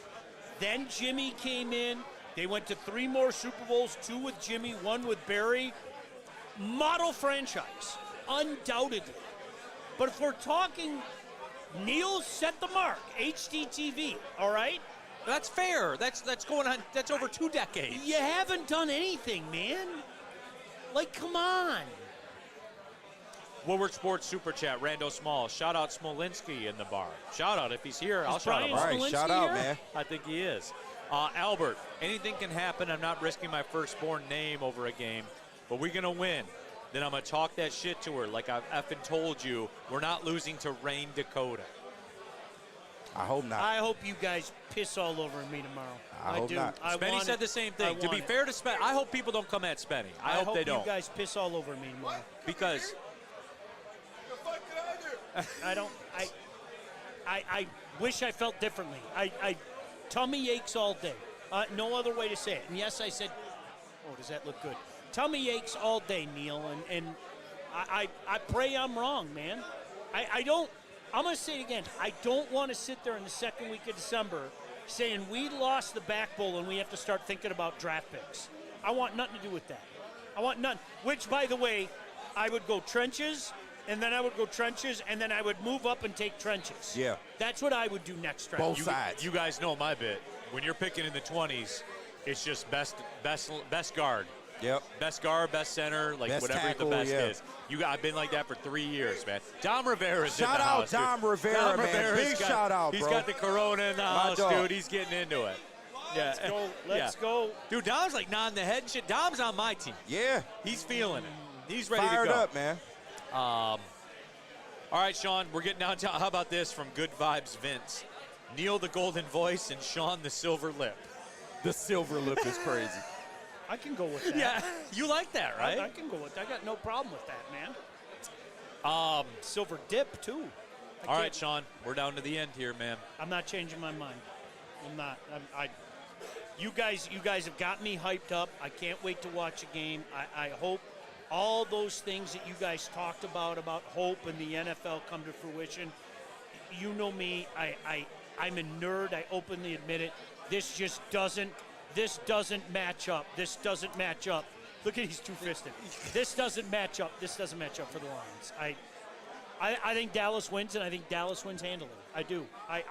Then Jimmy came in. They went to 3 more Super Bowls, 2 with Jimmy, 1 with Barry. Model franchise, undoubtedly. But if we're talking, Neal set the mark, HDTV, all right? That's fair. That's going on. That's over 2 decades. You haven't done anything, man. Like, come on. Woodward Sports Super Chat, Rando Small. Shout out Smolinski in the bar. Shout out if he's here. I'll shout Brian him out. All right, Smolinski shout out, here? man. I think he is. Albert, anything can happen. I'm not risking my firstborn name over a game, but we're going to win. Then I'm going to talk that shit to her like I've effing told you. We're not losing to Rain Dakota. I hope not. I hope you guys piss all over me tomorrow. I hope do. not. I Spenny want said it. the same I thing. To be want it. fair to Spenny, I hope people don't come at Spenny. I hope they don't. you guys piss all over me tomorrow. Because The fuck did I do? I don't. I wish I felt differently. I tummy aches all day. No other way to say it. And yes, I said. Oh, does that look good? Tummy aches all day, Neal, and I pray I'm wrong, man. I don't. I'm going to say it again. I don't want to sit there in the second week of December saying we lost the back bowl and we have to start thinking about draft picks. I want nothing to do with that. I want none. Which, by the way, I would go trenches, and then I would go trenches, and then I would move up and take trenches. Yeah. That's what I would do next draft. Both sides. you guys know my bit. When you're picking in the 20s, it's just best guard. Yep. Best guard, best center, like Best whatever tackle, the best yeah. is. I've been like that for 3 years, man. Dom Rivera's in Shout the out house, dude. Dom Rivera, Dom man. Rivera's Big shout out, He's bro. got the Corona in the house, dog. dude. He's getting into it. Yeah. Let's go. Dude, Dom's like nodding the head and shit. Dom's on my team. Yeah. He's feeling it. He's ready Fired to go. up, man. All right, Sean, we're getting down to, how about this from Good Vibes Vince? Neal the golden voice and Sean the silver lip. The silver lip is crazy. I can go with that. Yeah, you like that, right? I can go with that. I got no problem with that, man. Silver dip, too. All right, Sean, we're down to the end here, man. I'm not changing my mind. I'm not. You guys have got me hyped up. I can't wait to watch a game. I hope all those things that you guys talked about hope and the NFL come to fruition. You know me. I'm a nerd. I openly admit it. This doesn't match up. This doesn't match up. Look at he's two-fisted. This doesn't match up. This doesn't match up for the Lions. I think Dallas wins, and I think Dallas wins handily. I do. I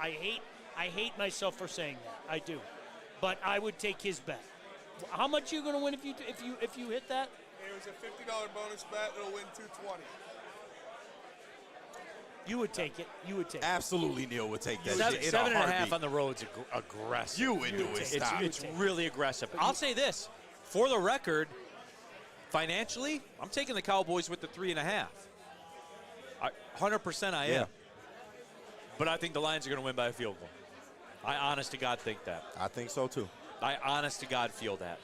hate myself for saying that. I do. But I would take his bet. How much are you going to win if you hit that? It was a $50 bonus bet. It'll win $220. You would take it. You would take it. Absolutely, Neal would take that. Seven, in a 7.5 heartbeat. on the road's aggressive. You would do it. Stop. It's really aggressive. I'll say this. For the record, financially, I'm taking the Cowboys with the 3.5. 100% I am. Yeah. But I think the Lions are going to win by a field goal. I honest to God think that. I think so, too. I honest to God feel that.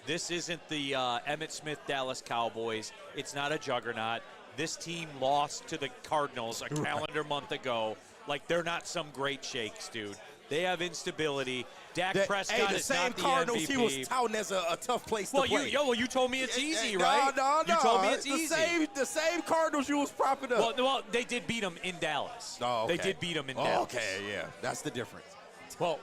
This isn't the Emmitt Smith Dallas Cowboys. It's not a juggernaut. This team lost to the Cardinals a calendar month ago. Like, they're not some great shakes, dude. They have instability. Dak Prescott the is same not the Cardinals MVP. he was touting as a tough place to play. You told me it's easy, No, right? No, You told me it's easy. The same Cardinals you was propping up. Well, they did beat them in Dallas. Oh, okay. They did beat them in Dallas. Okay, yeah. That's the difference. Well,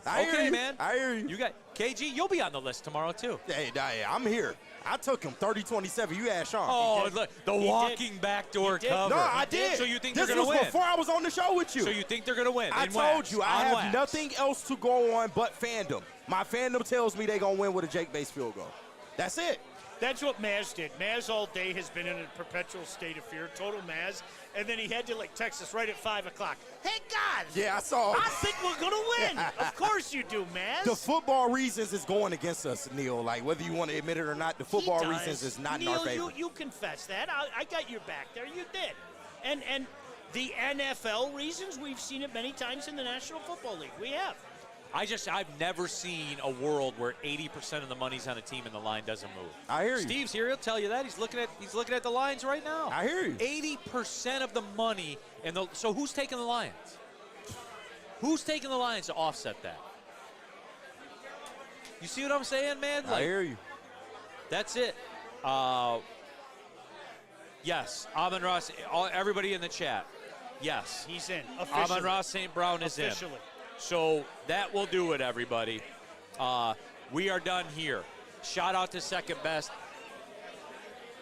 I hear Okay, you. man. I hear you. You got KG. You'll be on the list tomorrow too. Hey, I'm here. I took him 30-27. You asked Sean. Oh, look, the walking backdoor cover. No, I did. So you think this they're going to win? This was before I was on the show with you. So you think they're going to win? I told you, I have nothing else to go on but fandom. My fandom tells me they're going to win with a Jake-based field goal. That's it. That's what Maz did. Maz all day has been in a perpetual state of fear, total Maz. And then he had to text us right at 5 o'clock. Hey, guys. Yeah, I saw. I think we're going to win. Of course you do, Maz. The football reasons is going against us, Neil. Like, whether you want to admit it or not, the football reasons is not in our favor. Neil, you confess that. I got your back there. You did. And the NFL reasons, we've seen it many times in the National Football League. We have. I've never seen a world where 80% of the money's on a team and the line doesn't move. I hear you. Steve's here. He'll tell you that. He's looking at the lines right now. I hear you. 80% of the money, so who's taking the Lions? Who's taking the Lions to offset that? You see what I'm saying, man? I hear you. That's it. Yes, Amon-Ra, everybody in the chat. Yes. He's in. Officially. Amon-Ra St. Brown is Officially. in. So that will do it, everybody. We are done here. Shout out to Second Best.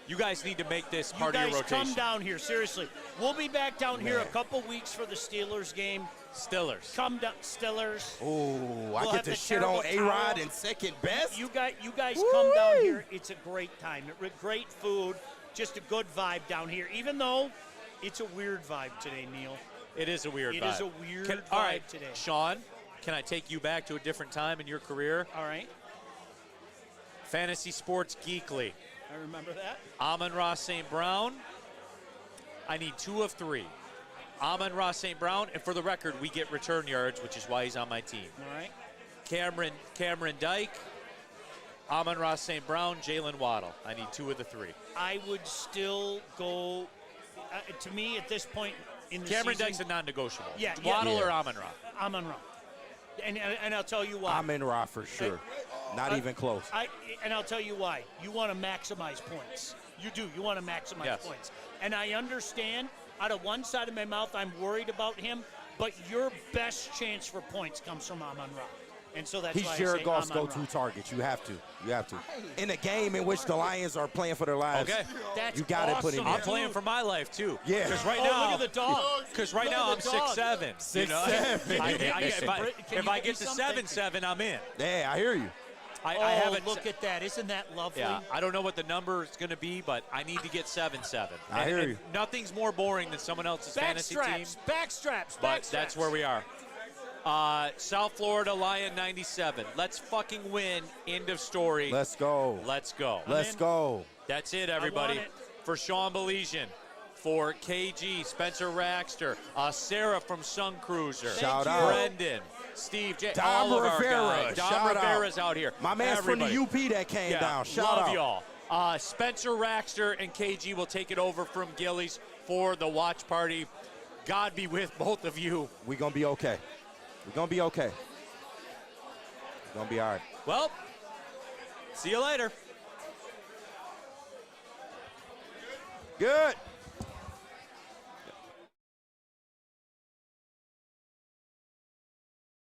You guys need to make this part of your rotation. You guys come down here, seriously. We'll be back down here a couple weeks for the Steelers game. Stillers. Come down, Stillers. Oh, I get to shit on A-Rod and Second Best? You guys come down here. It's a great time. Great food. Just a good vibe down here, even though it's a weird vibe today, Neil. It is a weird vibe. It is a weird vibe all right, today. Sean, can I take you back to a different time in your career? All right. Fantasy Sports Geekly. I remember that. Amon-Ra St. Brown. I need 2 of 3. Amon-Ra St. Brown, and for the record, we get return yards, which is why he's on my team. All right. Cameron Dyke, Amon-Ra St. Brown, Jalen Waddle. I need 2 of the 3. I would still go, to me at this point in the Cameron season, Dyke's a non-negotiable. Yeah, Waddle or Amon-Ra? Amon-Ra. And I'll tell you why. Amon-Ra for sure. Not even close. And I'll tell you why. You want to maximize points. You do. You want to maximize points. And I understand, out of one side of my mouth, I'm worried about him, but your best chance for points comes from Amon-Ra. And so that's why I say Jared Goff's Amon-Ra. go-to target. You have to. In a game in which the Lions are playing for their lives, That's you got to put awesome. in. I'm playing for my life, too. Yeah. Because right Oh, now, look at the dog. Because right now I'm 6'7". 6'7". If I get to 7'7", I'm in. Yeah, I hear you. I haven't. Look at that. Isn't that lovely? Yeah, I don't know what the number is going to be, but I need to get 7'7". I hear you. Nothing's more boring than someone else's fantasy team. Backstraps. But that's where we are. South Florida Lion 97. Let's fucking win. End of story. Let's go. Let's go. Let's go. That's it, everybody. it. For Sean Baligian, for KG, Spencer Raxter, Sarah from Sun Cruiser, Shout out. Brendan, Steve, J. Dom all of our Rivera. guys. Dom Shout out. Rivera's out here. My man's Everybody. from the UP that came down. Shout love out. y'all. Spencer Raxter and KG will take it over from Gillies for the watch party. God be with both of you. We're going to be okay. We're going to be okay. We're going to be all right. Well, see you later. Good.